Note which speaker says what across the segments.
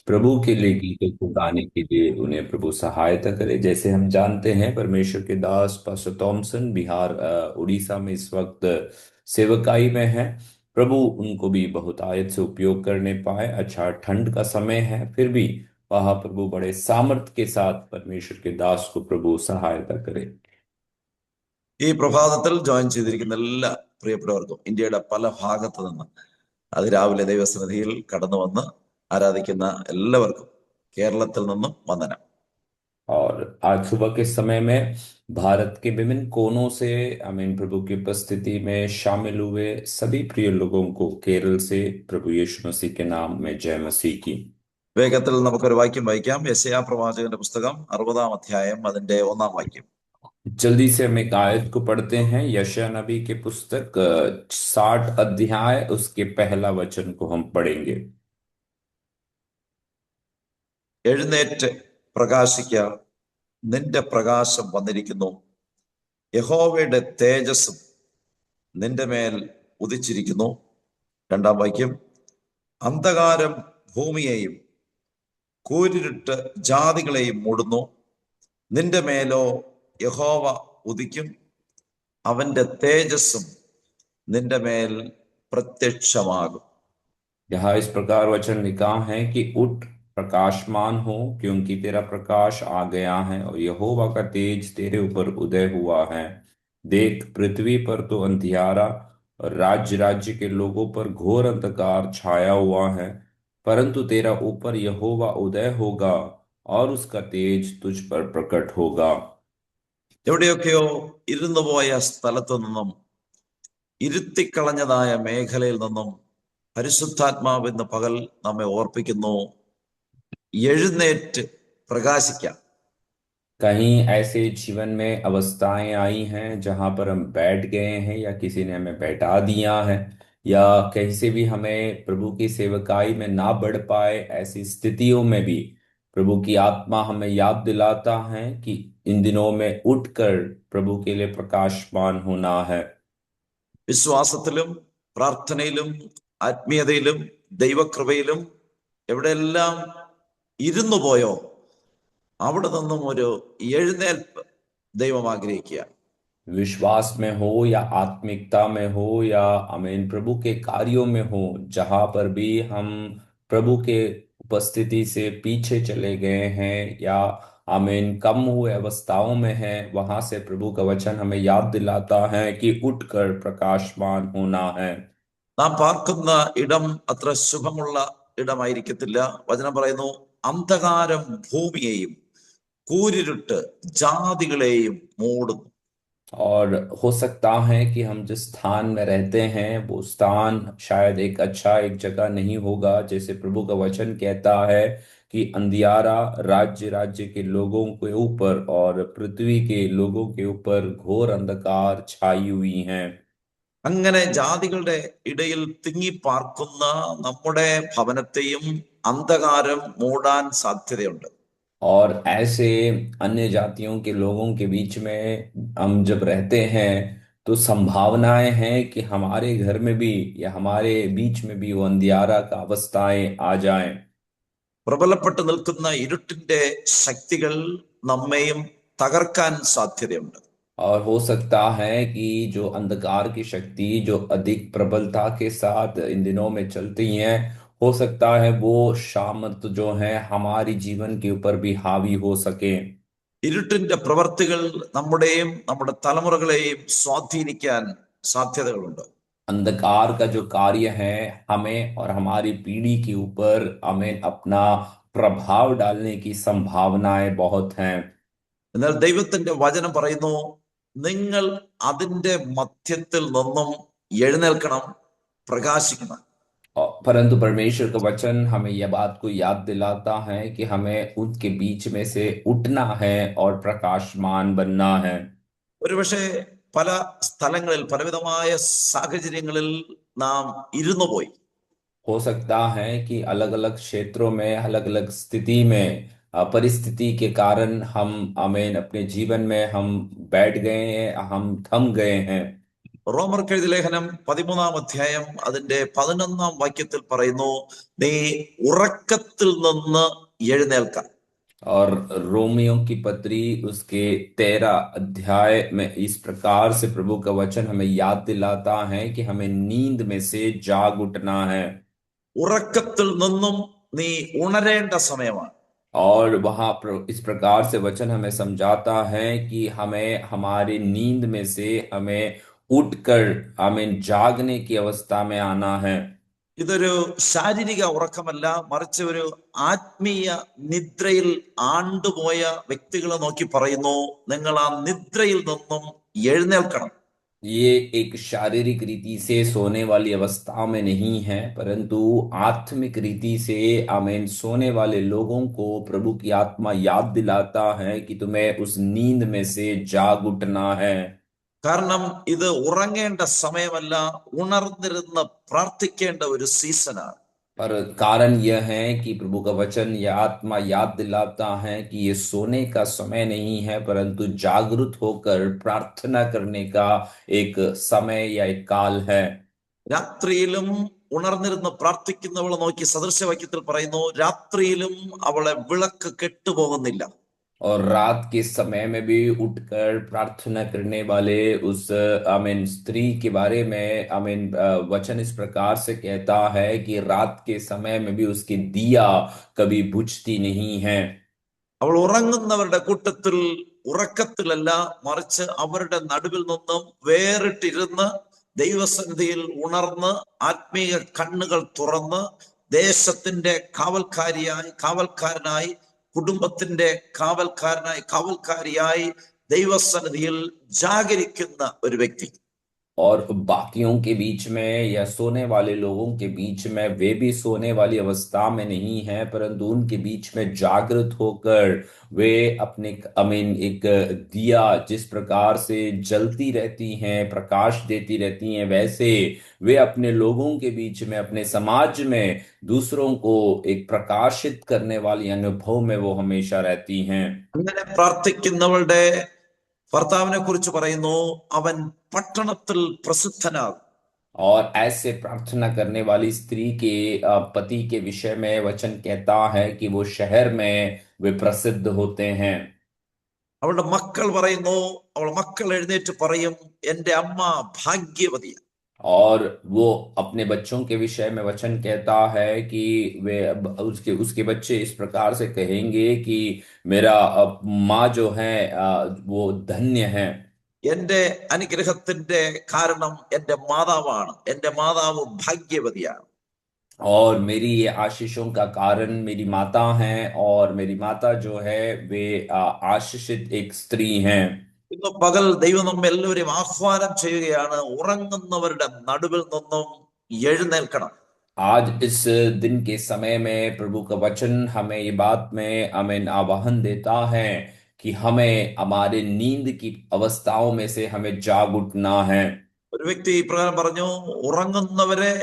Speaker 1: प्रभु के लिए गीतों को गाने के लिए उन्हें प्रभु सहायता करे। जैसे हम जानते हैं, परमेश्वर के दास पास्टर थॉमसन बिहार उड़ीसा में इस वक्त सेवकाई में है। प्रभु उनको भी बहुत आयत से उपयोग करने पाए। अच्छा, ठंड का समय है, फिर भी वह प्रभु बड़े सामर्थ के साथ परमेश्वर के दास को प्रभु सहायता करे।
Speaker 2: ഈ പ്രഭാതത്തിൽ ജോയിൻ ചെയ്തിരിക്കുന്ന എല്ലാ പ്രിയപ്പെട്ടവർക്കും ഇന്ത്യയുടെ പല ഭാഗത്തു നിന്ന് അതിരാവിലെ ദൈവസന്നിധിയിൽ കടന്നു വന്ന് ആരാധിക്കുന്ന എല്ലാവർക്കും കേരളത്തിൽ നിന്നും വന്ദനം.
Speaker 1: और आज सुबह के समय में भारत के विभिन्न कोनों से आमीन प्रभु की उपस्थिति में शामिल हुए सभी प्रिय लोगों को केरल से प्रभु यीशु मसीह के नाम में जय मसीह की।
Speaker 2: വേഗത്തിൽ നമുക്കൊരു വാക്യം വായിക്കാം. യെശയ്യാ പ്രവാചകന്റെ പുസ്തകം 60-ാം അധ്യായം അതിന്റെ 1-ാം വാക്യം.
Speaker 1: जल्दी से हम एक आयत को पढ़ते हैं। यशायाह नबी के पुस्तक 60 अध्याय उसके पहला वचन को हम पढ़ेंगे।
Speaker 2: എഴുന്നേറ്റ് പ്രകാശിക്ക, നിന്റെ പ്രകാശം വന്നിരിക്കുന്നു, യഹോവയുടെ തേജസ്സും നിന്റെ മേൽ ഉദിച്ചിരിക്കുന്നു. 2-ാം വാക്യം. അന്ധകാരം ഭൂമിയെയും കൂരിരുട്ട് ജാതികളെയും മൂടുന്നു, നിന്റെ മേലോ യഹോവ ഉദിക്കും, അവന്റെ തേജസ്സും നിന്റെ മേൽ പ്രത്യക്ഷമാകും.
Speaker 1: यहाँ इस प्रकार वचन लिखा है कि उठ, प्रकाशमान हो, क्योंकि तेरा प्रकाश आ गया है और यहोवा का तेज तेरे ऊपर उदय हुआ है। देख, पृथ्वी पर तो अंधियारा और राज्य राज्य के लोगों पर घोर अंधकार छाया हुआ है, परंतु तेरा ऊपर यहोवा उदय होगा और उसका तेज तुझ पर प्रकट होगा।
Speaker 2: എവിടെയൊക്കെയോ ഇരുന്നുപോയ സ്ഥലത്തു നിന്നും, ഇരുത്തിക്കളഞ്ഞതായ മേഖലയിൽ നിന്നും പരിശുദ്ധാത്മാവ് ഇന്ന് പകൽ നമ്മെ ഓർപ്പിക്കുന്നു, എഴുന്നേറ്റ് പ്രകാശിക്കാം.
Speaker 1: कहीं ऐसे जीवन में अवस्थाएं आई हैं जहां पर हम बैठ गए हैं या किसी ने हमें बैठा दिया है, या कहीं से भी हमें प्रभु की सेवकाई में ना बढ़ पाए। ऐसी स्थितियों में भी प्रभु की आत्मा हमें याद दिलाता है कि इन दिनों में उठकर प्रभु के लिए प्रकाशमान होना है।
Speaker 2: വിശ്വാസത്തിലും പ്രാർത്ഥനയിലും ആത്മീയതയിലും ദൈവകൃപയിലും എവിടെയെല്ലാം ഇരുന്നു പോയോ അവിടെ നിന്നും ഒരു എഴുന്നേൽപ്പ് ദൈവം ആഗ്രഹിക്കുക.
Speaker 1: विश्वास में हो या आत्मिकता में हो या अमीन प्रभु के कार्यों में हो, जहां पर भी हम प्रभु के उपस्थिति से पीछे चले गए हैं या आमीन कम हुए अवस्थाओं में हैं, वहां से प्रभु का वचन हमें याद दिलाता है कि उठकर प्रकाशमान होना है।
Speaker 2: നാം പാർക്കുന്ന ഇടം അത്ര ശുഭമുള്ള ഇടമായിരിക്കത്തില്ല. വചനം പറയുന്നു, അന്ധകാരം ഭൂമിയെയും കൂരിരുട്ട് ജാതികളെയും മൂടുന്നു.
Speaker 1: और हो सकता है कि हम जिस स्थान में रहते हैं वो स्थान शायद एक अच्छा एक जगह नहीं होगा। जैसे प्रभु का वचन कहता है कि अंधियारा राज्य राज्य के लोगों के ऊपर और पृथ्वी के लोगों के ऊपर घोर अंधकार छाई हुई हैं।
Speaker 2: അങ്ങനെ ജാതികളുടെ ഇടയിൽ തിങ്ങി പാർക്കുന്ന നമ്മുടെ ഭവനത്തെയും അന്ധകാരം മൂടാൻ സാധ്യതയുണ്ട്.
Speaker 1: और ऐसे अन्य जातियों के लोगों के बीच में हम जब रहते हैं तो संभावनाएं हैं कि हमारे घर में भी या हमारे बीच में भी वो अंधियारा का अवस्थाएं आ जाएं।
Speaker 2: പ്രബലപ്പെട്ടു നിൽക്കുന്ന ഇരുട്ടിന്റെ ശക്തികൾ നമ്മെയും തകർക്കാൻ സാധ്യതയുണ്ട്.
Speaker 1: और हो सकता है कि जो अंधकार की शक्ति जो अधिक प्रबलता के साथ इन दिनों में चलती हैं, हो सकता है वो शामत जो है हमारी जीवन के ऊपर भी हावी हो सके।
Speaker 2: ഇരുട്ടിന്റെ പ്രവർത്തികൾ നമ്മുടെയും നമ്മുടെ തലമുറകളെയും സ്വാധീനിക്കാൻ സാധ്യതകളുണ്ട്.
Speaker 1: अंधकार का जो कार्य है हमें और हमारी पीढ़ी के ऊपर हमें अपना प्रभाव डालने की संभावनाएं बहुत हैं।
Speaker 2: എന്നാൽ ദൈവത്തിന്റെ വചനം പറയുന്നു, നിങ്ങൾ അതിന്റെ മധ്യത്തിൽ നിന്നും എഴുന്നേൽക്കണം, പ്രകാശിക്കണം.
Speaker 1: परंतु परमेश्वर का वचन हमें यह बात को याद दिलाता है कि हमें उनके बीच में से उठना है और प्रकाशमान बनना है।
Speaker 2: ഒരുപക്ഷെ പല സ്ഥലങ്ങളിൽ പലവിധമായ സാഹചര്യങ്ങളിൽ നാം ഇരുന്നുപോയി.
Speaker 1: हो सकता है कि अलग अलग क्षेत्रों में अलग अलग स्थिति में परिस्थिति के कारण हम हमें अपने जीवन में हम बैठ गए हैं, हम थम गए हैं।
Speaker 2: റോമർക്ക് എഴുതിയ ലേഖനം 13-ാം അധ്യായം അതിന്റെ 11-ാം വാക്യത്തിൽ പറയുന്നു, നീ ഉറക്കത്തിൽ നിന്ന് എഴുന്നേൽക്ക.
Speaker 1: और रोमियो की पत्री उसके 13 अध्याय में इस प्रकार से प्रभु का वचन हमें याद दिलाता है कि हमें नींद में से जाग उठना है।
Speaker 2: ഉറക്കത്തിൽ നിന്നും നീ ഉണരേണ്ട സമയമാണ്.
Speaker 1: और वहां इस प्रकार से वचन हमें समझाता है कि हमें हमारी नींद में से हमें उठकर हमें जागने की अवस्था में आना है।
Speaker 2: ഇതൊരു ശാരീരിക ഉറക്കമല്ല, മറിച്ച് ഒരു ആത്മീയ നിദ്രയിൽ ആണ്ടുപോയ വ്യക്തികളെ നോക്കി പറയുന്നു, നിങ്ങൾ ആ നിദ്രയിൽ നിന്നും എഴുന്നേൽക്കണം.
Speaker 1: ये एक शारीरिक रीति से सोने वाली अवस्था में नहीं है, परंतु आत्मिक रीति से आमीन सोने वाले लोगों को प्रभु की आत्मा याद दिलाता है कि तुम्हें उस नींद में से जाग उठना है।
Speaker 2: കാരണം ഇത് ഉറങ്ങേണ്ട സമയമല്ല, ഉണർന്നിരുന്ന് പ്രാർത്ഥിക്കേണ്ട ഒരു സീസണാണ്.
Speaker 1: पर कारण यह है कि प्रभु का वचन यह आत्मा याद दिलाता है कि ये सोने का समय नहीं है, परंतु जागृत होकर प्रार्थना करने का एक समय या एक काल है।
Speaker 2: രാത്രിയിലും ഉണർന്നിരുന്ന് പ്രാർത്ഥിക്കുന്നവളെ നോക്കി സദൃശവാക്യത്തിൽ പറയുന്നു, രാത്രിയിലും അവളെ വിളക്ക് കെട്ടുപോകുന്നില്ല.
Speaker 1: और रात के समय में भी उठकर प्रार्थना करने वाले उस आमीन स्त्री के बारे में आमीन वचन इस प्रकार से कहता है कि रात के समय में भी उसकी दिया कभी बुझती नहीं है।
Speaker 2: അവൾ ഉറങ്ങുന്നവരുടെ കൂട്ടത്തിൽ ഉറക്കത്തിലല്ല, മറിച്ച് അവരുടെ നടുവിൽ നിന്നും വേറിട്ടിരുന്ന് ദൈവസന്നിധിയിൽ ഉണർന്ന് ആത്മീയ കണ്ണുകൾ തുറന്ന് ദേശത്തിന്റെ കാവൽക്കാരനായി കുടുംബത്തിന്റെ കാവൽക്കാരിയായി ദൈവസന്നിധിയിൽ ജാഗരിക്കുന്ന ഒരു വ്യക്തി.
Speaker 1: और बाकियों के बीच में या सोने वाले लोगों के बीच में वे भी सोने वाली अवस्था में नहीं है, परंतु उनके बीच में जागृत होकर वे अपने अमीन एक दिया जिस प्रकार से जलती रहती हैं, प्रकाश देती रहती हैं, वैसे वे अपने लोगों के बीच में अपने समाज में दूसरों को एक प्रकाशित करने वाली अनुभव में वो हमेशा रहती हैं।
Speaker 2: അങ്ങനെ പ്രാർത്ഥിക്കുന്നവളുടെ ഭർത്താവിനെ കുറിച്ച് പറയുന്നു, അവൻ പട്ടണത്തിൽ പ്രസിദ്ധനാകും.
Speaker 1: और ऐसे प्रार्थना करने वाली स्त्री के पति के विषय में वचन कहता है कि वो शहर में वे प्रसिद्ध होते हैं।
Speaker 2: അവളുടെ മക്കൾ പറയുന്നു, അവളുടെ മക്കൾ എഴുന്നേറ്റ് പറയും, എന്റെ അമ്മ ഭാഗ്യവതി.
Speaker 1: और वो अपने बच्चों के विषय में वचन कहता है कि वे उसके उसके बच्चे इस प्रकार से कहेंगे कि मेरा माँ जो है वो धन्य है।
Speaker 2: എന്റെ അനുഗ്രഹത്തിന്റെ കാരണം എന്റെ മാതാവാണ്, എന്റെ മാതാവ് ഭാഗ്യവതിയാണ്.
Speaker 1: और मेरी ये आशीषों का कारण मेरी माता हैं, और मेरी माता जो है वे आशीषित एक स्त्री हैं।
Speaker 2: ഇന്ന് പകൽ ദൈവം നമ്മെ എല്ലാവരെയും ആഹ്വാനം ചെയ്യുകയാണ്, ഉറങ്ങുന്നവരുടെ നടുവിൽ നിന്നും എഴുന്നേൽക്കണം.
Speaker 1: आज इस दिन के समय में प्रभु का वचन हमें ये बात में हमें आह्वान देता है कि हमें हमारे नींद की अवस्थाओं में से हमें जाग उठना है।
Speaker 2: ഒരു വ്യക്തി ഇപ്രകാരം പറഞ്ഞു, ഉറങ്ങുന്നവരെ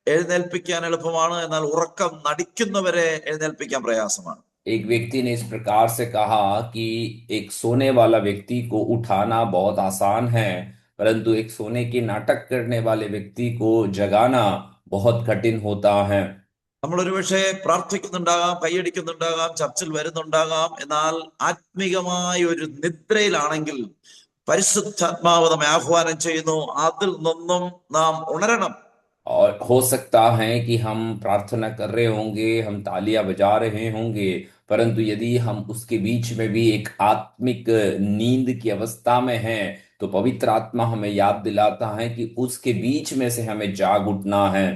Speaker 2: എഴുന്നേൽപ്പിക്കാൻ എളുപ്പമാണ്, എന്നാൽ ഉറക്കം നടിക്കുന്നവരെ എഴുന്നേൽപ്പിക്കാൻ പ്രയാസമാണ്.
Speaker 1: एक व्यक्ति ने इस प्रकार से कहा कि एक सोने वाला व्यक्ति को उठाना बहुत आसान है, परंतु एक सोने के नाटक करने वाले व्यक्ति को जगाना बहुत कठिन होता है।
Speaker 2: നമ്മൾ ഒരുപക്ഷെ പ്രാർത്ഥിക്കുന്നുണ്ടാകാം, കൈയടിക്കുന്നുണ്ടാകാം, ചർച്ചിൽ വരുന്നുണ്ടാകാം, എന്നാൽ ആത്മീകമായ ഒരു നിദ്രയിലാണെങ്കിൽ പരിശുദ്ധാത്മാവ് നമ്മെ ആഹ്വാനം ചെയ്യുന്നു, അതിൽ നിന്നും നാം ഉണരണം.
Speaker 1: और हो सकता है कि हम प्रार्थना कर रहे होंगे, हम तालियां बजा रहे होंगे, परंतु यदि हम उसके बीच में भी एक आत्मिक नींद की अवस्था में हैं, तो पवित्र आत्मा हमें याद दिलाता है कि उसके बीच में से हमें जाग उठना है।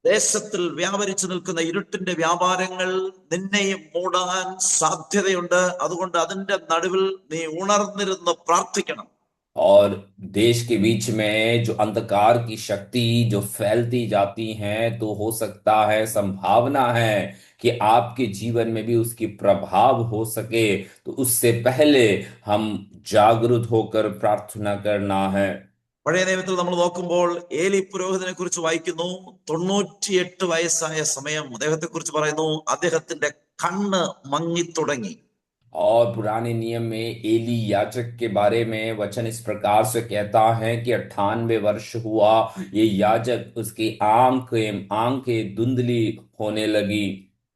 Speaker 2: ദേശത്തിൽ വ്യാപരിച്ചു നിൽക്കുന്ന ഇരുട്ടിന്റെ വ്യാപാരങ്ങൾ നിന്നെയും മൂടാൻ സാധ്യതയുണ്ട്. അതുകൊണ്ട് അതിന്റെ നടുവിൽ നീ ഉണർന്നിരുന്ന് പ്രാർത്ഥിക്കണം.
Speaker 1: और देश के बीच में जो अंधकार की शक्ति जो फैलती जाती है, तो हो सकता है, संभावना है कि आपके जीवन में भी उसकी प्रभाव हो सके, तो उससे पहले हम जागरूक होकर प्रार्थना करना है।
Speaker 2: പഴയ നിയമത്തിൽ നമ്മൾ നോക്കുമ്പോൾ ഏലി പുരോഹിതനെ കുറിച്ച് വായിക്കുന്നു. 98 വയസ്സായ സമയം അദ്ദേഹത്തെ കുറിച്ച് പറയുന്നു, അദ്ദേഹത്തിന്റെ കണ്ണ് മങ്ങിത്തുടങ്ങി.
Speaker 1: और पुराने नियम में एली याजक के बारे में वचन इस प्रकार से कहता है कि 98 वर्ष हुआ ये याजक, उसकी आंखें धुंधली होने लगी।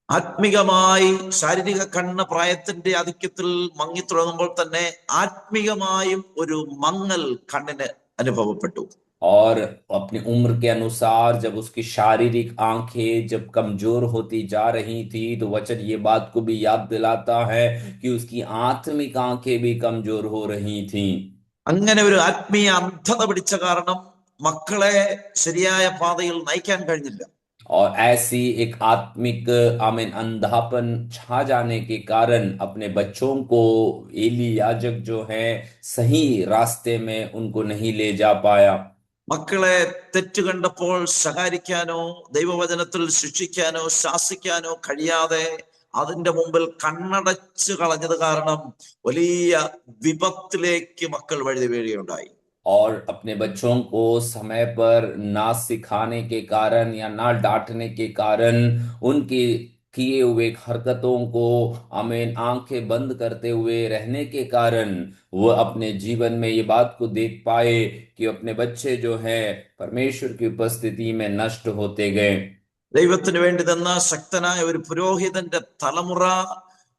Speaker 2: ആത്മികമായി ശാരീരിക കണ്ണ് പ്രായത്തിന്റെ ആധിക്യത്തിൽ മങ്ങിത്തുടങ്ങുമ്പോൾ തന്നെ ആത്മികമായും ഒരു മങ്ങൽ കണ്ണിന് അനുഭവപ്പെട്ടു.
Speaker 1: और अपनी उम्र के अनुसार जब उसकी शारीरिक आंखें जब कमजोर होती जा रही थी, तो वचन ये बात को भी याद दिलाता है कि उसकी आत्मिक आंखें भी कमजोर हो रही थीं।
Speaker 2: അങ്ങനെ ഒരു ആത്മീയ അന്ധത പിടിച്ച കാരണം മക്കളെ ശരിയായ പാതയിൽ നയിക്കാൻ കഴിഞ്ഞില്ല.
Speaker 1: और ऐसी एक आत्मिक आमीन अंधापन छा जाने के कारण अपने बच्चों को एली याजक जो है सही रास्ते में उनको नहीं ले जा पाया।
Speaker 2: മക്കളെ തെറ്റ് കണ്ടപ്പോൾ ശകാരിക്കാനോ ദൈവവചനത്തിൽ ശിക്ഷിക്കാനോ ശാസിക്കാനോ കഴിയാതെ അതിന്റെ മുമ്പിൽ കണ്ണടച്ച് കളഞ്ഞത് കാരണം വലിയ വിപത്തിലേക്ക് മക്കൾ വഴുതി വീഴുകയുണ്ടായി.
Speaker 1: और अपने बच्चों को समय पर ना सिखाने के कारण या ना डांटने के कारण उनके किए हुए हरकतों को आमीन आंखें बंद करते हुए रहने के कारण वो अपने जीवन में ये बात को देख पाए कि अपने बच्चे जो है परमेश्वर की उपस्थिति में नष्ट होते गए।
Speaker 2: ദൈവത്തിന് വേണ്ടി തന്ന ശക്തനായ ഒരു പുരോഹിതന്റെ തലമുറ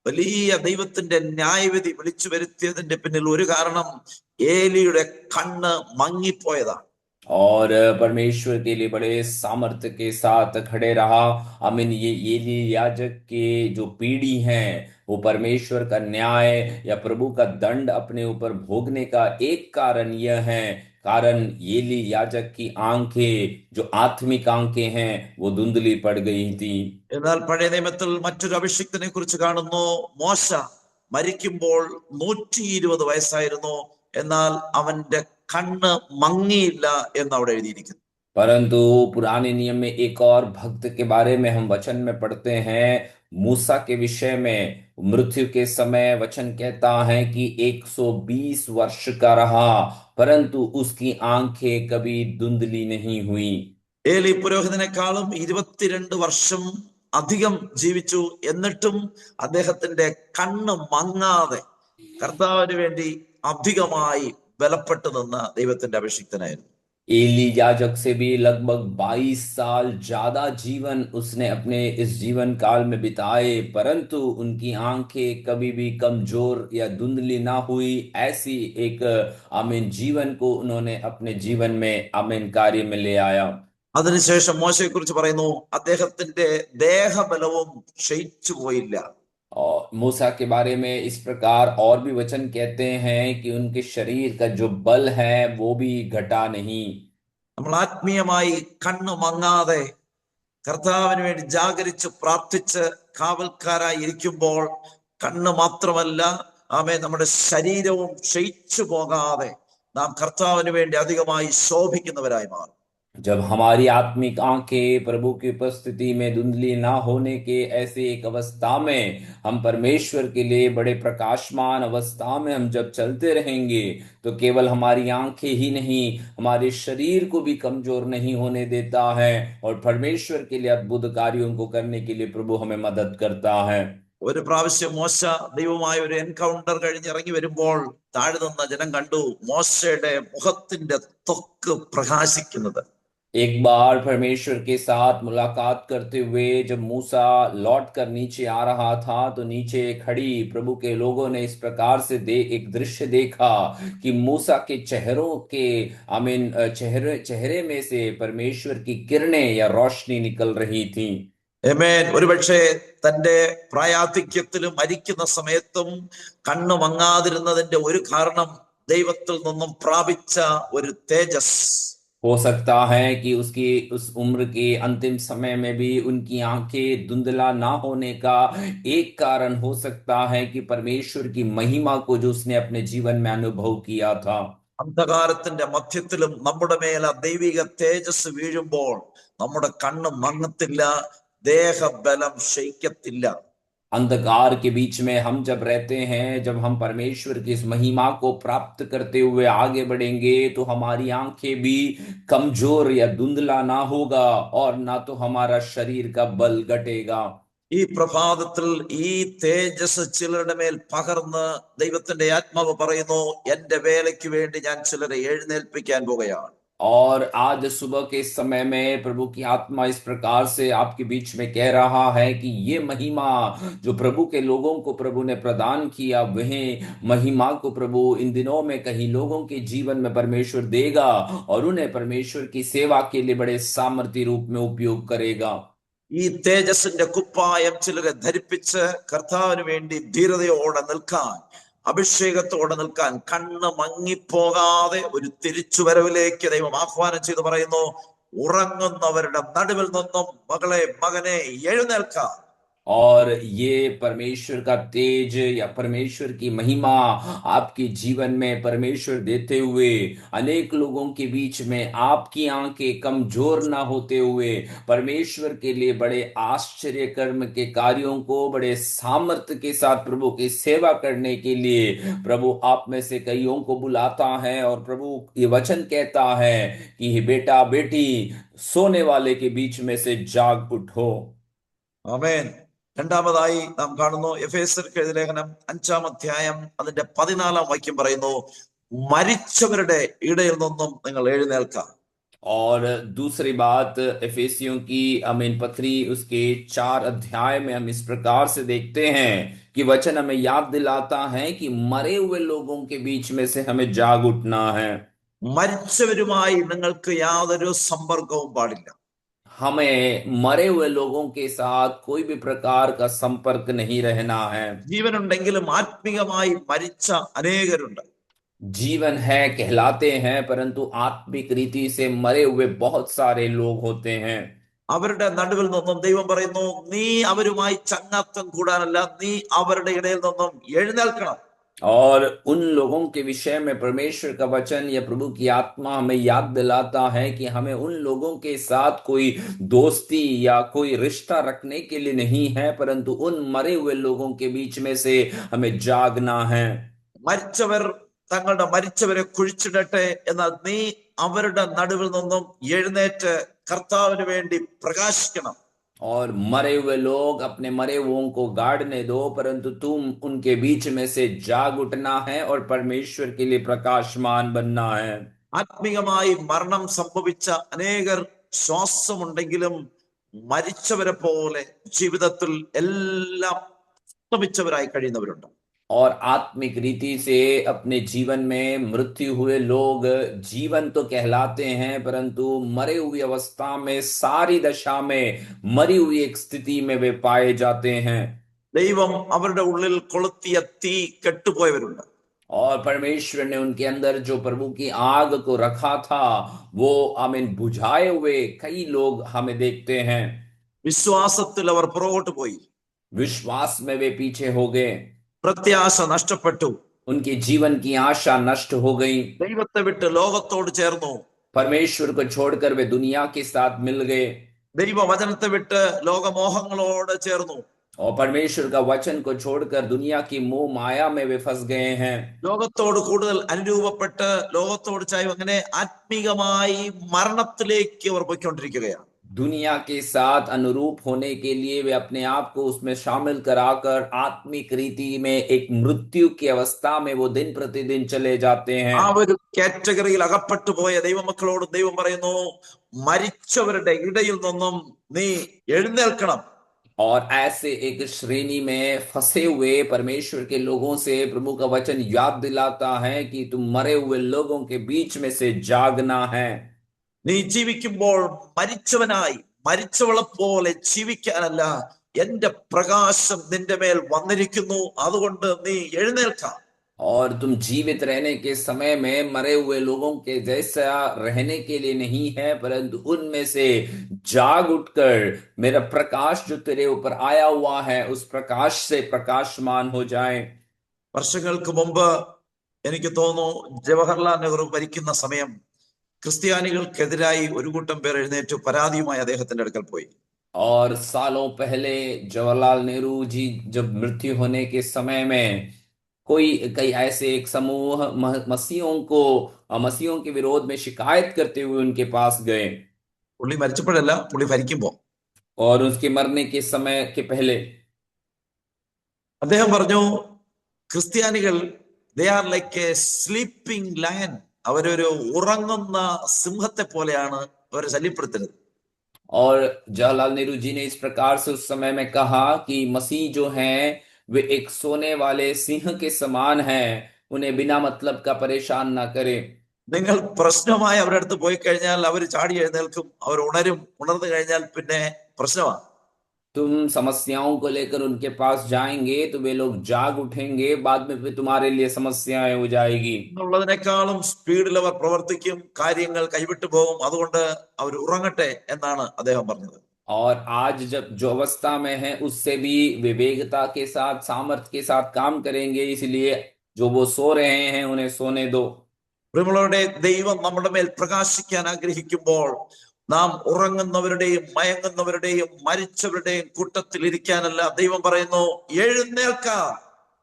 Speaker 2: വലിയ ദൈവത്തിന്റെ ന്യായവിധി വിളിച്ചു വരുത്തിയതിന്റെ പിന്നിൽ ഒരു കാരണം ഏലിയുടെ കണ്ണ് മങ്ങിപ്പോയതാണ്.
Speaker 1: और परमेश्वर के लिए बड़े सामर्थ्य के साथ खड़े रहा। आमीन। ये एली याजक के जो पीढ़ी हैं वो परमेश्वर का न्याय या प्रभु का दंड अपने ऊपर भोगने का एक कारण यह है, कारण एली याजक की आंखें जो आत्मिक आंखें हैं वो धुंधली पड़ गई थी।
Speaker 2: എന്നാൽ പഴയ നിയമത്തിൽ മറ്റൊരു അഭിഷിക്തനെ കുറിച്ച് കാണുന്നു. മോശ മരിക്കുമ്പോൾ 120 വയസ്സായിരുന്നു, എന്നാൽ അവന്റെ കണ്ണ് മങ്ങിയില്ല എന്ന് അവിടെ എഴുതിയിരിക്കുന്നു.
Speaker 1: परंतु पुराने नियम में एक और भक्त के बारे में हम वचन में पढ़ते हैं, मूसा के विषय में। मृत्यु के समय वचन कहता है कि 120 वर्ष का रहा, परंतु उसकी आंखें कभी धुंधली नहीं हुई।
Speaker 2: ഏലി പുരോഹിതനേക്കാളും 22 വർഷം അധികം ജീവിച്ചു, എന്നിട്ടും അദ്ദേഹത്തിന്റെ കണ്ണ് മങ്ങാതെ കർത്താവിന് വേണ്ടി അധികമായി ബലപ്പെട്ടു നിന്ന ദൈവത്തിന്റെ അഭിഷിക്തനായിരുന്നു.
Speaker 1: एली याजक से भी लगभग 22 साल ज्यादा जीवन उसने अपने इस जीवन काल में बिताए, परंतु उनकी आंखें कभी भी कमजोर या धुंधली ना हुई। ऐसी एक आमीन जीवन को उन्होंने अपने जीवन में आमीन कार्य में ले आया।
Speaker 2: അതിനുശേഷം മോശയെ കുറിച്ച് പറയുന്നു, അദ്ദേഹത്തിന്റെ ദേഹബലവും ക്ഷയിച്ചു പോയില്ല.
Speaker 1: और मूसा के बारे में इस प्रकार और भी वचन कहते हैं कि उनके शरीर का जो बल है वो भी घटा नहीं।
Speaker 2: നമ്മൾ ആത്മീയമായി കണ്ണ് മങ്ങാതെ കർത്താവിന് വേണ്ടി ജാഗരിച്ച് പ്രാർത്ഥിച്ച് കാവൽക്കാരായി ഇരിക്കുമ്പോൾ കണ്ണ് മാത്രമല്ല, നമ്മുടെ ശരീരവും ക്ഷയിച്ചു പോകാതെ നാം കർത്താവിന് വേണ്ടി അധികമായി ശോഭിക്കുന്നവരായി മാറും.
Speaker 1: जब हमारी आत्मिक आंखें प्रभु की उपस्थिति में धुंधली ना होने के ऐसे एक अवस्था में हम परमेश्वर के लिए बड़े प्रकाशमान अवस्था में हम जब चलते रहेंगे, तो केवल हमारी आंखें ही नहीं हमारे शरीर को भी कमजोर नहीं होने देता है, और परमेश्वर के लिए अद्भुत कार्यों को करने के लिए प्रभु हमें मदद करता है।
Speaker 2: ഒരു പ്രാവശ്യം മോശ ദൈവമായ ഒരു എൻകൗണ്ടർ കഴിഞ്ഞിറങ്ങി വരുമ്പോൾ താഴെ നിന്ന ജനം കണ്ടു മോശയുടെ മുഖത്തിന്റെ ത്വക്ക് പ്രകാശിക്കുന്നത്.
Speaker 1: एक बार परमेश्वर के साथ मुलाकात करते हुए जब मूसा लौट कर नीचे आ रहा था, तो नीचे खड़ी प्रभु के लोगों ने इस प्रकार से एक दृश्य देखा कि मूसा के चेहरों के आमीन चेहरे में से परमेश्वर की किरणें या रोशनी निकल रही थी।
Speaker 2: ഒരുപക്ഷെ തന്റെ പ്രായാധിക്യത്തിലും മരിക്കുന്ന സമയത്തും കണ്ണു മങ്ങാതിരുന്നതിന്റെ ഒരു കാരണം ദൈവത്തിൽ നിന്നും പ്രാപിച്ച ഒരു തേജസ്.
Speaker 1: हो सकता है कि उसकी उस उम्र के अंतिम समय में भी उनकी आंखें धुंधला ना होने का एक कारण हो सकता है कि परमेश्वर की महिमा को जो उसने अपने जीवन में अनुभव किया था।
Speaker 2: അന്ധകാരത്തിന്റെ മധ്യത്തിലും നമ്മുടെ മേൽ ദൈവിക തേജസ് വീഴുമ്പോൾ നമ്മുടെ കണ്ണ് മങ്ങത്തില്ല, ദേഹബലം ക്ഷയിക്കത്തില്ല.
Speaker 1: अंधकार के बीच में हम जब रहते हैं, जब हम परमेश्वर की इस महिमा को प्राप्त करते हुए आगे बढ़ेंगे, तो हमारी आंखें भी कमजोर या धुंधला ना होगा, और ना तो हमारा शरीर का बल घटेगा।
Speaker 2: ഈ പ്രഭാതത്തിൽ ഈ തേജസ് ചിലരുടെ മേൽ പകർന്ന് ദൈവത്തിന്റെ ആത്മാവ് പറയുന്നു, എന്റെ വേലയ്ക്ക് വേണ്ടി ഞാൻ ചിലരെ എഴുന്നേൽപ്പിക്കാൻ പോകുകയാണ്.
Speaker 1: और आज सुबह के समय में प्रभु की आत्मा इस प्रकार से आपके बीच में कह रहा है कि ये महिमा जो प्रभु के लोगों को प्रभु ने प्रदान किया, वही महिमा को प्रभु इन दिनों में कहीं लोगों के जीवन में परमेश्वर देगा और उन्हें परमेश्वर की सेवा के लिए बड़े सामर्थ्य रूप में उपयोग करेगा।
Speaker 2: ഈ തേജസ്സിന്റെ കുപ്പായം ചിലരെ ധരിപ്പിച്ച് കർത്താവിന് വേണ്ടി ധീരതയോടെ നിൽക്കാൻ, അഭിഷേകത്തോടെ നിൽക്കാൻ, കണ്ണ് മങ്ങിപ്പോകാതെ ഒരു തിരിച്ചുവരവിലേക്ക് ദൈവം ആഹ്വാനം ചെയ്ത് പറയുന്നു, ഉറങ്ങുന്നവരുടെ നടുവിൽ നിന്നും മകളെ, മകനെ, എഴുന്നേൽക്കാം.
Speaker 1: और ये परमेश्वर का तेज या परमेश्वर की महिमा आपके जीवन में परमेश्वर देते हुए अनेक लोगों के बीच में आपकी आंखें कमजोर ना होते हुए परमेश्वर के लिए बड़े आश्चर्य कर्म के कार्यों को बड़े सामर्थ्य के साथ प्रभु की सेवा करने के लिए प्रभु आप में से कईयों को बुलाता है। और प्रभु ये वचन कहता है कि बेटा बेटी, सोने वाले के बीच में से जाग उठो।
Speaker 2: ആമേൻ. രണ്ടാമതായി നാം കാണുന്നു, എഫേസ്യർക്ക് എഴുതിയ ലേഖനം 5-ാം അധ്യായം അതിന്റെ 14-ാം വാക്യം പറയുന്നു, മരിച്ചവരുടെ ഇടയിൽ നിന്നും നിങ്ങൾ എഴുന്നേൽക്കാം.
Speaker 1: और दूसरी बात एफेसियों की अमीन पत्री उसके 4 अध्याय में हम इस प्रकार से देखते हैं कि वचन हमें याद दिलाता है कि मरे हुए लोगों के बीच में से हमें जाग उठना है।
Speaker 2: മരിച്ചവരുമായി നിങ്ങൾക്ക് യാതൊരു സമ്പർക്കവും പാടില്ല.
Speaker 1: हमें मरे हुए लोगों के साथ कोई भी प्रकार का संपर्क नहीं रहना है।
Speaker 2: ജീവനുണ്ടെങ്കിലും ആത്മീകമായി മരിച്ച അനേകരുണ്ട്.
Speaker 1: जीवन है कहलाते हैं, परंतु आत्मिक रीति से मरे हुए बहुत सारे लोग होते हैं।
Speaker 2: അവരുടെ നടുവിൽ നിന്നും ദൈവം പറയുന്നു, നീ അവരുമായി ചങ്ങാത്തം കൂടാനല്ല, നീ അവരുടെ ഇടയിൽ നിന്നും എഴുന്നേൽക്കണം.
Speaker 1: और उन लोगों के विषय में परमेश्वर का वचन या प्रभु की आत्मा हमें याद दिलाता है कि हमें उन लोगों के साथ कोई दोस्ती या कोई रिश्ता रखने के लिए नहीं है, परंतु उन मरे हुए लोगों के बीच में से हमें जागना है।
Speaker 2: മരിച്ചവർ തങ്ങളുടെ മരിച്ചവരെ കുഴിച്ചിടട്ടെ, എന്നാൽ നീ അവരുടെ നടുവിൽ നിന്നും എഴുന്നേറ്റ് കർത്താവിന് വേണ്ടി പ്രകാശിക്കണം.
Speaker 1: और मरे हुए लोग अपने मरे हुओं को गाड़ने दो, परंतु तुम उनके बीच में से जाग उठना है और परमेश्वर के लिए प्रकाशमान बनना है।
Speaker 2: ആത്മീകമായി മരണം സംഭവിച്ച അനേകർ ശ്വാസമുണ്ടെങ്കിലും മരിച്ചവരെ പോലെ ജീവിതത്തിൽ എല്ലാം അസ്തമിച്ചവരായി കഴിയുന്നവരുണ്ട്.
Speaker 1: और आत्मिक रीति से अपने जीवन में मृत्यु हुए लोग जीवन तो कहलाते हैं, परंतु मरे हुई अवस्था में, सारी दशा में मरी हुई एक स्थिति में वे पाए जाते हैं।
Speaker 2: ദൈവം അവരുടെ ഉള്ളിൽ കൊളുത്തിയ തീ കെട്ടുപോയവരുണ്ട്.
Speaker 1: और परमेश्वर ने उनके अंदर जो प्रभु की आग को रखा था वो आमीन बुझाए हुए कई लोग हमें देखते हैं।
Speaker 2: വിശ്വാസത്തിൽ അവർ പുറകോട്ട് പോയി.
Speaker 1: विश्वास में वे पीछे हो गए।
Speaker 2: പ്രത്യാശ നഷ്ടപ്പെട്ടു.
Speaker 1: उनके जीवन की आशा नष्ट हो गई।
Speaker 2: ദൈവത്തെ വിട്ട് ലോകത്തോട് ചേർന്നു.
Speaker 1: परमेश्वर को छोड़कर वे दुनिया के साथ मिल गए।
Speaker 2: ദൈവവചനത്തെ വിട്ട് ലോകമോഹങ്ങളോട് ചേർന്നു.
Speaker 1: और परमेश्वर का वचन को छोड़कर दुनिया की मोह माया में वे फंस गए हैं।
Speaker 2: ലോകത്തോട് കൂടുതൽ അനുരൂപപ്പെട്ട് ലോകത്തോട് ചായും അങ്ങനെ ആത്മീകമായി മരണത്തിലേക്ക് അവർ പോയിക്കൊണ്ടിരിക്കുകയാണ്.
Speaker 1: दुनिया के साथ अनुरूप होने के लिए वे अपने आप को उसमें शामिल कराकर आत्मिक रीति में एक मृत्यु की अवस्था में वो दिन प्रतिदिन चले जाते हैं।
Speaker 2: ആ ഒരു കാറ്റഗറിയിൽ അകപ്പെട്ടു പോയ ദൈവമക്കളോട് ദൈവം പറയുന്നു, മരിച്ചവരുടെ ഇടയിൽ നിന്നും നീ എഴുന്നേൽക്കണം.
Speaker 1: और ऐसे एक श्रेणी में फंसे हुए परमेश्वर के लोगों से प्रभु का वचन याद दिलाता है कि तुम मरे हुए लोगों के बीच में से जागना है।
Speaker 2: നീ ജീവിക്കുമ്പോൾ മരിച്ചവനായി മരിച്ചവളെ പോലെ ജീവിക്കാനല്ല, എന്റെ പ്രകാശം നിന്റെ മേൽ വന്നിരിക്കുന്നു, അതുകൊണ്ട് നീ എഴുന്നേൽക്കാം.
Speaker 1: और तुम जीवित रहने के समय में मरे हुए लोगों के जैसा रहने के लिए नहीं है, परंतु उनमें से जाग उठकर मेरा प्रकाश जो तेरे ऊपर आया हुआ है उस प्रकाश से प्रकाशमान हो जाए।
Speaker 2: വർഷങ്ങൾക്ക് മുമ്പ് എനിക്ക് തോന്നുന്നു ജവഹർലാൽ നെഹ്റു ഭരിക്കുന്ന സമയം ക്രിസ്ത്യാനികൾക്കെതിരായി ഒരു കൂട്ടം പേർ എഴുന്നേറ്റ് പരാതിയുമായി അദ്ദേഹത്തിന്റെ അടുക്കൽ പോയി.
Speaker 1: और सालों पहले जवाहरलाल नेहरू जी जब मृत्यु होने के समय में कई ऐसे एक समूह मसीहों के विरोध में शिकायत करते हुए उनके पास गए।
Speaker 2: പുള്ളി മരിച്ചപ്പോഴല്ല, പുള്ളി ഭരിക്കുമ്പോ.
Speaker 1: और उसके मरने के समय के पहले
Speaker 2: അദ്ദേഹം പറഞ്ഞു ക്രിസ്ത്യാനികൾ they are like A sleeping lion. അവരൊരു ഉറങ്ങുന്ന സിംഹത്തെ പോലെയാണ് അവരെ ശല്യപ്പെടുത്തരുത്.
Speaker 1: और जवाहरलाल नेहरू जी ने इस प्रकार से उस समय में कहा कि मसीह जो हैं वे एक सोने वाले सिंह के समान हैं, उन्हें बिना मतलब का परेशान ना करें।
Speaker 2: നിങ്ങൾ പ്രശ്നമായി അവരുടെ അടുത്ത് പോയി കഴിഞ്ഞാൽ അവർ ചാടി എഴുന്നേൽക്കും, അവർ ഉണരും. ഉണർന്നു കഴിഞ്ഞാൽ പിന്നെ പ്രശ്നമാണ്.
Speaker 1: तुम समस्याओं को लेकर उनके पास जाएंगे तो वे लोग जाग उठेंगे, बाद में फिर तुम्हारे लिए समस्याएं हो जाएगी।
Speaker 2: എന്നുള്ളതിനേക്കാളും സ്പീഡിൽ അവർ പ്രവർത്തിക്കും, കാര്യങ്ങൾ കൈവിട്ടു പോകും. അതുകൊണ്ട് അവർ ഉറങ്ങട്ടെ എന്നാണ് അദ്ദേഹം പറഞ്ഞത്.
Speaker 1: और आज जब जो अवस्था में है उससे भी विवेकता के साथ सामर्थ्य के साथ काम करेंगे, इसलिए जो वो सो रहे हैं उन्हें सोने दो।
Speaker 2: പ്രിയമുള്ളവരുടെ, ദൈവം നമ്മുടെ മേൽ പ്രകാശിക്കാൻ ആഗ്രഹിക്കുമ്പോൾ നാം ഉറങ്ങുന്നവരുടെയും മയങ്ങുന്നവരുടെയും മരിച്ചവരുടെയും കൂട്ടത്തിൽ ഇരിക്കാനല്ല. ദൈവം പറയുന്നു, എഴുന്നേൽക്കാം.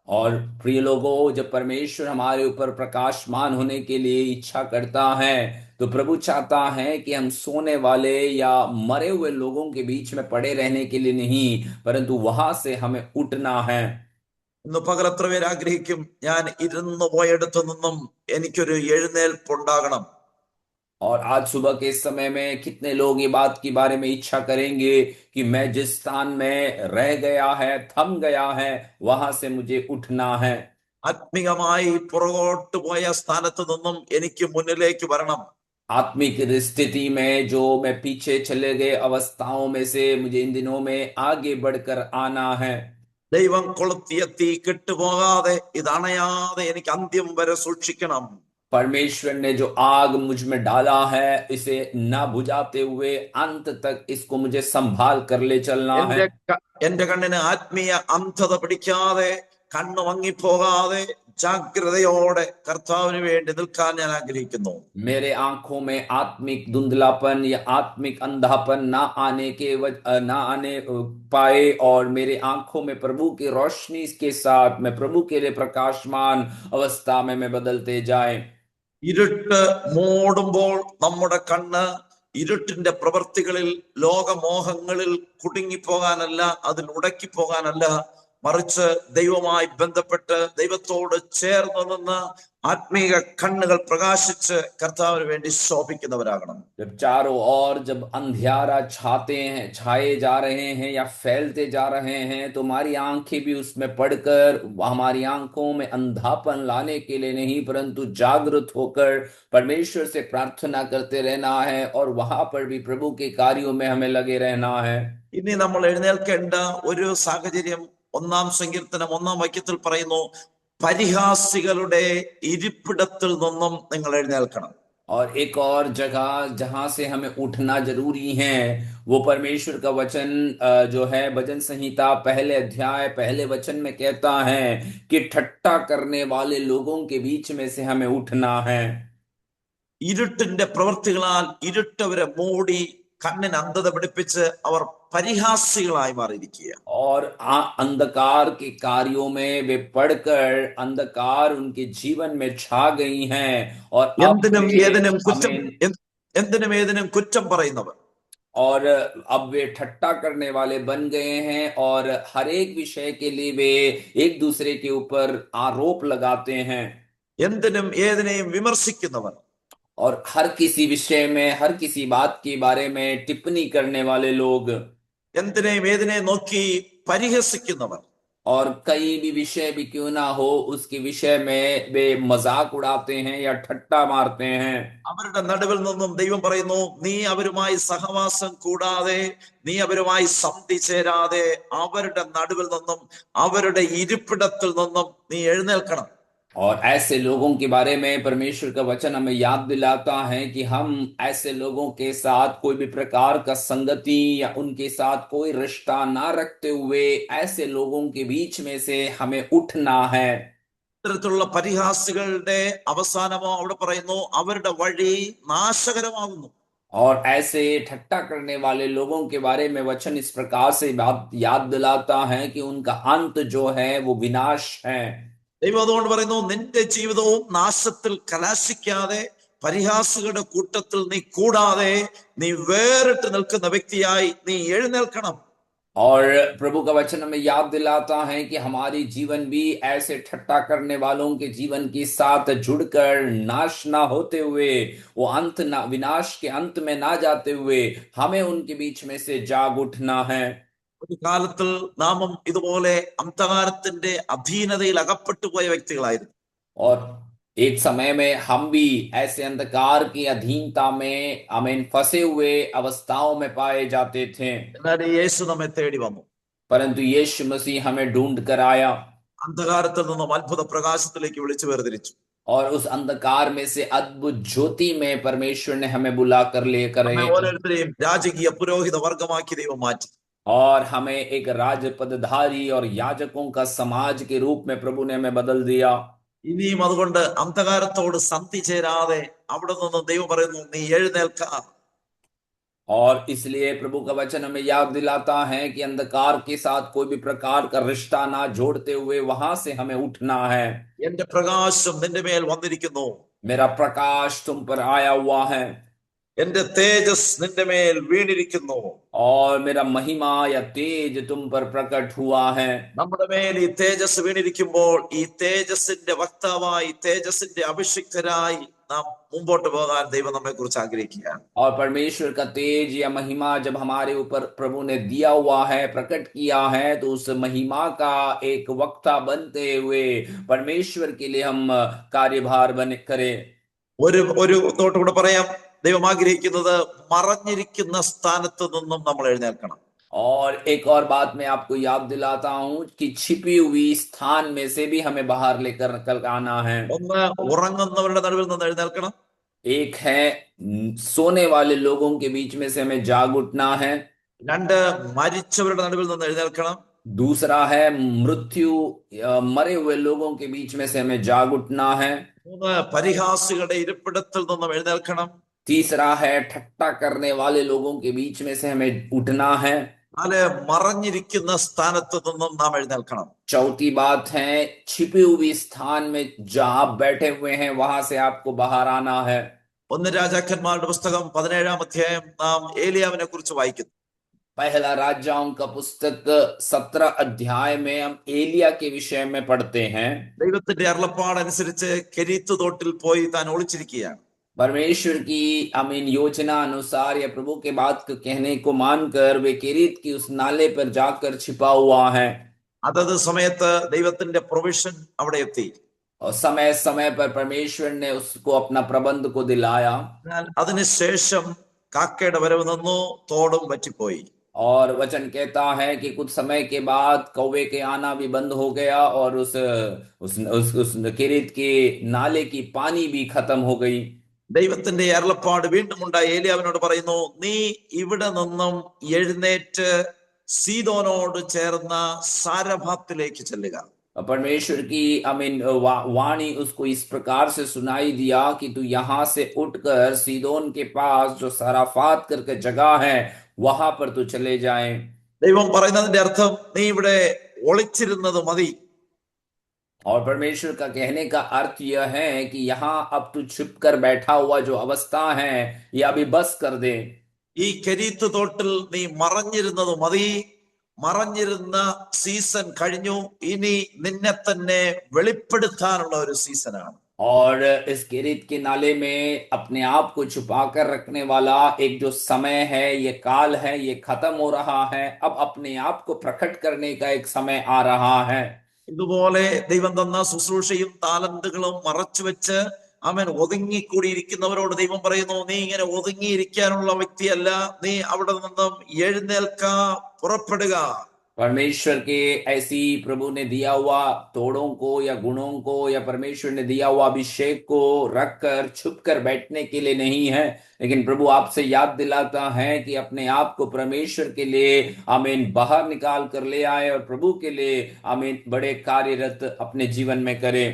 Speaker 1: और प्रिय लोगों, जब परमेश्वर हमारे ऊपर प्रकाशमान होने के लिए इच्छा करता है तो प्रभु चाहता है कि हम सोने वाले या मरे हुए लोगों के बीच में पड़े रहने के लिए नहीं, परंतु वहां से हमें उठना है।
Speaker 2: ഇന്ന് പകൽ എത്ര പേര് ആഗ്രഹിക്കും, ഞാൻ ഇരുന്ന് പോയടത്തു നിന്നും എനിക്കൊരു എഴുന്നേൽപ്പുണ്ടാകണം?
Speaker 1: और आज सुबह के समय में कितने लोग ये बात के बारे में इच्छा करेंगे कि मैं जिस स्थान में रह गया है, थम गया है, वहां से मुझे उठना है।
Speaker 2: ആത്മീകമായി പുറകോട്ട് പോയ സ്ഥാനത്ത് നിന്നും എനിക്ക് മുന്നിലേക്ക് വരണം.
Speaker 1: आत्मिक स्थिति में जो मैं पीछे चले गए अवस्थाओं में से मुझे इन दिनों में आगे बढ़कर आना है।
Speaker 2: ദൈവം കൊളുത്തിയ തീ കെട്ടുപോകാതെ, ഇത് അണയാതെ എനിക്ക് അന്ത്യം വരെ സൂക്ഷിക്കണം.
Speaker 1: परमेश्वर ने जो आग मुझ में डाला है इसे ना बुझाते हुए अंत तक इसको मुझे संभाल कर ले चलना है।
Speaker 2: എന്റെ കണ്ണിന് ആത്മീയ അന്ധത പിടിക്കാതെ, കണ്ണ് മങ്ങിപ്പോകാതെ ജാഗ്രതയോടെ കർത്താവിന് വേണ്ടി നിൽക്കാൻ ഞാൻ ആഗ്രഹിക്കുന്നു.
Speaker 1: मेरे आंखों में आत्मिक धुंधलापन या आत्मिक अंधापन ना आने पाए, और मेरे आंखों में प्रभु की रोशनी के साथ मैं प्रभु के लिए प्रकाशमान अवस्था में मैं बदलते जाए।
Speaker 2: ഇരുട്ട് മൂടുമ്പോൾ നമ്മുടെ കണ്ണ് ഇരുട്ടിന്റെ പ്രവൃത്തികളിൽ, ലോകമോഹങ്ങളിൽ കുടുങ്ങിപ്പോകാനല്ല, അതിൽ ഉടക്കിപ്പോകാനല്ല, മറിച്ച് ദൈവവുമായി ബന്ധപ്പെട്ട് ദൈവത്തോട് ചേർന്ന് നിന്ന് ആത്മീക കണ്ണുകൾ പ്രകാശിച്ച് കർത്താവിന് വേണ്ടി ശോഭിക്കുന്നവരാകണം.
Speaker 1: जब चारों ओर जब अंधियारा छाए जा रहे हैं या फैलते जा रहे हैं, तो हमारी आंखें भी उसमें पड़कर हमारी आंखों में अंधापन लाने के लिए नहीं, परंतु जागृत होकर परमेश्वर से प्रार्थना करते रहना है, और वहां पर भी प्रभु के कार्यों में हमें लगे रहना है।
Speaker 2: ഇനി നമ്മൾ എഴുന്നേൽക്കേണ്ട ഒരു സാഹചര്യം 1-ാം സങ്കീർത്തനം 1-ാം വാക്യത്തിൽ പറയുന്നു, പരിഹാസികളുടെ ഇരിപ്പിടത്തിൽ നിന്നും നിങ്ങൾ എഴുന്നേൽക്കണം.
Speaker 1: और एक और जगह जहां से हमें उठना जरूरी है, वो परमेश्वर का वचन जो है भजन संहिता पहले अध्याय पहले वचन में कहता है कि ठट्टा करने वाले लोगों के बीच में से हमें उठना है।
Speaker 2: ഇരുട്ടിന്റെ പ്രവൃത്തികളാൽ ഇരുട്ടവരെ മൂടി കണ്ണിന് അന്ധത പിടിപ്പിച്ച് അവർ പരിഹാസികളായി മാറിയിരിക്കുക.
Speaker 1: और अंधकार के कार्यों में वे पढ़कर अंधकार उनके जीवन में छा गई हैं, और अब
Speaker 2: എന്തിനും
Speaker 1: वे
Speaker 2: ഏതിനും കുറ്റം
Speaker 1: हमें
Speaker 2: എന്തിനും ഏതിനും കുറ്റം പറയുന്നവർ,
Speaker 1: और अब वे ठट्टा करने वाले बन गए हैं, और हर एक विषय के लिए वे एक दूसरे के ऊपर आरोप लगाते हैं।
Speaker 2: എന്തിനും ഏതിനെയും വിമർശിക്കുന്നവർ,
Speaker 1: और हर किसी विषय में हर किसी बात के बारे में टिप्पणी करने वाले लोग,
Speaker 2: എന്തിനേയും ഏതിനെ നോക്കി പരിഹസിക്കുന്നവർ,
Speaker 1: और कई भी विषय भी क्यों ना हो उसके विषय में वे मजाक उड़ाते हैं या ठट्टा मारते हैं।
Speaker 2: അവരുടെ നടുവിൽ നിന്നും ദൈവം പറയുന്നു, നീ അവരുമായി സഹവാസം കൂടാതെ, നീ അവരുമായി സന്ധി ചേരാതെ, അവരുടെ നടുവിൽ നിന്നും അവരുടെ ഇരിപ്പിടത്തിൽ നിന്നും നീ എഴുന്നേൽക്കണം.
Speaker 1: और ऐसे लोगों के बारे में परमेश्वर का वचन हमें याद दिलाता है कि हम ऐसे लोगों के साथ कोई भी प्रकार का संगति या उनके साथ कोई रिश्ता ना रखते हुए ऐसे लोगों के बीच में से हमें उठना है।
Speaker 2: ഇത്തരത്തിലുള്ള പരിഹാസികളുടെ അവസാനമോ അവിടെ പറയുന്നു, അവരുടെ വഴി നാശകരമാകുന്നു.
Speaker 1: और ऐसे ठट्टा करने वाले लोगों के बारे में वचन इस प्रकार से बात याद दिलाता है कि उनका अंत जो है वो विनाश है।
Speaker 2: ദൈവം അതുകൊണ്ട് പറയുന്നു, നിന്റെ ജീവിതവും നാശത്തിൽ കലാശിക്കാതെ പരിഹാസികളുടെ കൂട്ടത്തിൽ നീ കൂടാതെ നീ വേറിട്ട് നിൽക്കുന്ന വ്യക്തിയായി നീ എഴുന്നേൽക്കണം.
Speaker 1: और प्रभु का वचन हमें याद दिलाता है कि हमारी जीवन भी ऐसे ठट्टा करने वालों के जीवन के साथ जुड़कर नाश ना होते हुए, वो अंत ना, विनाश के अंत में ना जाते हुए हमें उनके बीच में से जाग उठना है।
Speaker 2: ഒരു കാലത്തിൽ നാമും ഇതുപോലെ അന്ധകാരത്തിന്റെ അധീനതയിൽ അകപ്പെട്ടു പോയ വ്യക്തികളായിരുന്നു.
Speaker 1: और एक समय में हम भी ऐसे अंधकार की अधीनता में हमें फंसे हुए अवस्थाओं में पाए जाते थे,
Speaker 2: എന്നാൽ യേശു നമ്മെ തേടി വന്നു.
Speaker 1: परंतु यीशु मसीह हमें ढूंढ कर आया
Speaker 2: അന്ധകാരത്തിൽ നിന്നും അത്ഭുത പ്രകാശത്തിലേക്ക് വിളിച്ചു വേർതിരിച്ചു.
Speaker 1: और उस अंधकार में से अद्भुत ज्योति में परमेश्वर ने हमें बुला कर लेकर
Speaker 2: നമ്മെ
Speaker 1: एक
Speaker 2: ഓരോരുത്തരെയും രാജകീയ പുരോഹിത വർഗമാക്കി ദൈവം മാറ്റി.
Speaker 1: और हमें एक राजपदधारी और याजकों का समाज के रूप में प्रभु ने हमें बदल दिया।
Speaker 2: ഇനിയും അതുകൊണ്ട് അന്ധകാരത്തോട് സന്ധി ചേരാതെ അവിടെ നിന്ന് ദൈവം പറയുന്നു, നീ എഴുന്നേൽക്ക.
Speaker 1: और इसलिए प्रभु का वचन हमें याद दिलाता है कि अंधकार के साथ कोई भी प्रकार का रिश्ता ना जोड़ते हुए वहां से हमें उठना है।
Speaker 2: എന്റെ പ്രകാശം നിന്റെ മേൽ വന്നിരിക്കുന്നു.
Speaker 1: मेरा प्रकाश तुम पर आया हुआ है
Speaker 2: എന്റെ തേജസ് നിന്റെ മേൽ വീണിരിക്കുന്നു.
Speaker 1: और मेरा महिमा या तेज तुम पर प्रकट हुआ है।
Speaker 2: നമ്മുടെ മേൽ ഈ തേജസ് വീണിരിക്കുമ്പോൾ ഈ തേജസ്സിന്റെ വക്താവായി, തേജസ്സിന്റെ അഭിഷിക്തരായി നാം മുമ്പോട്ട് പോകാൻ ദൈവം നമ്മെ കുറിച്ച് ആഗ്രഹിക്കുകയാണ്.
Speaker 1: और परमेश्वर का तेज या महिमा जब हमारे ऊपर प्रभु ने दिया हुआ है, प्रकट किया है, तो उस महिमा का एक वक्ता बनते हुए परमेश्वर के लिए हम कार्यभार बने करें।
Speaker 2: ഒരു തോട്ടുകൂടെ പറയാം, ദൈവം ആഗ്രഹിക്കുന്നത് മറഞ്ഞിരിക്കുന്ന സ്ഥാനത്ത് നിന്നും നമ്മൾ എഴുന്നേൽക്കണം.
Speaker 1: और एक और बात मैं आपको याद दिलाता हूं कि छिपी हुई स्थान में से भी हमें बाहर लेकर कल आना है।
Speaker 2: ഒന്ന് ഉറങ്ങുന്നവരുടെ നടുവിൽ നിന്ന് എഴുന്നേൽക്കണം.
Speaker 1: एक है सोने वाले लोगों के बीच में से हमें जाग उठना है।
Speaker 2: രണ്ട് മരിച്ചവരുടെ നടുവിൽ നിന്ന് എഴുന്നേൽക്കണം.
Speaker 1: दूसरा है मृत्यु मरे हुए लोगों के बीच में से हमें जाग उठना है।
Speaker 2: മൂന്ന് പരിഹാസികളുടെ ഇരിപ്പിടത്തിൽ നിന്നും എഴുന്നേൽക്കണം.
Speaker 1: तीसरा है ठट्टा करने वाले लोगों के बीच में से हमें उठना है।
Speaker 2: നാല് മറഞ്ഞിരിക്കുന്ന സ്ഥാനത്ത് നിന്നും നാം എഴുന്നേൽക്കണം.
Speaker 1: चौथी बात है छिपी हुई स्थान में जहां आप बैठे हुए हैं वहां से आपको बाहर आना है।
Speaker 2: ഒന്ന് രാജാക്കന്മാരുടെ പുസ്തകം 17-ാം അധ്യായം നാം ഏലിയാവിനെ കുറിച്ച് വായിക്കുന്നു.
Speaker 1: पहला राजाओं का पुस्तक 17 अध्याय में हम एलिया के विषय में पढ़ते हैं।
Speaker 2: ദൈവത്തിന്റെ അരുളപ്പാട് അനുസരിച്ച് കെരീത്ത് തോട്ടിൽ പോയി താൻ ഒളിച്ചിരിക്കുകയാണ്.
Speaker 1: परमेश्वर की योजना अनुसार या प्रभु के बात को कहने को मानकर वे केरीत की उस नाले पर जाकर छिपा हुआ है।
Speaker 2: അതത് സമയത്ത് ദൈവത്തിന്റെ പ്രൊവിഷൻ അവിടെ എത്തി.
Speaker 1: और समय समय पर परमेश्वर ने उसको अपना प्रबंध को दिलाया।
Speaker 2: അതിനുശേഷം കാക്കയുടെ വരവ് നിന്നു, തോടും വറ്റിപ്പോയി.
Speaker 1: और वचन कहता है कि कुछ समय के बाद कौवे के आना भी बंद हो गया और उस केरीत के नाले की पानी भी खत्म हो गई।
Speaker 2: ദൈവത്തിന്റെ അരുളപ്പാട് വീണ്ടും ഉണ്ടായി. ഏലിയാവിനോട് പറയുന്നു, നീ ഇവിടെ നിന്നും എഴുന്നേറ്റ് സീദോനോട് ചേർന്ന സാരഭാത്തിലേക്ക് ചെല്ലുക.
Speaker 1: परमेश्वर की वाणी उसको इस प्रकार से सुनाई दिया कि तू यहाँ से उठकर सीदोन के पास जो सराफात करके जगह है वहां पर तू चले जाए।
Speaker 2: ദൈവം പറയുന്നതിന്റെ അർത്ഥം, നീ ഇവിടെ ഒളിച്ചിരുന്നത് മതി.
Speaker 1: और परमेश्वर का कहने का अर्थ यह है कि यहाँ अब तू छिप कर बैठा हुआ जो अवस्था है ये अभी बस कर दे।
Speaker 2: ഈ കെരീത്ത് തോട്ടിൽ നീ മറഞ്ഞിരുന്നത് മതി. മറഞ്ഞിരുന്ന സീസൺ കഴിഞ്ഞു. ഇനി നിന്നെ തന്നെ വെളിപ്പെടുത്താനുള്ള ഒരു സീസണാണ്.
Speaker 1: और इस केरीत के नाले में अपने आप को छुपा कर रखने वाला एक जो समय है, ये काल है, ये खत्म हो रहा है। अब अपने आप को प्रकट करने का एक समय आ रहा है।
Speaker 2: ഇതുപോലെ ദൈവം തന്ന ശുശ്രൂഷയും താലന്തുകളും മറച്ചു വെച്ച് അവൻ ഒതുങ്ങിക്കൂടിയിരിക്കുന്നവരോട് ദൈവം പറയുന്നു, നീ ഇങ്ങനെ ഒതുങ്ങിയിരിക്കാനുള്ള വ്യക്തിയല്ല, നീ അവിടെ നിന്നും എഴുന്നേൽക്ക, പുറപ്പെടുക.
Speaker 1: परमेश्वर के ऐसी प्रभु ने दिया हुआ तोड़ों को या गुणों को या परमेश्वर ने दिया हुआ अभिषेक को रखकर छुप कर बैठने के लिए नहीं है, लेकिन प्रभु आपसे याद दिलाता है कि अपने आप को परमेश्वर के लिए बाहर निकाल कर ले आए और प्रभु के लिए बड़े कार्यरत अपने जीवन में करे।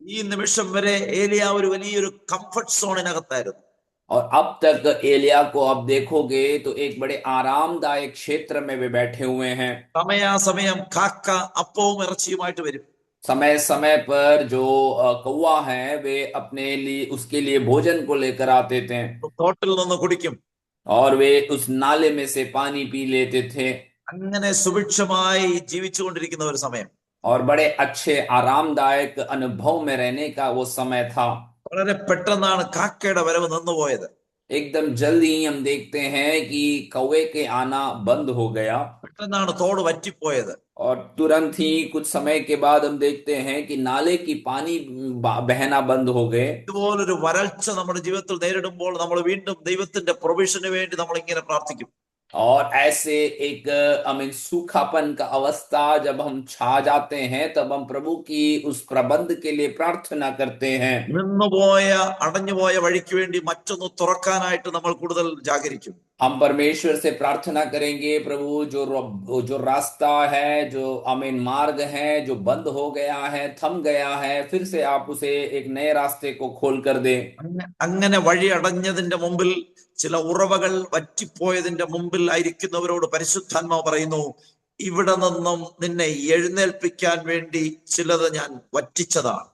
Speaker 2: ഈ നിമിഷം വരെ ഏലിയ ഒരു വലിയൊരു കംഫർട്ട് സോണിനകത്തായിരുന്നു.
Speaker 1: और अब तक एलिया को आप देखोगे तो एक बड़े आरामदायक क्षेत्र में वे बैठे हुए हैं।
Speaker 2: സമയാസമയം കാക്ക അപ്പവും ഇറച്ചിയുമായിട്ട് വരും.
Speaker 1: समय समय पर जो कौवा है वे अपने लिए उसके लिए भोजन को लेकर आते थे,
Speaker 2: തോട്ടിൽ നിന്ന് കുടിക്കും.
Speaker 1: और वे उस नाले में से पानी पी लेते थे।
Speaker 2: അങ്ങനെ സുഭിക്ഷമായി ജീവിച്ചുകൊണ്ടിരിക്കുന്ന ഒരു സമയം.
Speaker 1: और बड़े अच्छे आरामदायक अनुभव में रहने का वो समय था।
Speaker 2: വളരെ പെട്ടെന്നാണ് കാക്കയുടെ വരവ് നിന്നുപോയത്.
Speaker 1: एकदम जल्द ही हम देखते हैं कि कौवे के आना बंद हो गया,
Speaker 2: പെട്ടെന്നാണ് തോട് വറ്റിപ്പോയത്.
Speaker 1: और तुरंत ही कुछ समय के बाद हम देखते हैं कि नाले की पानी बहना बंद हो गए।
Speaker 2: ഇതുപോലൊരു വരൾച്ച നമ്മുടെ ജീവിതത്തിൽ നേരിടുമ്പോൾ നമ്മൾ വീണ്ടും ദൈവത്തിന്റെ പ്രൊവിഷന് വേണ്ടി നമ്മൾ ഇങ്ങനെ പ്രാർത്ഥിക്കും.
Speaker 1: और ऐसे एक सूखापन का अवस्था जब हम छा जाते हैं, तब हम प्रभु की उस प्रबंध के लिए प्रार्थना करते हैं।
Speaker 2: നിന്നുപോയ അടഞ്ഞുപോയ വഴിക്ക് വേണ്ടി മറ്റൊന്ന് തുറക്കാനായിട്ട് നമ്മൾ കൂടുതൽ ജാഗരിക്കും.
Speaker 1: हम परमेश्वर से प्रार्थना करेंगे, प्रभु जो रास्ता है, जो मार्ग है जो बंद हो गया है, थम गया है, फिर से आप उसे एक नए रास्ते को खोल कर दे।
Speaker 2: അങ്ങനെ വഴി അടഞ്ഞതിന്റെ മുമ്പിൽ, ചില ഉറവകൾ വറ്റിപ്പോയതിന്റെ മുമ്പിൽ ആയിരിക്കുന്നവരോട് പരിശുദ്ധാത്മാവ് പറയുന്നു, ഇവിടെ നിന്നും നിന്നെ എഴുന്നേൽപ്പിക്കാൻ വേണ്ടി ചിലത് ഞാൻ വറ്റിച്ചതാണ്.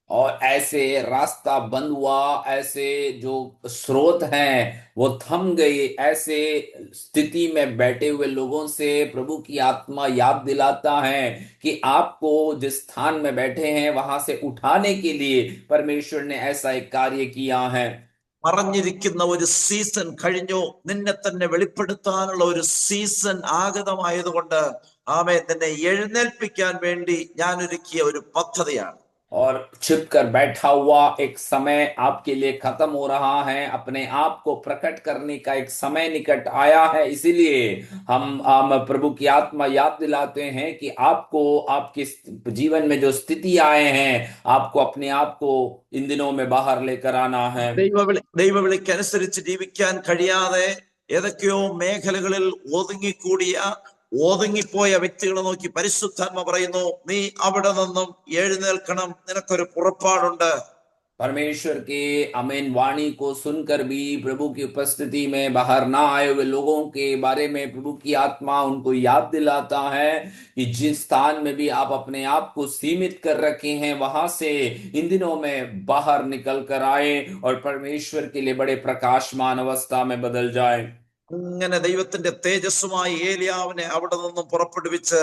Speaker 1: और ऐसे रास्ता बंद हुआ, ऐसे जो स्रोत हैं वो थम गए, ऐसे स्थिति में बैठे हुए लोगों से प्रभु की आत्मा याद दिलाता है कि आपको जिस स्थान में बैठे हैं वहां से उठाने के लिए परमेश्वर ने ऐसा एक कार्य किया है।
Speaker 2: മറഞ്ഞിരിക്കുന്ന ഒരു സീസൺ കഴിഞ്ഞു. നിന്നെ തന്നെ വെളിപ്പെടുത്താനുള്ള ഒരു സീസൺ ആഗതമായതുകൊണ്ട് ആമേൻ, നിന്നെ എഴുന്നേൽപ്പിക്കാൻ വേണ്ടി ഞാൻ ഒരുക്കിയ ഒരു പദ്ധതിയാണ്.
Speaker 1: और छिप कर बैठा हुआ एक समय आपके लिए खत्म हो रहा है, अपने आप को प्रकट करने का एक समय निकट आया है। इसीलिए हम प्रभु की आत्मा याद दिलाते हैं कि आपको आपके जीवन में जो स्थिति आए हैं, आपको अपने आप को इन दिनों में बाहर लेकर आना है।
Speaker 2: ദൈവവിളിക്കനുസരിച്ച് ജീവിക്കാൻ കഴിയാതെ ഏതൊക്കെയോ മേഖലകളിൽ ഒതുങ്ങിപ്പോയ വ്യക്തികളെ നോക്കി പരിശുദ്ധാത്മ പറയുന്നു, നീ അവിടെ നിന്നും എഴുന്നേൽക്കണം, നിനക്കൊരു പുറപ്പാടുണ്ട്.
Speaker 1: परमेश्वर के अमीन वाणी को सुनकर भी प्रभु की उपस्थिति में बाहर ना आए हुए लोगों के बारे में प्रभु की आत्मा उनको याद दिलाता है कि जिस स्थान में भी आप अपने आप को सीमित कर रखे हैं, वहां से इन दिनों में बाहर निकल कर आए और परमेश्वर के लिए बड़े प्रकाशमान अवस्था में बदल जाए।
Speaker 2: അങ്ങനെ ദൈവത്തിന്റെ തേജസ്സുമായി ഏലിയാവിനെ അവിടെ നിന്നും പുറപ്പെടുവിച്ച്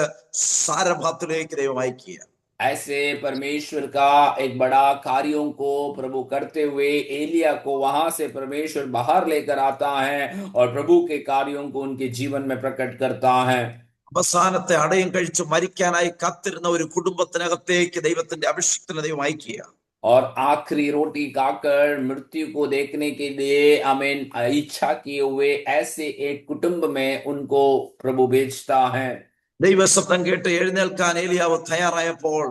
Speaker 2: സാരഭാത്തിലേക്ക് ദൈവം അയക്കുക.
Speaker 1: ऐसे परमेश्वर का एक बड़ा कार्यों को प्रभु करते हुए एलिया को वहां से परमेश्वर बाहर लेकर आता है और प्रभु के कार्यों को उनके जीवन में प्रकट करता है।
Speaker 2: അവസാനത്തെ അടയം കഴിച്ച് മരിക്കാനായി കാത്തിരുന്ന ഒരു കുടുംബത്തിനകത്തേക്ക് ദൈവത്തിന്റെ അഭിഷേകത്തിനെ ദൈവം അയക്കുക.
Speaker 1: और आखिरी रोटी खाकर मृत्यु को देखने के लिए इच्छा किए हुए ऐसे एक कुटुंब में उनको प्रभु भेजता है।
Speaker 2: ദൈവശബ്ദം കേട്ട് എഴുന്നേൽക്കാൻ ഏലിയാവ് തയ്യാറായപ്പോൾ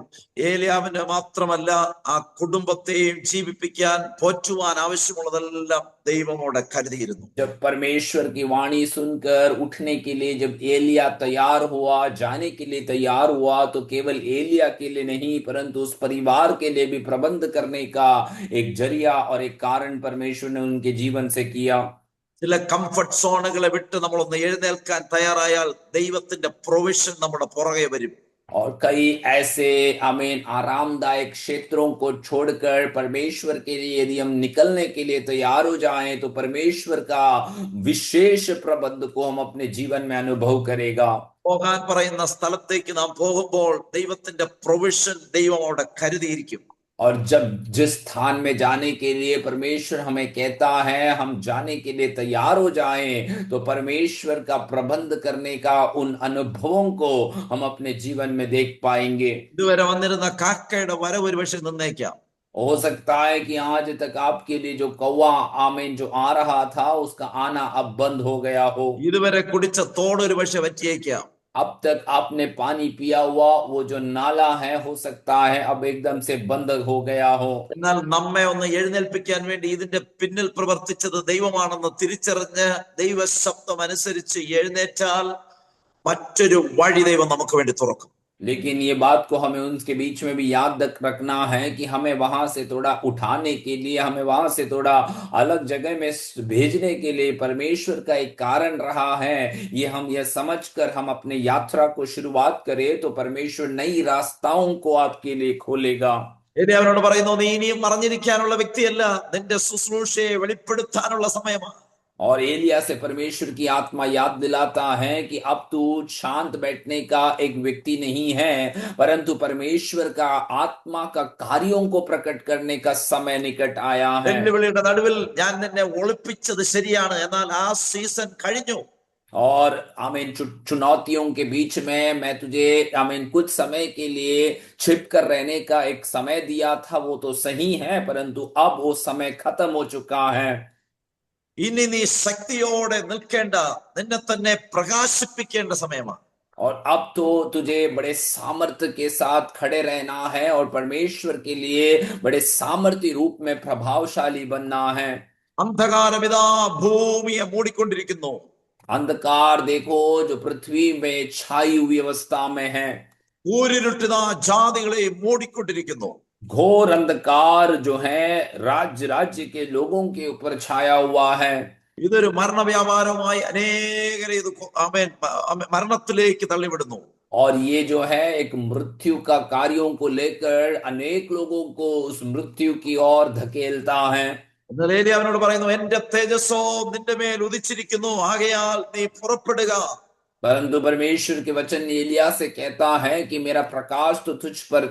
Speaker 2: ഏലിയാവിന് മാത്രമല്ല ആ കുടുംബത്തെയും ജീവിപ്പിക്കാൻ, പോറ്റുവാൻ ആവശ്യമുള്ളതെല്ലാം ദൈവമോടെ കരുതിയിരുന്നു.
Speaker 1: जब परमेश्वर की वाणी सुनकर उठने के लिए जब एलिया तैयार हुआ, जाने के लिए तैयार हुआ, तो केवल एलिया के लिए नहीं परंतु उस परिवार के लिए भी प्रबंध करने का एक जरिया और एक कारण परमेश्वर ने उनके जीवन से किया।
Speaker 2: ചില കംഫർട്ട് സോണുകളെ വിട്ട് നമ്മളൊന്ന് എഴുന്നേൽക്കാൻ തയ്യാറായാൽ ദൈവത്തിന്റെ പ്രൊവിഷൻ നമ്മുടെ പുറകെ വരും.
Speaker 1: और कई ऐसे आरामदायक क्षेत्रों को छोड़कर परमेश्वर के लिए यदि हम निकलने के लिए तैयार हो जाएं, तो परमेश्वर का विशेष प्रबंध को हम अपने जीवन में अनुभव करेगा।
Speaker 2: പോകാൻ പറയുന്ന സ്ഥലത്തേക്ക് നാം പോകുമ്പോൾ ദൈവത്തിന്റെ പ്രൊവിഷൻ ദൈവം അവിടെ കരുതിയിരിക്കും.
Speaker 1: और जब जिस स्थान में जाने के लिए परमेश्वर हमें कहता है हम जाने के लिए तैयार हो जाएं, तो परमेश्वर का प्रबंध करने का उन अनुभवों को हम अपने जीवन में देख पाएंगे।
Speaker 2: ഇതുവരെ വന്നിരുന്ന കാക്കയുടെ വരവ് ഒരുപക്ഷെ നിന്നേക്കാം.
Speaker 1: हो सकता है कि आज तक आपके लिए जो कौवा जो आ रहा था उसका आना अब बंद हो गया हो।
Speaker 2: ഇതുവരെ കുടിച്ച തോട് ഒരുപക്ഷെ വറ്റിയേക്കാം.
Speaker 1: अब तक आपने पानी पिया हुआ वो जो नाला है, हो सकता है अब एकदम से बंद हो गया हो।
Speaker 2: എന്നാൽ നമ്മെ ഒന്ന് എഴുന്നേൽപ്പിക്കാൻ വേണ്ടി ഇതിന്റെ പിന്നിൽ പ്രവർത്തിച്ചത് ദൈവമാണെന്ന് തിരിച്ചറിഞ്ഞ് ദൈവശബ്ദം അനുസരിച്ച് എഴുന്നേറ്റാൽ മറ്റൊരു വഴി ദൈവം നമുക്ക് വേണ്ടി തുറക്കും.
Speaker 1: लेकिन ये बात को हमें उनके बीच में भी याद रखना है कि हमें वहां से थोड़ा उठाने के लिए, हमें वहां से थोड़ा अलग जगह में भेजने के लिए परमेश्वर का एक कारण रहा है। ये हम यह समझकर हम अपने यात्रा को शुरुआत करें तो परमेश्वर नई रास्ताओं को आपके लिए खोलेगा।
Speaker 2: ഇനി അവനോട് പറയുന്നു, നീ ഇനിയും മറഞ്ഞിരിക്കാനുള്ള വ്യക്തിയല്ല, നിന്റെ ശുശ്രൂഷയെ വെളിപ്പെടുത്താനുള്ള സമയമാണ്.
Speaker 1: और एलिया से परमेश्वर की आत्मा याद दिलाता है कि अब तू शांत बैठने का एक व्यक्ति नहीं है, परंतु परमेश्वर का आत्मा का कार्यों को प्रकट करने का समय निकट आया है।
Speaker 2: വെല്ലുവിളിയുടെ നടുവിൽ ഞാൻ നിന്നെ ഒളിപ്പിച്ചത് ശരിയാണ്, എന്നാൽ ആ സീസൺ കഴിഞ്ഞു.
Speaker 1: और आमीन, चुनौतियों के बीच में मैं तुझे आमीन कुछ समय के लिए छिप कर रहने का एक समय दिया था, वो तो सही है, परंतु अब वो समय खत्म हो चुका है।
Speaker 2: ഇനി നീ ശക്തിയോടെ നിൽക്കേണ്ട, നിന്നെ തന്നെ പ്രകാശിപ്പിക്കേണ്ട സമയമാണ്.
Speaker 1: और अब तो तुझे बड़े सामर्थ्य के साथ खड़े रहना है और परमेश्वर के लिए बड़े सामर्थ्य रूप में प्रभावशाली बनना है।
Speaker 2: അന്ധകാരമിതാ ഭൂമിയെ മൂടിക്കൊണ്ടിരിക്കുന്നു.
Speaker 1: अंधकार देखो जो पृथ्वी में छाई हुई अवस्था में है।
Speaker 2: ഊരിരുട്ടിതാ ജാതികളെ മൂടിക്കൊണ്ടിരിക്കുന്നു.
Speaker 1: घोर अंधकार जो है राज्य राज्य के लोगों के ऊपर छाया हुआ है।
Speaker 2: ഇതൊരു മരണവ്യാപാരമായി അനേകരെ ഇത് ആമേൻ മരണത്തിലേക്ക് തള്ളിവിടുന്നു.
Speaker 1: और ये जो है एक मृत्यु का कार्यों को लेकर अनेक लोगों को उस मृत्यु की ओर धकेलता है।
Speaker 2: എന്നാൽ ഏലിയ അവനോട് പറയുന്നു, എന്റെ തേജസ്സോ നിന്റെ മേൽ ഉദിച്ചിരിക്കുന്നു, ആകയാൽ നീ പുറപ്പെടുക.
Speaker 1: परंतु परमेश्वर के वचन एलिया से कहता है कि मेरा प्रकाश तो तुझ पर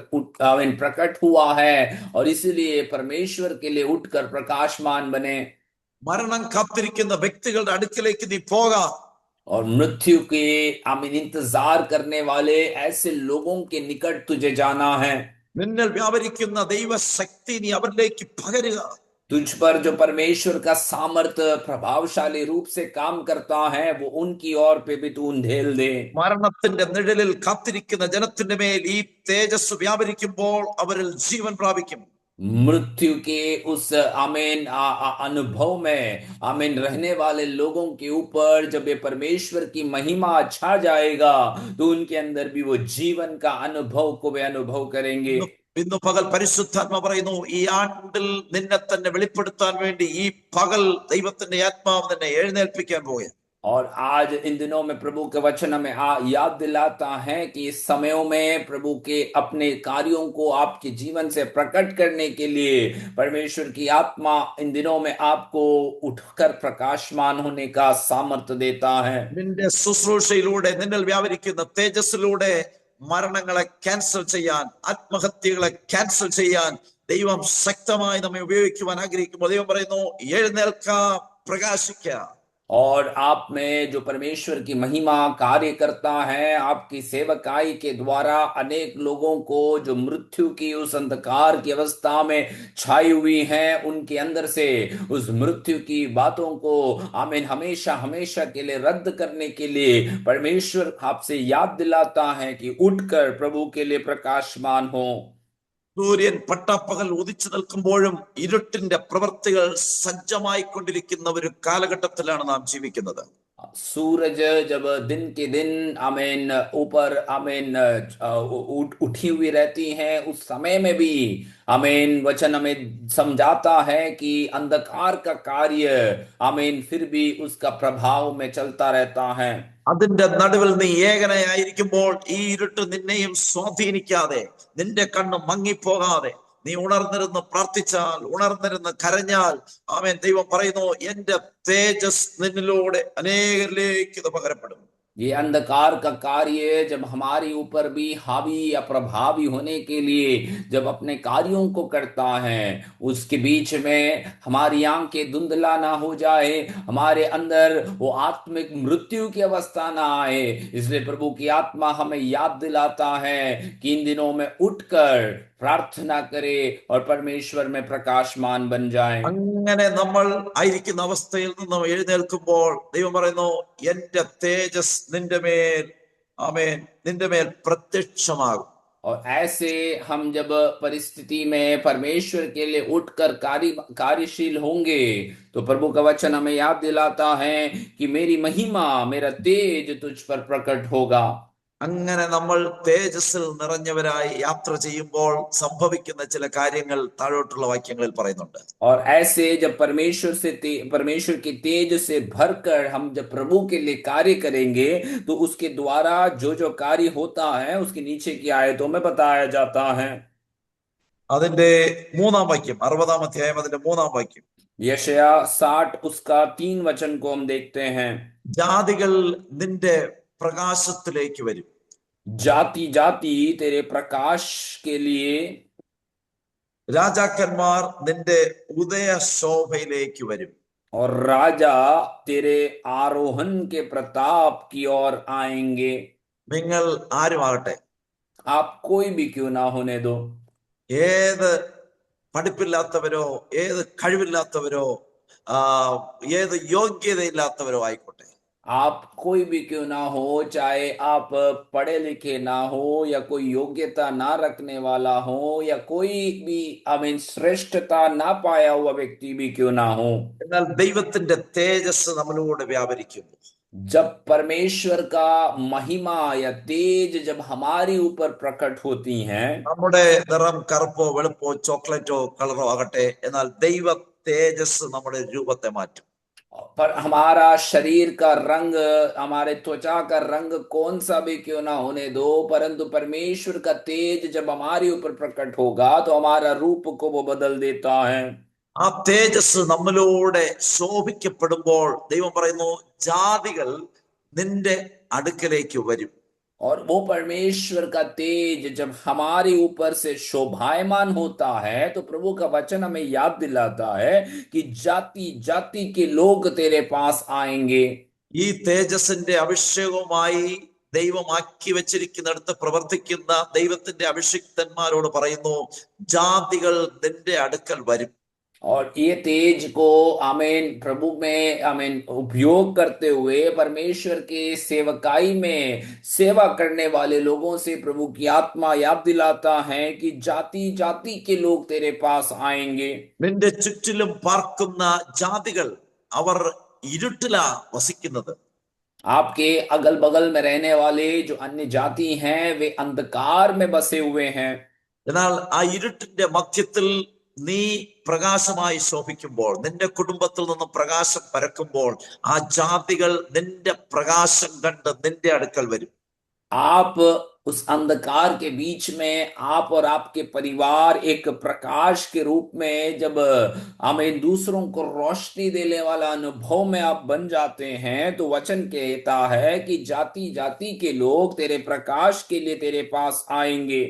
Speaker 1: प्रकट हुआ है और इसीलिए परमेश्वर के लिए उठकर प्रकाशमान बने।
Speaker 2: മരണം കാത്തിരിക്കുന്ന വ്യക്തികളുടെ അടുക്കലേക്ക് നീ പോകാം.
Speaker 1: और मृत्यु के आमीन इंतजार करने वाले ऐसे लोगों के निकट तुझे जाना है।
Speaker 2: നിന്നിൽ വ്യാപരിക്കുന്ന ദൈവശക്തി നീ അവരിലേക്ക് പകരുക.
Speaker 1: तुझ पर जो परमेश्वर का सामर्थ्य प्रभावशाली रूप से काम करता है वो उनकी ओर पे भी तू ढेल दे।
Speaker 2: മരണത്തിന്റെ നിഴലിൽ കാത്തിരിക്കുന്ന ജനത്തിന്റെ മേൽ ഈ തേജസ് വ്യാപരിക്കുമ്പോൾ അവരിൽ ജീവൻ പ്രാപിക്കും.
Speaker 1: मृत्यु के उस आमीन अनुभव में आमीन रहने वाले लोगों के ऊपर जब ये परमेश्वर की महिमा छा जाएगा तो उनके अंदर भी वो जीवन का अनुभव को वे अनुभव करेंगे।
Speaker 2: ഇന്നു പകൽ പരിശുദ്ധാത്മ പറയുന്നു, ഈ ആണ്ടിൽ നിന്നെ തന്നെ വെളിപ്പെടുത്താൻ വേണ്ടി ഈ പകൽ ദൈവത്തിന്റെ ആത്മാവ് തന്നെ എഴുന്നേൽപ്പിക്കാൻ പോവുക.
Speaker 1: और आज इन दिनों में प्रभु के वचन हमें याद दिलाता है कि इस समयों में प्रभु के अपने कार्यों को आपके जीवन से प्रकट करने के लिए परमेश्वर की आत्मा इन दिनों में आपको उठकर प्रकाशमान होने का सामर्थ्य देता है।
Speaker 2: നിന്റെ ശുശ്രൂഷയിലൂടെ നിന്നിൽ വ്യാപരിക്കുന്ന തേജസ്സിലൂടെ മരണങ്ങളെ ക്യാൻസൽ ചെയ്യാൻ, ആത്മഹത്യകളെ ക്യാൻസൽ ചെയ്യാൻ ദൈവം ശക്തമായി നമ്മെ ഉപയോഗിക്കുവാൻ ആഗ്രഹിക്കുമ്പോൾ ദൈവം പറയുന്നു, എഴുന്നേൽക്കാം, പ്രകാശിക്കാം.
Speaker 1: और आप में जो परमेश्वर की महिमा कार्य करता है, आपकी सेवकाई के द्वारा अनेक लोगों को जो मृत्यु की उस अंधकार की अवस्था में छाई हुई है उनके अंदर से उस मृत्यु की बातों को आमीन हमेशा हमेशा के लिए रद्द करने के लिए परमेश्वर आपसे याद दिलाता है कि उठकर प्रभु के लिए प्रकाशमान हो।
Speaker 2: സൂര്യൻ പട്ടാപ്പകൽ ഉദിച്ചു നിൽക്കുമ്പോഴും ഇരുട്ടിന്റെ പ്രവൃത്തികൾ സജ്ജമായിക്കൊണ്ടിരിക്കുന്ന ഒരു കാലഘട്ടത്തിലാണ് നാം ജീവിക്കുന്നത്.
Speaker 1: सूरज जब दिन के दिन आमीन ऊपर आमीन उठी हुई रहती है, उस समय में भी आमीन वचन हमें समझाता है कि अंधकार का कार्य आमीन फिर भी उसका प्रभाव में चलता रहता है।
Speaker 2: അതിന്റെ നടുവിൽ നീ ഏകനായിരിക്കുമ്പോൾ ഈ ഇരുട്ട് നിന്നെയും സ്വാധീനിക്കാതെ, നിന്റെ കണ്ണ് മങ്ങിപ്പോകാതെ നീ ഉണർന്നിരുന്ന് പ്രാർത്ഥിച്ചാൽ, ഉണർന്നിരുന്ന് കരഞ്ഞാൽ, ആമേൻ, ദൈവം പറയുന്നു, എന്റെ തേജസ് നിന്നിലൂടെ അനേകരിലേക്ക് ഇത് പകരപ്പെടും.
Speaker 1: ये अंधकार का कार्य जब हमारे ऊपर भी हावी या प्रभावी होने के लिए जब अपने कार्यों को करता है, उसके बीच में हमारी आंखें धुंधला ना हो जाए, हमारे अंदर वो आत्मिक मृत्यु की अवस्था ना आए, इसलिए प्रभु की आत्मा हमें याद दिलाता है कि इन दिनों में उठकर प्रार्थना करे और परमेश्वर में प्रकाशमान बन जाए।
Speaker 2: അങ്ങനെ നമ്മൾ ആയിരിക്കുന്ന അവസ്ഥയിൽ നിന്ന് എഴുന്നേൽക്കുമ്പോൾ ദൈവം പറയുന്നു, എന്റെ തേജസ് നിന്റെ മേൽ, ആമേൻ, നിന്റെ മേൽ പ്രത്യക്ഷമാകും.
Speaker 1: और ऐसे हम जब परिस्थिति में परमेश्वर के लिए उठकर कार्यशील होंगे तो प्रभु का वचन हमें याद दिलाता है कि मेरी महिमा, मेरा तेज तुझ पर प्रकट होगा।
Speaker 2: അങ്ങനെ നമ്മൾ തേജസ്സിൽ നിറഞ്ഞവരായി യാത്ര ചെയ്യുമ്പോൾ സംഭവിക്കുന്ന ചില കാര്യങ്ങൾ താഴോട്ടുള്ള വാക്യങ്ങളിൽ പറയുന്നുണ്ട്.
Speaker 1: और ऐसे जब परमेश्वर के तेज से भरकर हम जब प्रभु के लिए कार्य करेंगे, तो उसके द्वारा जो जो कार्य होता है उसके नीचे की आयतों में बताया जाता है।
Speaker 2: അതിന്റെ 3-ാം വാക്യം, 60-ാം അധ്യായം അതിന്റെ 3-ാം വാക്യം.
Speaker 1: यशाया 60 उसका 3 वचन को हम देखते हैं।
Speaker 2: ജാതികൾ നിന്റെ പ്രകാശത്തിലേക്ക് വരും.
Speaker 1: जाति जाति तेरे प्रकाश के लिए,
Speaker 2: രാജാക്കന്മാർ നിന്റെ ഉദയ ശോഭയിലേക്ക് വരും.
Speaker 1: और राजा तेरे आरोहण के प्रताप की ओर आएंगे।
Speaker 2: നിങ്ങൾ ആരുമാകട്ടെ,
Speaker 1: आप कोई भी क्यों ना होने दो,
Speaker 2: ഏത് പഠിപ്പില്ലാത്തവരോ ഏത് കഴിവില്ലാത്തവരോ ഏത് യോഗ്യതയില്ലാത്തവരോ ആയിക്കോട്ടെ,
Speaker 1: आप कोई भी क्यों ना हो, चाहे आप पढ़े लिखे ना हो या कोई योग्यता ना रखने वाला हो या कोई भी श्रेष्ठता ना पाया हुआ व्यक्ति भी क्यों ना हो,
Speaker 2: എന്നാൽ ദൈവത്തിന്റെ തേജസ് നമ്മളിലൂടെ വ്യാപരിക്കുന്നു.
Speaker 1: जब परमेश्वर का महिमा या तेज जब हमारे ऊपर प्रकट होती हैं,
Speaker 2: നമ്മുടെ നിറം കറുപ്പോ വെളുപ്പോ ചോക്ലേറ്റോ കളറോ ആകട്ടെ, എന്നാൽ ദൈവ തേജസ് നമ്മുടെ രൂപത്തെ മാറ്റും.
Speaker 1: पर हमारा शरीर का रंग, हमारे त्वचा का रंग कौन सा भी क्यों ना होने दो, परंतु परमेश्वर का तेज जब हमारे ऊपर प्रकट होगा तो हमारा रूप को वो बदल देता है।
Speaker 2: ആ തേജസ് നമ്മളിലൂടെ ശോഭിക്കപ്പെടുമ്പോൾ ദൈവം പറയുന്നു, ജാതികൾ നിന്റെ അടുക്കലേക്ക് വരും.
Speaker 1: और वो परमेश्वर का तेज जब हमारे ऊपर से शोभायमान होता है, तो प्रभु का वचन हमें याद दिलाता है कि जाति जाति के लोग तेरे पास आएंगे।
Speaker 2: ഈ തേജസ്സിന്റെ അഭിഷേകവുമായി ദൈവം ആക്കി വെച്ചിരിക്കുന്നിടത്ത് പ്രവർത്തിക്കുന്ന ദൈവത്തിന്റെ അഭിഷിക്തന്മാരോട് പറയുന്നു, ജാതികൾ നിന്റെ അടുക്കൽ വരും.
Speaker 1: और ये तेज को आमीन प्रभु में आमीन उपयोग करते हुए परमेश्वर के सेवकाई में सेवा करने वाले लोगों से प्रभु की आत्मा याद दिलाता है कि जाति जाति के लोग तेरे पास आएंगे।
Speaker 2: നിന്റെ ചുറ്റിലും പാർക്കുന്ന ജാതികൾ അവർ ഇരുട്ടിലാ വസിക്കുന്നത്.
Speaker 1: आपके अगल बगल में रहने वाले जो अन्य जाति हैं वे अंधकार में बसे हुए हैं,
Speaker 2: എന്നാൽ ആ ഇരുട്ടിന്റെ മധ്യത്തിൽ നീ പ്രകാശമായി ശോഭിക്കുമ്പോൾ, നിന്റെ കുടുംബത്തിൽ നിന്നും പ്രകാശം പരക്കുമ്പോൾ, ആ ജാതികൾ നിന്റെ പ്രകാശം കണ്ട് നിന്റെ അടുക്കൽ വരും.
Speaker 1: आप उस अंधकार के बीच में आप और आपके परिवार एक प्रकाश के रूप में जब हमें दूसरों को रोशनी देने वाला अनुभव में आप बन जाते हैं, तो वचन कहता है कि जाति जाति के लोग तेरे प्रकाश के लिए तेरे पास आएंगे।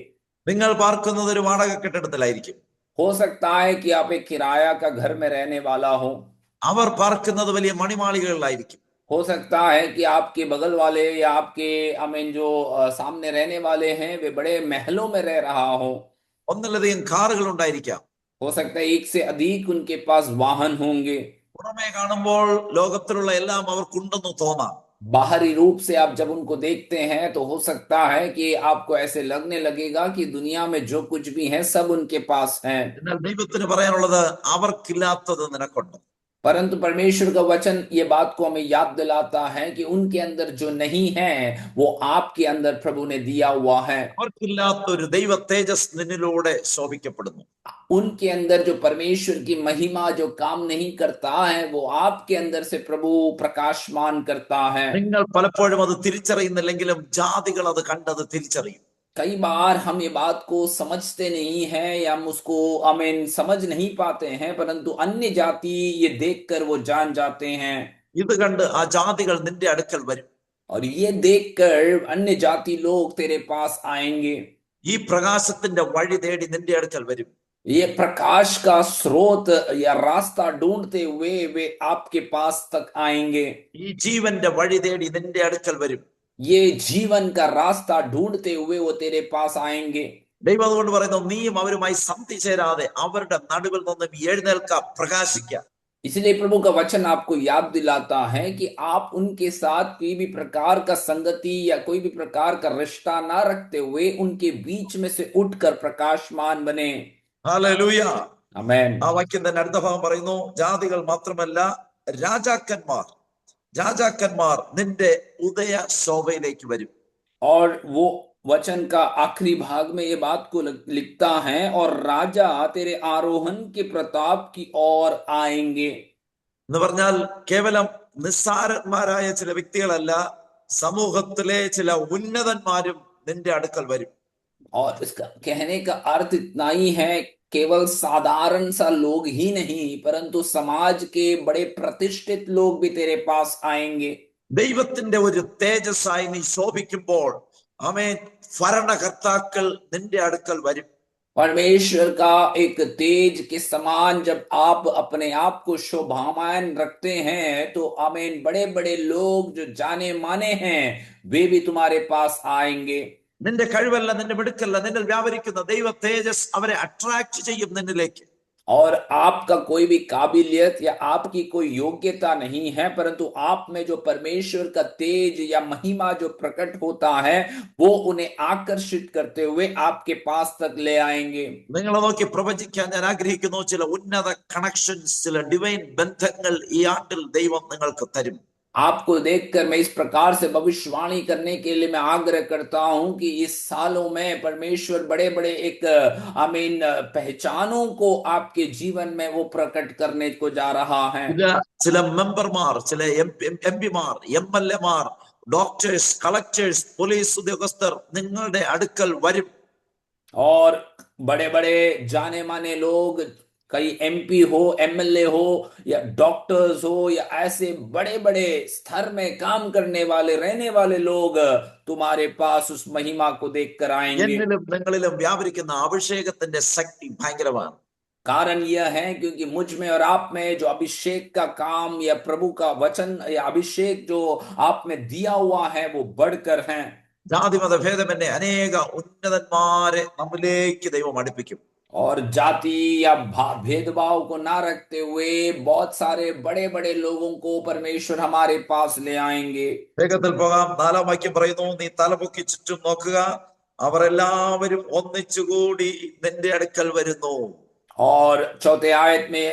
Speaker 2: നിങ്ങൾ പാർക്കുന്നത് ഒരു വാടക കെട്ടിടത്തിലായിരിക്കും.
Speaker 1: हो सकता है कि आप एक किराया का घर में रहने वाला हो,
Speaker 2: അവർ പാർക്കുന്നത് വലിയ മണിമാളികളിലായിരിക്കും.
Speaker 1: हो सकता है कि आपके बगल वाले या आपके जो सामने रहने वाले हैं वे बड़े महलों में रह रहा हो।
Speaker 2: ഒന്നിലധികം കാറുകൾ ഉണ്ടായിരിക്കാം.
Speaker 1: हो सकता है एक से अधिक उनके पास वाहन होंगे।
Speaker 2: പുറമേ കാണുമ്പോൾ ലോകത്തിലുള്ള എല്ലാം അവർക്കുണ്ടെന്ന് തോന്നാം.
Speaker 1: बाहरी रूप से आप जब उनको देखते हैं तो हो सकता है कि आपको ऐसे लगने लगेगा कि दुनिया में जो कुछ भी है सब उनके पास है।
Speaker 2: എന്നാൽ ദൈവത്തിന് പറയാനുള്ളത്, അവർക്കില്ലാത്തത് നിനക്കുണ്ട്.
Speaker 1: परंतु परमेश्वर का वचन ये बात को हमें याद दिलाता है कि उनके अंदर जो नहीं है वो आपके अंदर प्रभु ने दिया हुआ है।
Speaker 2: അവർക്കില്ലാത്ത ഒരു ദൈവ തേജസ് നിന്നിലൂടെ ശോഭിക്കപ്പെടുന്നു.
Speaker 1: उनके अंदर जो परमेश्वर की महिमा जो काम नहीं करता है वो आपके अंदर से प्रभु प्रकाशमान करता है।
Speaker 2: നിങ്ങൾ പലപ്പോഴും അത് തിരിച്ചറിയുന്നില്ലെങ്കിലും ജാതികൾ അത് കണ്ടത് തിരിച്ചറിയും.
Speaker 1: कई बार हम ये बात को समझते नहीं है या हम उसको समझ नहीं पाते हैं, परंतु अन्य जाति ये देखकर वो जान जाते हैं।
Speaker 2: ഇത് കണ്ട് ആ ജാതികൾ നിന്റെ അടുക്കൽ വരും.
Speaker 1: और ये देखकर अन्य जाति लोग तेरे पास आएंगे।
Speaker 2: ഈ പ്രകാശത്തിന്റെ വഴി തേടി നിന്റെ അടുക്കൽ വരും.
Speaker 1: ये प्रकाश का स्रोत या रास्ता ढूंढते हुए वे आपके पास तक आएंगे।
Speaker 2: ഈ ജീവന്റെ വഴി തേടി നിന്റെ അടുക്കൽ വരും.
Speaker 1: ये जीवन का रास्ता ढूंढते हुए वो तेरे पास आएंगे।
Speaker 2: ദൈവം അതുകൊണ്ട് പറയുന്നു, നീയും അവരുമായി സന്ധി ചേരാതെ അവരുടെ നടുവിൽ നിന്നും എഴുന്നേൽക്ക, പ്രകാശിക്ക.
Speaker 1: इसलिए प्रभु का वचन आपको याद दिलाता है कि आप उनके साथ कोई भी प्रकार का संगति या कोई भी प्रकार का रिश्ता ना रखते हुए उनके बीच में से उठकर प्रकाशमान बने।
Speaker 2: ഹല്ലേലൂയ.
Speaker 1: आमेन।
Speaker 2: ആ വാക്യം തന്നെ അടുത്ത ഭാഗം പറയുന്നു, ജാതികൾ മാത്രമല്ല രാജാക്കന്മാർ നിന്റെ ഉദയ ശോഭയിലേക്ക് വരും.
Speaker 1: और वो वचन का आखिरी भाग में ये बात को लिखता है, और राजा तेरे आरोहण के प्रताप की ओर आएंगे।
Speaker 2: എന്ന് പറഞ്ഞാൽ കേവലം നിസ്സാരന്മാരായ ചില വ്യക്തികളല്ല, സമൂഹത്തിലെ ചില ഉന്നതന്മാരും നിന്റെ അടുക്കൽ വരും.
Speaker 1: और इसका कहने का अर्थ इतना ही है, केवल साधारण सा लोग ही नहीं परंतु समाज के बड़े प्रतिष्ठित लोग भी तेरे पास आएंगे।
Speaker 2: ദൈവത്തിന്റെ ഒരു തേജസ്സായി നീ ശോഭിക്കുമ്പോൾ ആമേൻ, ഭരണകർത്താക്കൾ നിന്റെ അടുക്കൽ വരും.
Speaker 1: परमेश्वर का एक तेज के समान जब आप अपने आप को शोभामान रखते हैं तो आमीन, बड़े बड़े लोग जो जाने माने हैं वे भी तुम्हारे पास आएंगे।
Speaker 2: നിന്റെ കഴിവല്ല, നിന്റെ മിടുക്കല്ല, നിന്നിൽ വ്യാപരിക്കുന്ന ദൈവ തേജസ് അവരെ അട്രാക്ട് ചെയ്യും നിന്നിലേക്ക്.
Speaker 1: और आपका कोई भी काबिलियत या आपकी कोई योग्यता नहीं है, परंतु आप में जो परमेश्वर का तेज या महिमा जो प्रकट होता है वो उन्हें आकर्षित करते हुए आपके पास तक ले आएंगे।
Speaker 2: നിങ്ങളെ നോക്കി പ്രവചിക്കാൻ ഞാൻ ആഗ്രഹിക്കുന്നു. ചില ഉന്നത കണക്ഷൻസ്, ചില ഡിവൈൻ ബന്ധങ്ങൾ ഈ ആണ്ടിൽ ദൈവം നിങ്ങൾക്ക് തരും.
Speaker 1: आपको देखकर मैं इस प्रकार से भविष्यवाणी करने के लिए मैं आग्रह करता हूं कि इस सालों में परमेश्वर बड़े बड़े एक आमीन पहचानों को आपके जीवन में वो प्रकट करने को जा रहा है।
Speaker 2: ചില മെമ്പർമാർ, ചില എംപിമാർ, MLA Mar, doctors, collectors, police ഉദ്യോഗസ്ഥർ നിങ്ങളുടെ അടുക്കൽ വരും.
Speaker 1: और बड़े बड़े जाने माने लोग, कई MP हो, MLA हो या डॉक्टर्स हो या ऐसे बड़े बड़े स्तर में काम करने वाले रहने वाले लोग तुम्हारे पास उस महिमा को देखकर आएंगे।
Speaker 2: എന്നിലും നിങ്ങളിലും വ്യാപരിക്കുന്ന അഭിഷേകത്തിന്റെ ശക്തി ഭയങ്കരമാണ്.
Speaker 1: कारण यह है क्योंकि मुझ में और आप में जो अभिषेक का काम या प्रभु का वचन या अभिषेक जो आप में दिया हुआ है वो बढ़कर है।
Speaker 2: ജാതിമത ഭേദമന്യേ അനേക ഉന്നതന്മാരെ നമ്മിലേക്ക് ദൈവം അടുപ്പിക്കും.
Speaker 1: और जाति या भेदभाव को ना रखते हुए बहुत सारे बड़े बड़े लोगों को परमेश्वर हमारे पास ले आएंगे।
Speaker 2: വേഗത്തിൽ പോകാം. 4-ാം വാക്യം പറയുന്നു, നീ തലപൊക്കി ചുറ്റും നോക്കുക, അവർ എല്ലാവരും ഒന്നിച്ചുകൂടി നിന്റെ അടുക്കൽ വരുന്നു.
Speaker 1: और चौथे आयत में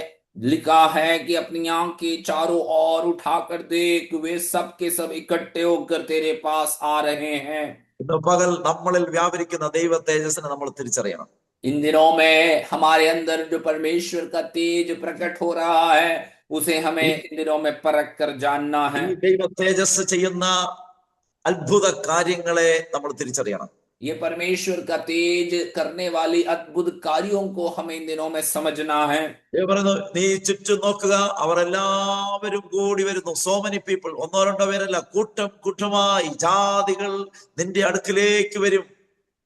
Speaker 1: लिखा है कि अपनी आंखें चारों ओर उठाकर देख, वे सब के सब इकट्ठे होकर तेरे पास आ रहे हैं।
Speaker 2: ഇന്ന് പകൽ നമ്മളിൽ വ്യാപരിക്കുന്ന ദൈവ തേജസ്സിനെ നമ്മൾ തിരിച്ചറിയണം.
Speaker 1: इन दिनों में हमारे अंदर जो परमेश्वर का तेज प्रकट हो रहा है उसे हमें इन दिनों में परख कर जानना है।
Speaker 2: ഈ ദൈവ തേജസ് ചെയ്യുന്ന അത്ഭുത കാര്യങ്ങളെ നമ്മൾ തിരിച്ചറിയണം.
Speaker 1: ये परमेश्वर का तेज करने वाली अद्भुत कार्यों को हमें इन दिनों में समझना है।
Speaker 2: ദൈവം പറയുന്നു, നീ ചുറ്റും നോക്കുക, അവർ എല്ലാവരും കൂടി വരുന്നു. സോ മെനി പീപ്പിൾ, ഒന്നോ രണ്ടോ പേരല്ല, കൂട്ടം കൂട്ടമായി ജാതികൾ നിന്റെ അടുക്കിലേക്ക് വരും.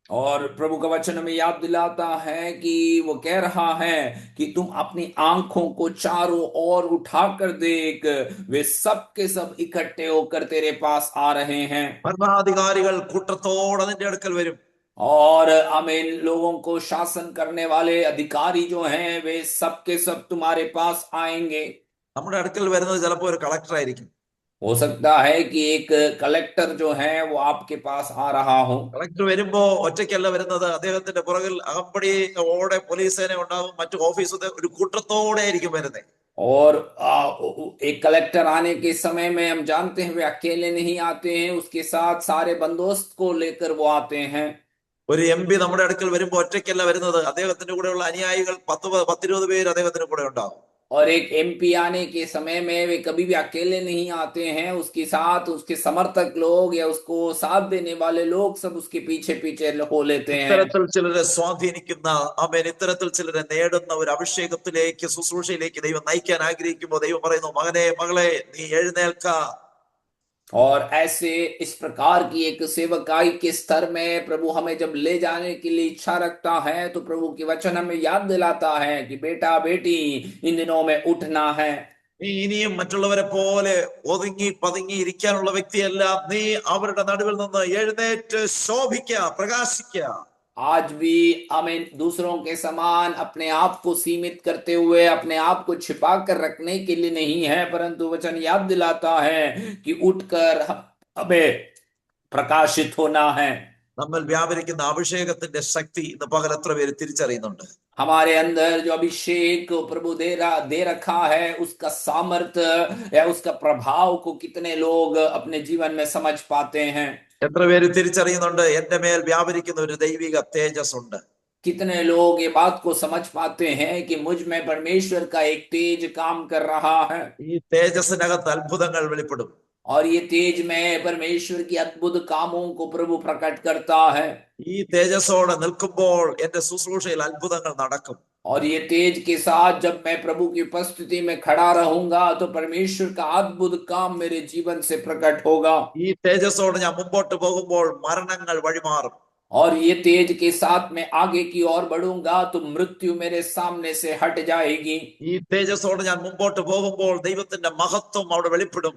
Speaker 1: और प्रभु का वचन हमें याद दिलाता है कि वो कह रहा है कि तुम अपनी आंखों को चारों ओर उठाकर देख, वे सब के सब इकट्ठे होकर तेरे पास आ रहे हैं।
Speaker 2: ഭരണാധികാരികൾ കൂട്ടത്തോടെ നിന്റെ അടുക്കൽ വരും.
Speaker 1: और आमीन, लोगों को शासन करने वाले अधिकारी जो हैं वे सब के सब तुम्हारे पास आएंगे।
Speaker 2: നമ്മുടെ അടുക്കൽ വരുന്നത് ചിലപ്പോൾ ഒരു കളക്ടർ ആയിരിക്കും.
Speaker 1: हो सकता है कि एक कलेक्टर जो है वो आपके पास आ रहा हो।
Speaker 2: കളക്ടർ വരുമ്പോ ഒറ്റയ്ക്കല്ല വരുന്നത്, അദ്ദേഹത്തിന്റെ പുറകിൽ അകമ്പടിയോടെ പോലീസ് സേന ഉണ്ടാവും, മറ്റു ഓഫീസ് ഒരു കൂട്ടത്തോടെ ആയിരിക്കും വരുന്നത്.
Speaker 1: और एक कलेक्टर आने के समय में हम जानते हैं वे अकेले नहीं आते हैं, उसके साथ सारे बंदोबस्त को लेकर वो आते हैं।
Speaker 2: ഒരു MP നമ്മുടെ അടുക്കൽ വരുമ്പോ ഒറ്റയ്ക്കല്ല വരുന്നത്, അദ്ദേഹത്തിന്റെ കൂടെയുള്ള അനുയായികൾ 10-20 പേര് അദ്ദേഹത്തിന്റെ കൂടെ ഉണ്ടാവും.
Speaker 1: और एक MP आने के समय में वे कभी भी अकेले नहीं आते हैं, उसके साथ उसके समर्थक लोग या उसको साथ देने वाले लोग सब उसके पीछे पीछे हो लेते हैं।
Speaker 2: ഇത്തരത്തിൽ ചിലരെ സ്വാധീനിക്കുന്ന, ആമേൻ, ഇത്തരത്തിൽ ചിലരെ നേടുന്ന ഒരു അഭിഷേകത്തിലേക്ക്, ശുശ്രൂഷയിലേക്ക് ദൈവം നയിക്കാൻ ആഗ്രഹിക്കുമ്പോൾ ദൈവം പറയുന്നു, മകനെ മകളെ നീ എഴുന്നേൽക്ക.
Speaker 1: और ऐसे इस प्रकार की एक सेवकाई के स्तर में प्रभु हमें जब ले जाने के लिए इच्छा रखता है तो प्रभु के वचन हमें याद दिलाता है कि बेटा बेटी इन दिनों में उठना है।
Speaker 2: നീ ഇനിയും മറ്റുള്ളവരെ പോലെ ഒതുങ്ങി പതുങ്ങി ഇരിക്കാനുള്ള വ്യക്തിയല്ല, നീ അവരുടെ നടുവിൽ നിന്ന് എഴുന്നേറ്റ് ശോഭിക്കുക, പ്രകാശിക്കുക.
Speaker 1: आज भी हमें दूसरों के समान अपने आप को सीमित करते हुए अपने आप को छिपा कर रखने के लिए नहीं है, परंतु वचन याद दिलाता है कि उठकर हमें प्रकाशित होना है।
Speaker 2: നമ്മൾ വ്യാപരിക്കുന്ന അഭിഷേകത്തിന്റെ ശക്തി ഇന്ന് പകൽ എത്ര പേര് തിരിച്ചറിയുന്നുണ്ട്?
Speaker 1: हमारे अंदर जो अभिषेक प्रभु दे रखा है उसका सामर्थ्य या उसका प्रभाव को कितने लोग अपने जीवन में समझ पाते हैं?
Speaker 2: എത്ര പേര് തിരിച്ചറിയുന്നുണ്ട് എന്റെ മേൽ വ്യാപരിക്കുന്ന ഒരു ദൈവിക തേജസ് ഉണ്ട്?
Speaker 1: कितने लोग ये बात को समझ पाते हैं कि मुझ में परमेश्वर का एक तेज काम कर रहा है,
Speaker 2: ഈ തേജസ്സിനകത്ത് അത്ഭുതങ്ങൾ വെളിപ്പെടും.
Speaker 1: और ये तेज में परमेश्वर की अद्भुत कामों को प्रभु प्रकट करता है।
Speaker 2: ഈ തേജസ്സോടെ നിൽക്കുമ്പോൾ എന്റെ ശുശ്രൂഷയിൽ അത്ഭുതങ്ങൾ നടക്കും.
Speaker 1: और ये तेज के साथ जब मैं प्रभु की उपस्थिति में खड़ा रहूंगा तो परमेश्वर का अद्भुत काम मेरे जीवन से प्रकट होगा।
Speaker 2: ഈ തേജസ്സോടെ ഞാൻ മുമ്പോട്ട് പോകുമ്പോൾ മരണങ്ങൾ വഴിമാറും.
Speaker 1: और ये तेज के साथ मैं आगे की ओर बढ़ूंगा तो मृत्यु मेरे सामने से हट जाएगी।
Speaker 2: ഈ തേജസ്സോടെ ഞാൻ മുമ്പോട്ട് പോകുമ്പോൾ ദൈവത്തിന്റെ മഹത്വം അവിടെ വെളിപ്പെടും.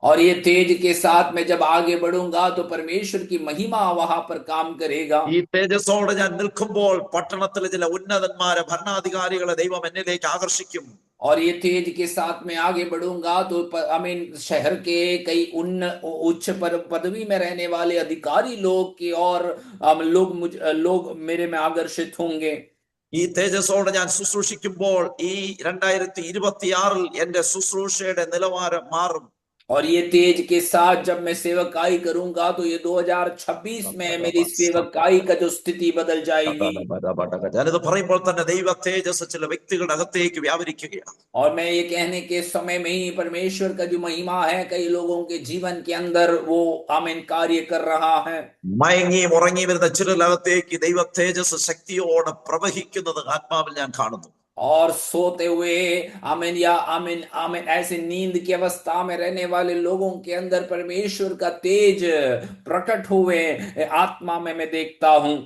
Speaker 1: और ये तेज के साथ मैं जब आगे बढ़ूंगा तो परमेश्वर की महिमा वहां पर काम करेगा।
Speaker 2: ഈ തേജസ്സോടെ ഞാൻ നിൽക്കുമ്പോൾ പട്ടണത്തിലെ ചില ഉന്നതന്മാരെ ഭരണാധികാരികളെ ദൈവം എന്നിലേക്ക് ആകർഷിക്കും.
Speaker 1: और ये तेज के साथ में आगे बढ़ूंगा तो शहर के कई उच्च पदवी में रहने वाले अधिकारी लोग की और लोग मेरे में आकर्षित होंगे।
Speaker 2: ഈ തേജസ്സോടെ ഞാൻ ശുശ്രൂഷിക്കുമ്പോൾ ഈ 2026 എന്റെ ശുശ്രൂഷയുടെ നിലവാരം മാറും.
Speaker 1: और ये तेज के साथ जब मैं सेवकाई करूंगा तो ये 2026 में मेरी सेवकाई का जो स्थिति बदल जाएगी।
Speaker 2: ഞാനിത് പറയുമ്പോൾ തന്നെ ദൈവ തേജസ് ചില വ്യക്തികളുടെ അകത്തേക്ക് വ്യാപരിക്കുകയാണ്.
Speaker 1: और मैं ये कहने के समय में ही परमेश्वर का जो महिमा है कई लोगों के जीवन के अंदर वो आमीन कार्य कर रहा है।
Speaker 2: മയങ്ങിയും ഉറങ്ങി വരുന്ന ചിലരകത്തേക്ക് ദൈവ തേജസ് ശക്തിയോടെ പ്രവഹിക്കുന്നത് ആത്മാവിൽ ഞാൻ കാണുന്നു.
Speaker 1: और सोते हुए आमीन या आमीन आमीन ऐसे नींद की अवस्था में रहने वाले लोगों के अंदर परमेश्वर का तेज प्रकट हुए आत्मा में मैं देखता हूं।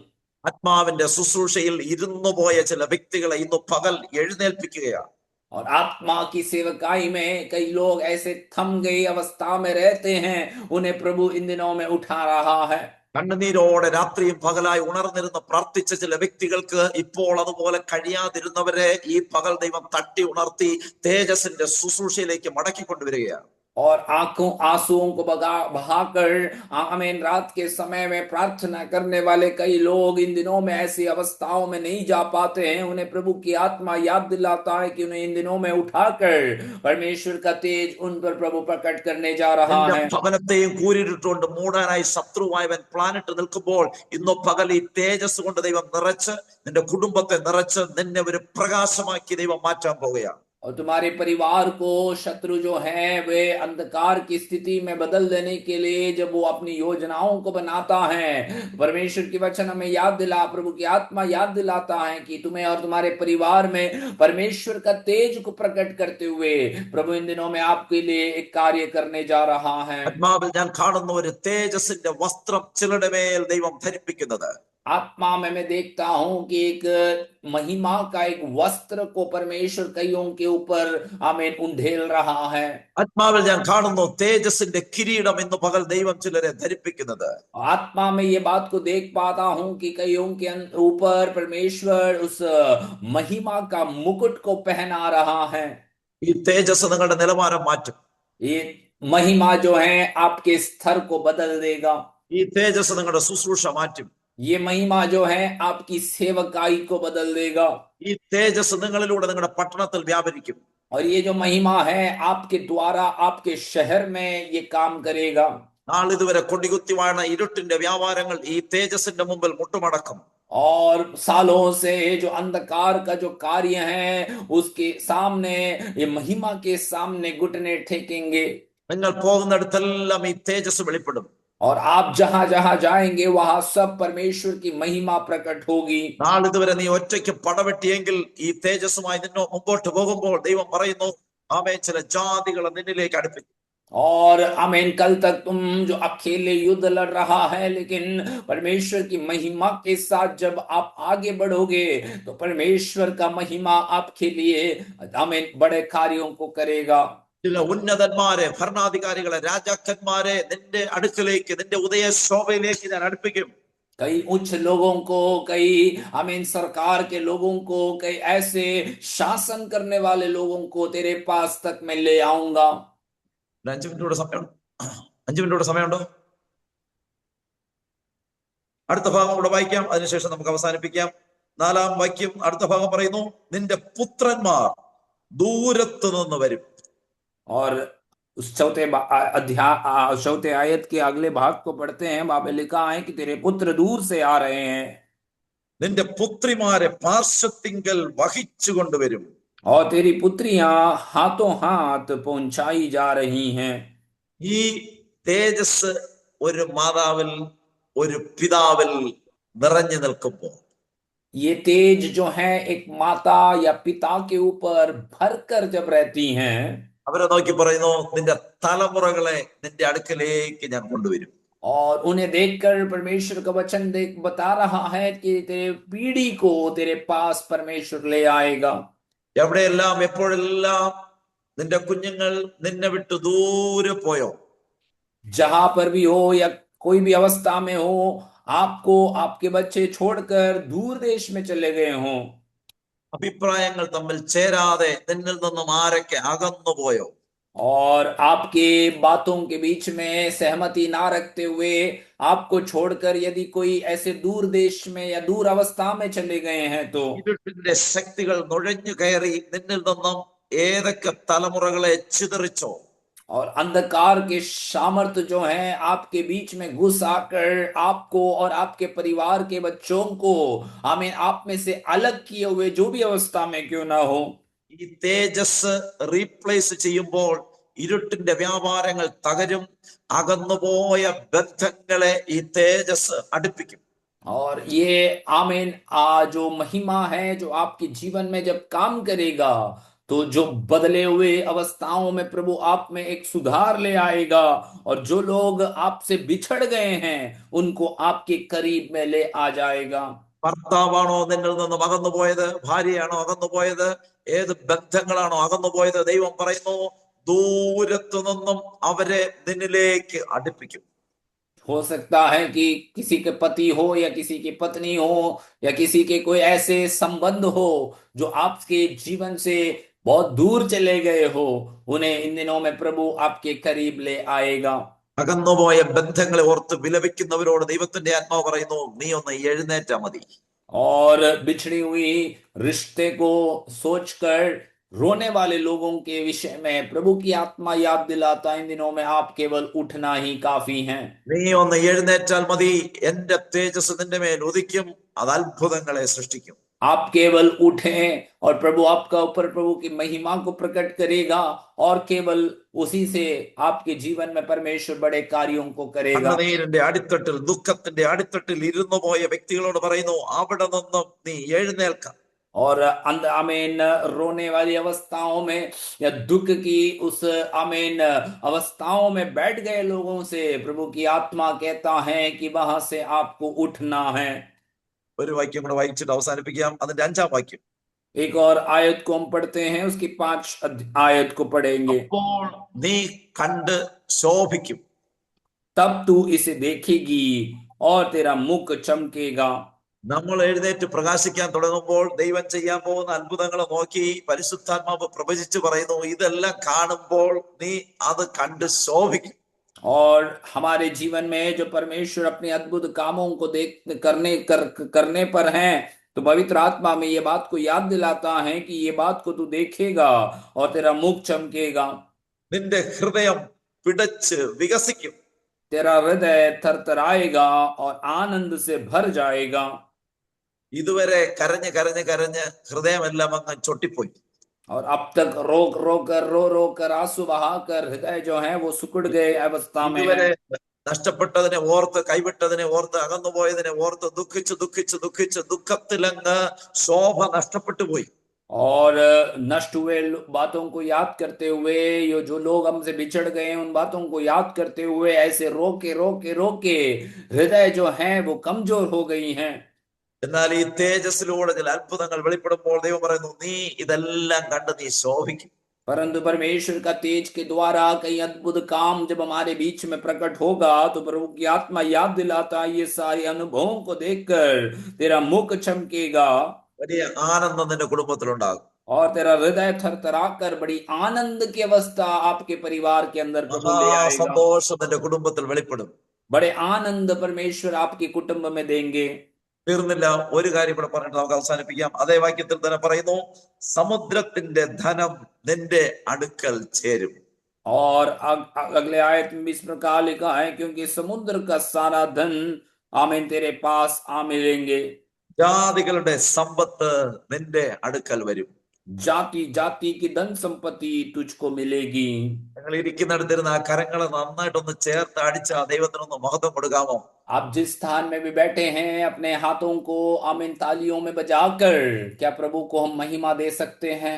Speaker 2: ആത്മാവിന്റെ ശുശ്രൂഷയിൽ ഇരുന്നു പോയ ചില വ്യക്തികളെ ഇന്ന് പകൽ എഴുന്നേൽപ്പിക്കുകയാണ്.
Speaker 1: और आत्मा की सेवकाई में कई लोग ऐसे थम गई अवस्था में रहते हैं, उन्हें प्रभु इन दिनों में उठा रहा है।
Speaker 2: കണ്ണുനീരോടെ രാത്രിയും പകലായി ഉണർന്നിരുന്ന് പ്രാർത്ഥിച്ച ചില വ്യക്തികൾക്ക് ഇപ്പോൾ അതുപോലെ കഴിയാതിരുന്നവരെ ഈ പകൽ ദൈവം തട്ടി ഉണർത്തി തേജസ്സിന്റെ ശുശ്രൂഷയിലേക്ക് മടക്കിക്കൊണ്ടുവരികയാണ്.
Speaker 1: और आंसुओं को बहाकर आमीन रात के समय में प्रार्थना करने वाले कई लोग इन दिनों में ऐसी अवस्थाओं में नहीं जा पाते हैं, उन्हें प्रभु की आत्मा याद दिलाता है कि उन्हें इन दिनों में उठाकर परमेश्वर का तेज उन पर प्रभु प्रकट करने जा रहा है।
Speaker 2: ഭവനത്തെയും കൂരിട്ടുകൊണ്ട് മൂടാനായി ശത്രുവായവൻ പ്ലാനിട്ട് നിൽക്കുമ്പോൾ ഇന്ന് പകൽ ഈ തേജസ് കൊണ്ട് ദൈവം നിറച്ച് നിന്റെ കുടുംബത്തെ നിറച്ച് നിന്നെ ഒരു പ്രകാശമാക്കി ദൈവം മാറ്റാൻ പോവുകയാണ്.
Speaker 1: और तुम्हारे परिवार को शत्रु जो है वे अंधकार की स्थिति में बदल देने के लिए जब वो अपनी योजनाओं को बनाता है, परमेश्वर की वचन हमें याद दिला, प्रभु की आत्मा याद दिलाता है कि तुम्हें और तुम्हारे परिवार में परमेश्वर का तेज को प्रकट करते हुए प्रभु इन दिनों में आपके लिए एक कार्य करने जा रहा है।
Speaker 2: ആത്മാവിൽ ഞാൻ കാണുന്ന ഒരു തേജസ്സിന്റെ വസ്ത്രം ചിലരുടെ മേൽ ദൈവം ധരിപ്പിക്കുന്നത്.
Speaker 1: आत्मा में मैं देखता हूं कि एक महिमा का एक वस्त्र को परमेश्वर कईयों के ऊपर आमीन उंडेल रहा है।
Speaker 2: ആത്മാവിൽ ഞാൻ കാണുന്നു തേജസ്സിന്റെ കിരീടം ഇന്ന് പകൽ ദൈവം ചിലരെ ധരിപ്പിക്കുന്നത്.
Speaker 1: आत्मा में ये बात को देख पाता हूं कि कईयों के ऊपर परमेश्वर उस महिमा का मुकुट को पहना रहा है।
Speaker 2: ഈ തേജസ് നിങ്ങളുടെ നിലവാരം മാറ്റും.
Speaker 1: ये महिमा जो है आपके स्तर को बदल देगा।
Speaker 2: ഈ തേജസ് നിങ്ങളുടെ ശുശ്രൂഷ മാറ്റും.
Speaker 1: ये महिमा जो है आपकी सेवकाई को बदल देगा।
Speaker 2: ഈ തേജസ് നിങ്ങളിലൂടെ നിങ്ങളുടെ പട്ടണത്തിൽ വ്യാപരിക്കും.
Speaker 1: और ये जो महिमा है आपके द्वारा आपके शहर में ये काम करेगा।
Speaker 2: നാളിതുവരെ കൊടികുത്തി വാഴ ഇരുട്ടിന്റെ വ്യാപാരങ്ങൾ ഈ തേജസ്സിന്റെ മുമ്പിൽ മുട്ടുമടക്കും.
Speaker 1: और सालों से जो अंधकार का जो कार्य है उसके सामने ये महिमा के सामने घुटने टेकेंगे।
Speaker 2: നിങ്ങൾ പോകുന്നിടത്തെല്ലാം ഈ തേജസ് വെളിപ്പെടും.
Speaker 1: और आप जहां जहां जाएंगे वहां सब परमेश्वर की महिमा प्रकट होगी।
Speaker 2: നാളിതുവരെ നീ ഒറ്റയ്ക്ക് പടവെട്ടിയെങ്കിൽ ഈ തേജസ്സുമായി നിന്നോ മുമ്പോട്ട് പോകുമ്പോൾ ദൈവം പറയുന്നു ആമേൻ ചില ജാതികളെ നിന്നിലേക്ക് അടുപ്പിക്കും.
Speaker 1: और आमीन कल तक तुम जो अकेले युद्ध लड़ रहा है, लेकिन परमेश्वर की महिमा के साथ जब आप आगे बढ़ोगे तो परमेश्वर का महिमा आपके लिए आमीन बड़े कार्यों को करेगा।
Speaker 2: ചില ഉന്നതന്മാരെ ഭരണാധികാരികളെ രാജാക്കന്മാരെ നിന്റെ അടുക്കലേക്ക് നിന്റെ ഉദയ ശോഭയിലേക്ക് ഞാൻ അടുപ്പിക്കും.
Speaker 1: कई उच्च लोगों को, कई आमीन सरकार के लोगों को, कई ऐसे शासन करने वाले लोगों को तेरे पास तक मैं ले आऊंगा।
Speaker 2: 5 മിനിറ്റ് സമയമുണ്ടോ? 5 മിനിറ്റ് സമയമുണ്ടോ? അടുത്ത ഭാഗം കൂടെ വായിക്കാം, അതിനുശേഷം നമുക്ക് അവസാനിപ്പിക്കാം. 4-ാം വാക്യം അടുത്ത ഭാഗം പറയുന്നു നിന്റെ പുത്രന്മാർ ദൂരത്ത് നിന്ന് വരും.
Speaker 1: और उस चौथे आयत के अगले भाग को पढ़ते हैं, वहां पे लिखा है कि तेरे पुत्र दूर से आ रहे हैं
Speaker 2: നിന്റെ പുത്രിമാരെ പാർശ്വത്തിങ്കൽ വഹിച്ചു കൊണ്ടുവരും.
Speaker 1: और तेरी पुत्रियां हाथों हाथ पहुंचाई जा रही हैं.
Speaker 2: ഈ തേജസ് ഒരു മാതാവിൽ, ഒരു പിതാവിൽ നിറഞ്ഞു നിൽക്കുമ്പോൾ
Speaker 1: ये तेज जो है एक माता या पिता के ऊपर भरकर जब रहती हैं,
Speaker 2: അവരെ നോക്കി പറയുന്നു, നിന്റെ തലമുറകളെ നിന്റെ അടുക്കലേക്ക് ഞാൻ കൊണ്ടുവരും.
Speaker 1: और उन्हें देखकर परमेश्वर का वचन देख बता रहा है कि तेरे पीढ़ी को तेरे पास परमेश्वर ले आएगा.
Speaker 2: എവിടെയെല്ലാം എപ്പോഴെല്ലാം നിന്റെ കുഞ്ഞുങ്ങൾ നിന്നെ വിട്ട് ദൂരെ പോയോ,
Speaker 1: जहां पर भी हो या कोई भी अवस्था में हो, आपको आपके बच्चे छोड़कर दूर देश में चले गए हों,
Speaker 2: അഭിപ്രായങ്ങൾ തമ്മിൽ ചേരാതെ നിന്നിൽ നിന്നും ആരൊക്കെ അകന്നു പോയോ,
Speaker 1: और आपके बातों के बीच में सहमति ना रखते हुए आपको छोड़कर यदि कोई ऐसे दूर देश में या दूर अवस्था में चले गए हैं, तो
Speaker 2: ഇരുട്ടിന്റെ ശക്തികൾ നുഴഞ്ഞു കയറി നിന്നിൽ നിന്നും ഏതൊക്കെ തലമുറകളെ ചിതറിച്ചോ,
Speaker 1: और अंधकार के सामर्थ जो है आपके बीच में घुस आकर आपको और आपके परिवार के बच्चों को हमें आप में से अलग किए हुए जो भी अवस्था में क्यों ना हो,
Speaker 2: ഈ തേജസ് റീപ്ലേസ് ചെയ്യുമ്പോൾ ഇരുട്ടിന്റെ വ്യാപാരങ്ങൾ തകരും. അകന്നുപോയ ബന്ധങ്ങളെ ഈ തേജസ് അടുപ്പിക്കും.
Speaker 1: और ये आमीन जो महिमा है जो आपके जीवन में जब काम करेगा, तो जो बदले हुए अवस्थाओं में प्रभु आप में एक सुधार ले आएगा, और जो लोग आपसे बिछड़ गए हैं उनको आपके करीब में ले आ जाएगा.
Speaker 2: ഭർത്താവാണോ നിന്നിൽ നിന്നും അകന്നുപോയത്, ഭാര്യയാണോ അകന്നുപോയത്, ഏത് ബന്ധങ്ങളാണോ അകന്നുപോയത്, ദൈവം പറയുന്നു ദൂരത്തു നിന്നും അവരെ നിന്നിലേക്ക് അടുപ്പിക്കും.
Speaker 1: हो सकता है कि किसी के पति हो या किसी की पत्नी हो या किसी के कोई ऐसे संबंध हो जो आपके जीवन से बहुत दूर चले गए हो, उन्हें इन दिनों में प्रभु आपके करीब ले आएगा.
Speaker 2: അകന്നുപോയ ബന്ധങ്ങളെ ഓർത്ത് വിലപിക്കുന്നവരോട് ദൈവത്തിന്റെ ആത്മാവ് പറയുന്നു, നീ ഒന്ന് എഴുന്നേറ്റാ മതി.
Speaker 1: और बिछड़ी हुई रिश्ते को सोचकर रोने वाले लोगों के विषय में प्रभु की आत्मा याद दिलाता इन दिनों में आप केवल उठना ही काफी है.
Speaker 2: നീ ഒന്ന് എഴുന്നേറ്റാൽ മതി, എന്റെ തേജസ് നിന്റെ മേൽ ഉദിക്കും, അത് അത്ഭുതങ്ങളെ സൃഷ്ടിക്കും.
Speaker 1: आप केवल उठें और प्रभु आपका ऊपर प्रभु की महिमा को प्रकट करेगा, और केवल उसी से आपके जीवन में परमेश्वर बड़े कार्यों को करेगा.
Speaker 2: കണ്ണുനീരിന്റെ അടിത്തട്ടിൽ, ദുഃഖത്തിന്റെ അടിത്തട്ടിൽ ഇരുന്നു പോയ വ്യക്തികളോട് പറയുന്നു, അവിടെ നിന്നും നീ എഴുന്നേൽക്ക.
Speaker 1: और आमीन रोने वाली अवस्थाओं में या दुख की उस आमीन अवस्थाओं में बैठ गए लोगों से प्रभु की आत्मा कहता है कि वहां से आपको उठना है.
Speaker 2: ഒരു വാക്യം കൂടെ വായിച്ചിട്ട് അവസാനിപ്പിക്കാം. അതിന്റെ 5-ാം വാക്യം.
Speaker 1: एक और आयत को हम पढ़ते हैं, उसकी 5 आयत को पढ़ेंगे.
Speaker 2: അപ്പോൾ നീ കണ്ട് ശോഭിക്കും.
Speaker 1: तब तू इसे देखेगी और तेरा मुख चमकेगा.
Speaker 2: നമ്മൾ എഴുന്നേറ്റ് പ്രകാശിക്കാൻ തുടങ്ങുമ്പോൾ ദൈവം ചെയ്യാൻ പോകുന്ന അത്ഭുതങ്ങൾ നോക്കി പരിശുദ്ധാത്മാവ് പ്രവചിച്ചു പറയുന്നു, ഇതെല്ലാം കാണുമ്പോൾ നീ അത് കണ്ട് ശോഭിക്കും.
Speaker 1: और हमारे जीवन में जो परमेश्वर अपने अद्भुत कामों को करने पर हैं, तो पवित्र आत्मा में ये बात को याद दिलाता है कि ये बात को तू देखेगा और तेरा मुख चमकेगा.
Speaker 2: നിന്റെ ഹൃദയം പിടച്ച് വികസിക്കും.
Speaker 1: तेरा हृदय थरथराएगा और आनंद से भर जाएगा.
Speaker 2: ഇതുവരെ കരഞ്ഞ് കരഞ്ഞ് കരഞ്ഞ് ഹൃദയമെല്ലാം അങ്ങ് ചൊട്ടിപ്പോയി.
Speaker 1: और अब तक रो कर आंसू बहाकर हृदय जो है वो सिकुड़ गए अवस्था में
Speaker 2: ഇതുവരെ
Speaker 1: है.
Speaker 2: നഷ്ടപ്പെട്ടതിനെ ഓർത്ത്, കൈവിട്ടതിനെ ഓർത്ത്, അകന്നുപോയതിനെ ഓർത്ത് ദുഃഖിച്ച് ദുഃഖിച്ച് ദുഃഖിച്ച് ദുഃഖത്തിലങ്ങ് ശോഭ നഷ്ടപ്പെട്ടു പോയി.
Speaker 1: और नष्ट हुए बातों को याद करते हुए, ये जो लोग हमसे बिछड़ गए हैं उन बातों को याद करते हुए ऐसे रो के हृदय जो है वो कमजोर हो गई हैं.
Speaker 2: എന്നാൽ ഈ തേജസ്സിലൂടെ ചില അത്ഭുതങ്ങൾ വെളിപ്പെടുമ്പോൾ ദൈവം പറയുന്നു, നീ ഇതെല്ലാം കണ്ട് നീ ശോഭിക്കും.
Speaker 1: परंतु परमेश्वर का तेज के द्वारा कई अद्भुत काम जब हमारे बीच में प्रकट होगा, तो प्रभु की आत्मा याद दिलाता है ये सारे अनुभवों को देखकर तेरा मुख चमकेगा
Speaker 2: വലിയ ആനന്ദം നിന്റെ കുടുംബത്തിലുണ്ടാകും.
Speaker 1: और तेरा हृदय थरथराकर बड़ी आनंद की अवस्था आपके परिवार के अंदर प्रभु ले आएगा.
Speaker 2: സന്തോഷം നിന്റെ കുടുംബത്തിൽ വെളിപ്പെടും.
Speaker 1: बड़े आनंद परमेश्वर आपके कुटुंब में देंगे.
Speaker 2: തീർന്നില്ല, ഒരു കാര്യം കൂടെ പറഞ്ഞിട്ട് നമുക്ക് അവസാനിപ്പിക്കാം. അതേ വാക്യത്തിൽ തന്നെ പറയുന്നു, സമുദ്രത്തിന്റെ ധനം നിന്റെ അടുക്കൽ ചേരും.
Speaker 1: और अगले आयत में भी इस प्रकार लिखा है, क्योंकि समुद्र का सारा धन आमीन तेरे पास आ मिलेंगे।
Speaker 2: ജാതികളുടെ സമ്പത്ത് നിന്റെ അടുക്കൽ വരും.
Speaker 1: जाति जाति की धन संपत्ति तुझको मिलेगी।
Speaker 2: നിങ്ങൾ ഇരിക്കുന്നിടത്തിരുന്ന് ആ കരങ്ങളെ നന്നായിട്ടൊന്ന് ചേർത്ത് അടിച്ച് ആ ദൈവത്തിനൊന്ന് മഹത്വം കൊടുക്കാമോ?
Speaker 1: आप जिस स्थान में भी बैठे हैं, अपने हाथों को आमीन तालियों में बजाकर क्या प्रभु को हम महिमा दे सकते हैं?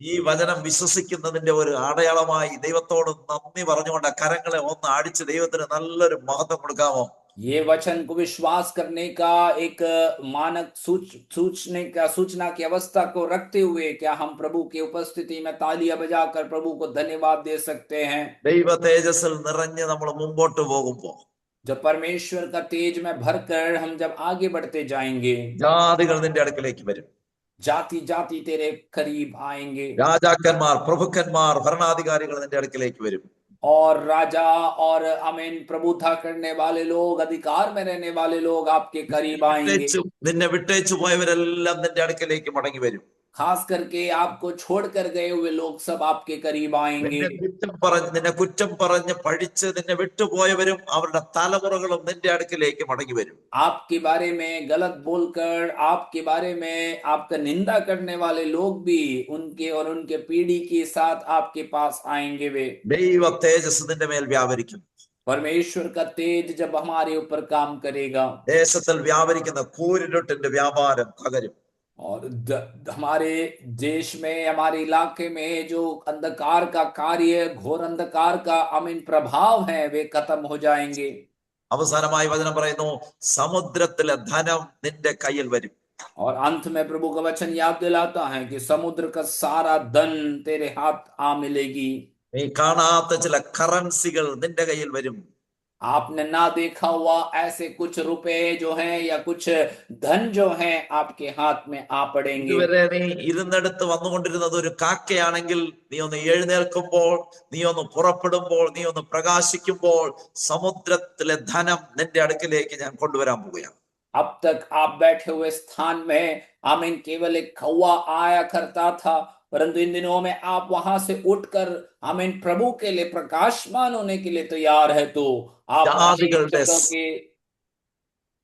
Speaker 2: ഈ വചനം വിശ്വസിക്കുന്നതിന്റെ ഒരു അടയാളമായി ദൈവത്തോട് നന്ദി പറഞ്ഞുകൊണ്ട് ആ കരങ്ങളെ ഒന്ന് അടിച്ച് ദൈവത്തിന് നല്ലൊരു മഹത്വം കൊടുക്കാമോ?
Speaker 1: ये वचन को विश्वास करने का एक मानक सूचना की अवस्था को रखते हुए क्या हम प्रभु की उपस्थिति में तालियां बजाकर प्रभु को धन्यवाद दे सकते हैं?
Speaker 2: ദൈവ തേജസ്സിൽ നിറഞ്ഞ് നമ്മൾ മുമ്പോട്ട് പോകുമ്പോ
Speaker 1: जब परमेश्वर का तेज में भरकर हम जब आगे बढ़ते जाएंगे,
Speaker 2: ജാതികൾ നിന്റെ അടുക്കലേക്ക് വരും.
Speaker 1: जाति जाति तेरे करीब आएंगे,
Speaker 2: രാജാക്കന്മാർ, പ്രഭുക്കന്മാർ, ഭരണാധികാരികൾ നിന്റെ അടുക്കലേക്ക് വരും.
Speaker 1: और राजा और आमीन प्रभुता करने वाले लोग, अधिकार में रहने वाले लोग आपके करीब आएंगे।
Speaker 2: നിന്നെ വിട്ടേച്ചു പോയവരെല്ലാം നിന്റെ അടുക്കലേക്ക് മടങ്ങി വരും.
Speaker 1: खास करके आपको छोड़कर गए हुए लोग सब आपके करीब आएंगे।
Speaker 2: നിന്നെ കുറ്റം പറഞ്ഞ് പഠിച്ച് നിന്നെ വിട്ടുപോയവരും അവരുടെ തലമുറകളും നിന്റെ അടുക്കലേക്ക് മടങ്ങി വരും.
Speaker 1: आपके बारे में गलत बोलकर, आपके बारे में आपका निंदा करने वाले लोग भी उनके और उनके पीढ़ी के साथ आपके पास आएंगे। वे
Speaker 2: ദൈവ തേജസ് നിന്റെ മേൽ വ്യാപരിക്കും.
Speaker 1: परमेश्वर का तेज जब हमारे ऊपर काम करेगा,
Speaker 2: ദേശത്തിൽ വ്യാപരിക്കുന്ന കൂരിരുട്ടിന്റെ വ്യാപാരം തകരും.
Speaker 1: और हमारे देश में, हमारे इलाके में जो अंधकार का कार्य, घोर अंधकार का आमीन प्रभाव है, वे खत्म हो जाएंगे।
Speaker 2: അവസാനമായി വചനം പറയുന്നു, സമുദ്രത്തിലെ ധനം നിന്റെ കയ്യിൽ വരും.
Speaker 1: और अंत में प्रभु का वचन याद दिलाता है कि समुद्र का सारा धन तेरे हाथ आ मिलेगी।
Speaker 2: നീ കാണാത്ത ചില കറൻസികൾ നിന്റെ കയ്യിൽ വരും.
Speaker 1: आपने ना देखा हुआ ऐसे कुछ रुपए जो हैं या कुछ धन जो हैं आपके हाथ में आ पड़ेंगे।
Speaker 2: ഇതുവരെ നീ ഇരുന്നിടത്ത് വന്നുകൊണ്ടിരുന്നത് ഒരു കാക്കയാണെങ്കിൽ നീ ഒന്ന് എഴുന്നേൽക്കുമ്പോൾ, നീ ഒന്ന് പുറപ്പെടുമ്പോൾ, നീ ഒന്ന് പ്രകാശിക്കുമ്പോൾ സമുദ്രത്തിലെ ധനം നിന്റെ അടുക്കിലേക്ക് ഞാൻ കൊണ്ടുവരാൻ പോവുകയാണ്.
Speaker 1: अब तक आप बैठे हुए स्थान में आमीन केवल एक कौवा आया करता था, परंतु इन दिनों में आप वहां से उठकर आमीन प्रभु के लिए प्रकाशमान होने के लिए तैयार है, तो आप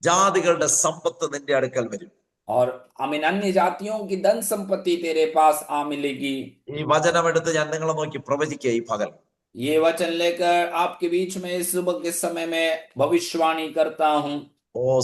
Speaker 2: ജാതികളുടെ സമ്പത്ത് നിന്റെ അടുക്കൽ വരും.
Speaker 1: और आमीन अन्य जातियों की धन संपत्ति तेरे पास आ मिलेगी।
Speaker 2: ഈ വചനമെടുത്ത് ഞാൻ നിങ്ങളെ നോക്കി പ്രവചിക്കുക ഈ പകൽ.
Speaker 1: ये वचन लेकर आपके बीच में इस सुबह के समय में भविष्यवाणी करता हूं।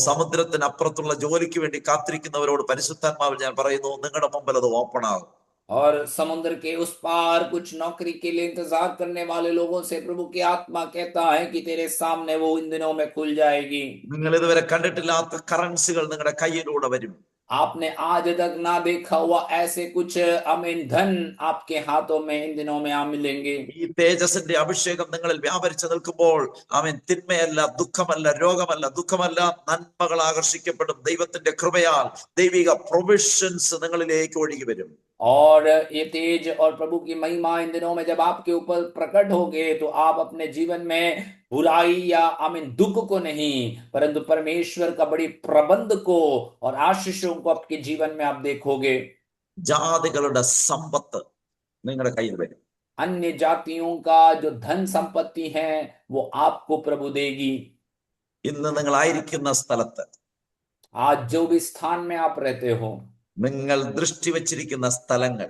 Speaker 2: സമുദ്രത്തിനപ്പുറത്തുള്ള ജോലിക്ക് വേണ്ടി കാത്തിരിക്കുന്നവരോട് പരിശുദ്ധാത്മാവിൽ ഞാൻ പറയുന്നു, നിങ്ങളുടെ മുമ്പിൽ അത് ഓപ്പൺ ആകും.
Speaker 1: और समुद्र के उस पार कुछ नौकरी के लिए इंतजार करने वाले लोगों से प्रभु की आत्मा कहता है कि तेरे सामने वो इन दिनों में खुल जाएगी।
Speaker 2: നിങ്ങൾ ഇതുവരെ കണ്ടിട്ടില്ലാത്ത കറൻസികൾ നിങ്ങളുടെ കയ്യിലൂടെ വരും.
Speaker 1: आपने आज तक ना देखा हुआ ऐसे कुछ आमीन धन आपके हाथों में इन दिनों में आ मिलेंगे।
Speaker 2: ഈ തേജസ്സിന്റെ അഭിഷേകം നിങ്ങളിൽ വ്യാപരിച്ചു നിൽക്കുമ്പോൾ ആമേൻ, തിന്മയല്ല, ദുഃഖമല്ല, രോഗമല്ല, ദുഃഖമല്ല, നന്മകൾ ആകർഷിക്കപ്പെടും. ദൈവത്തിന്റെ കൃപയാൽ ദൈവിക പ്രൊവിഷൻസ് നിങ്ങളിലേക്ക് ഒഴുകി വരും.
Speaker 1: और ये तेज और प्रभु की महिमा इन दिनों में जब आपके ऊपर प्रकट होगे, तो आप अपने जीवन में बुराई या आमीन दुख को नहीं, परंतु परमेश्वर का बड़ी प्रबंध को और आशीषों को आपके जीवन में आप देखोगे।
Speaker 2: ജാതികളുടെ സമ്പത്ത് നിങ്ങളുടെ കയ്യിൽ വരും.
Speaker 1: अन्य जातियों का जो धन संपत्ति है वो आपको प्रभु देगी।
Speaker 2: ഇന്ന് നിങ്ങൾ ആയിരിക്കുന്ന സ്ഥലത്ത്,
Speaker 1: आज जो भी स्थान में आप रहते हो,
Speaker 2: നിങ്ങൾ ദൃഷ്ടി വച്ചിരിക്കുന്ന സ്ഥലങ്ങൾ,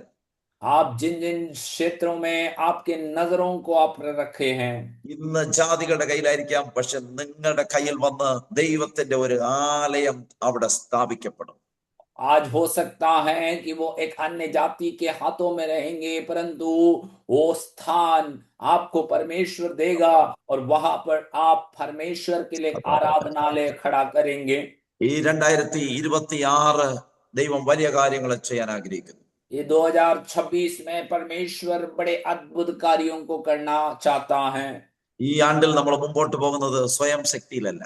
Speaker 1: आप जिन जिन क्षेत्रों में आपके नजरों को आप रखे हैं,
Speaker 2: ഇന്ന് ജാതികളുടെ കയ്യിലായിരിക്കാം, പക്ഷെ നിങ്ങളുടെ കയ്യിൽ വന്ന് ദൈവത്തിന്റെ ഒരു ആലയം അവിടെ സ്ഥാപിക്കപ്പെടും.
Speaker 1: आज हो सकता है कि वो एक अन्य जाति के हाथों में रहेंगे, परंतु वो स्थान आपको परमेश्वर देगा और वहां पर आप परमेश्वर के लिए आराधनालय खड़ा करेंगे।
Speaker 2: ഈ 2026 ദൈവം വലിയ കാര്യങ്ങൾ ചെയ്യാൻ ആഗ്രഹിക്കുന്നു.
Speaker 1: ये 2026 में परमेश्वर बड़े अद्भुत कार्यों को करना चाहता है।
Speaker 2: ഈ ആണ്ടിൽ നമ്മൾ മുമ്പോട്ട് പോകുന്നത് സ്വയം ശക്തിയിലല്ല.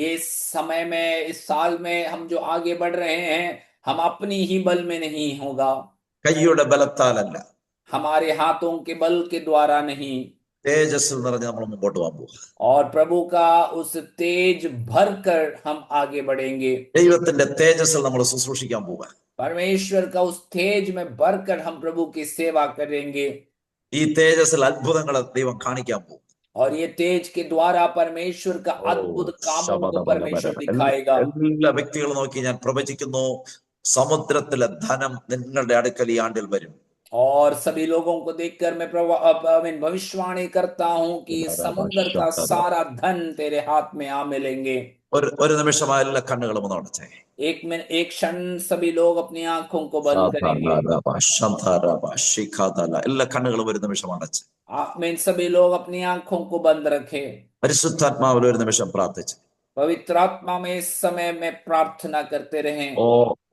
Speaker 1: इस समय में, इस साल में हम जो आगे बढ़ रहे हैं, हम अपनी ही बल में नहीं होगा,
Speaker 2: കൈയുടെ ബലത്താലല്ല,
Speaker 1: हमारे हाथों के बल के द्वारा नहीं,
Speaker 2: തേജസ്സിൽ നിറഞ്ഞ് നമ്മൾ മുമ്പോട്ട് പോകാൻ പോകുക.
Speaker 1: और प्रभु का उस तेज भर कर हम आगे बढ़ेंगे।
Speaker 2: ദൈവത്തിന്റെ തേജസ്സിൽ നമ്മൾ ശുശ്രൂഷിക്കാൻ പോവുക.
Speaker 1: परमेश्वर का उस तेज में भरकर हम प्रभु की सेवा करेंगे।
Speaker 2: ഈ തേജസ്സിൽ അത്ഭുതങ്ങളെ ദൈവം കാണിക്കാൻ പോകും.
Speaker 1: और ये तेज के द्वारा परमेश्वर का
Speaker 2: ഓ
Speaker 1: अद्भुत कामों को परमेश्वर
Speaker 2: ശബദബലബല.
Speaker 1: दिखाएगा।
Speaker 2: എല്ലാ വ്യക്തികളും നോക്കി ഞാൻ പ്രവചിക്കുന്നു, സമുദ്രത്തിലെ ധനം നിങ്ങളുടെ അടുക്കൽ ഈ ആണ്ടിൽ വരും.
Speaker 1: और सभी लोगों को देखकर मैं भविष्यवाणी करता हूं कि समुद्र का सारा धन तेरे हाथ में आ मिलेंगे।
Speaker 2: ഒരു निमिഷം എല്ലാ കണ്ണുകളും ഒന്ന് അടച്ചേ.
Speaker 1: एक क्षण सभी लोग अपनी आंखों को बंद करेंगे।
Speaker 2: എല്ലാ കണ്ണുകളും ഒരു നിമിഷം അടച്ച്
Speaker 1: आमीन। सभी लोग अपनी आंखों को बंद रखें।
Speaker 2: പരിശുദ്ധാത്മാവിൽ ഒരു നിമിഷം പ്രാർത്ഥിച്ച്
Speaker 1: पवित्र आत्मा में इस समय में प्रार्थना करते रहें।
Speaker 2: ഓ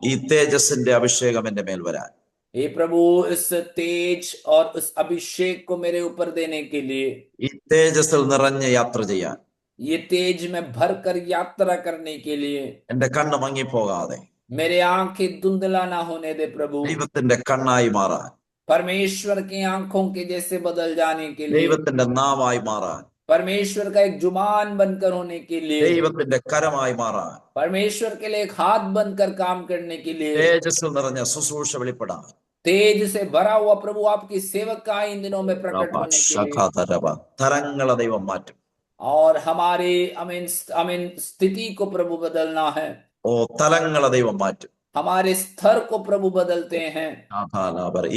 Speaker 2: ഈ തേജസ്സിന്റെ അഭിഷേകം എന്റെ മേൽ വരാൻ,
Speaker 1: हे प्रभु इस तेज और उस अभिषेक को मेरे ऊपर देने के लिए,
Speaker 2: ഈ തേജസ്സിൽ നിറഞ്ഞ് യാത്ര ചെയ്യാൻ,
Speaker 1: ये तेज में भर कर यात्रा करने के लिए
Speaker 2: എന്റെ കണ്ണ് മങ്ങിപ്പോകാതെ
Speaker 1: मेरे आंखें धुंधला ना होने दे प्रभु।
Speaker 2: ദൈവത്തിന്റെ കണ്ണായി മാറാൻ,
Speaker 1: परमेश्वर की आंखों के जैसे बदल जाने के लिए,
Speaker 2: ദൈവത്തിന്റെ നാവായി മാറാൻ,
Speaker 1: परमेश्वर का एक जुबान बनकर होने के लिए,
Speaker 2: ദൈവത്തിന്റെ കരമായി മാറാൻ,
Speaker 1: परमेश्वर के लिए एक हाथ बनकर काम करने के लिए,
Speaker 2: തേജസ്സിൽ നിറഞ്ഞ ശുശ്രൂഷ വെളിപ്പെടാൻ,
Speaker 1: तेज से भरा हुआ प्रभु आपकी सेवक का इन दिनों में प्रकट होने के लिए,
Speaker 2: തരങ്ങളെ ദൈവം മാറ്റും.
Speaker 1: और हमारे अमीन अमीन स्थिति को प्रभु बदलना है।
Speaker 2: ഓ തലങ്ങളെ ദൈവം മാറ്റും.
Speaker 1: हमारे स्तर को प्रभु बदलते हैं।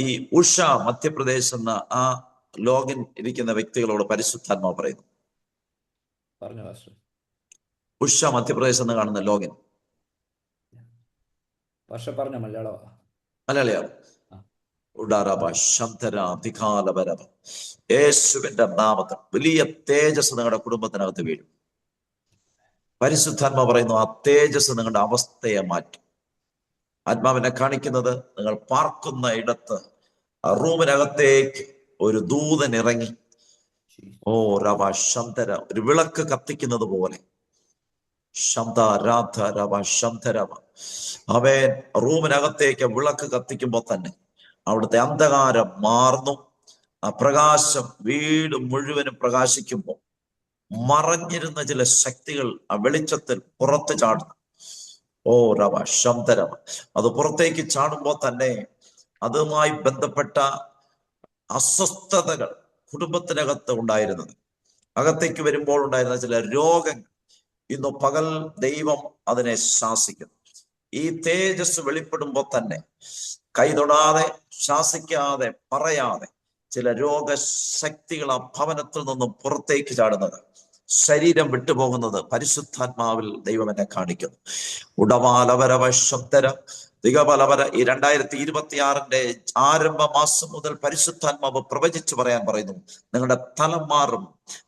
Speaker 2: ഈ ഉഷ മധ്യപ്രദേശ് എന്ന ആ ലോഗിൻ ഇരിക്കുന്ന വ്യക്തികളോട് പരിശുദ്ധാത്മാവ് പറയുന്നു. ഉഷ മധ്യപ്രദേശ് എന്ന് കാണുന്ന ലോഗിൻ മലയാളിയാണ്. യേശുവിന്റെ നാമത്തിൽ വലിയ തേജസ് നിങ്ങളുടെ കുടുംബത്തിനകത്ത് വീഴും. പരിശുദ്ധാത്മാവ് പറയുന്നു ആ തേജസ് നിങ്ങളുടെ അവസ്ഥയെ മാറ്റും. ആത്മാവിനെ കാണിക്കുന്നത് നിങ്ങൾ പാർക്കുന്ന ഇടത്ത് ആ റൂമിനകത്തേക്ക് ഒരു ദൂതൻ ഇറങ്ങി ഓ രവ ശന്തര ഒരു വിളക്ക് കത്തിക്കുന്നത് പോലെ അവൻ റൂമിനകത്തേക്ക് വിളക്ക് കത്തിക്കുമ്പോൾ തന്നെ അവിടുത്തെ അന്ധകാരം മാറുന്നു. ആ പ്രകാശം വീട് മുഴുവനും പ്രകാശിക്കുമ്പോൾ മറഞ്ഞിരുന്ന ചില ശക്തികൾ ആ വെളിച്ചത്തിൽ പുറത്ത് ചാടുന്നു. ഓ രവ ശന്തരവ അത് പുറത്തേക്ക് ചാടുമ്പോൾ തന്നെ അതുമായി ബന്ധപ്പെട്ട അസ്വസ്ഥതകൾ കുടുംബത്തിനകത്ത് ഉണ്ടായിരുന്നത്, അകത്തേക്ക് വരുമ്പോൾ ഉണ്ടായിരുന്ന ചില രോഗങ്ങൾ ഇന്ന് പകൽ ദൈവം അതിനെ ശാസിക്കുന്നു. ഈ തേജസ് വെളിപ്പെടുമ്പോൾ തന്നെ കൈതൊടാതെ ശാസിക്കാതെ പറയാതെ ചില രോഗശക്തികൾ ആ ഭവനത്തിൽ നിന്നും പുറത്തേക്ക് ചാടുന്നത്, ശരീരം വിട്ടുപോകുന്നത് പരിശുദ്ധാത്മാവിൽ ദൈവം എന്നെ കാണിക്കുന്നു. ഉടമാലവരവ ശബ്ദര ദിഗബലവര ഈ 2026 ആരംഭ മാസം മുതൽ പരിശുദ്ധാത്മാവ് പ്രവചിച്ചു പറയാൻ പറയുന്നു. നിങ്ങളുടെ തലം മാറും,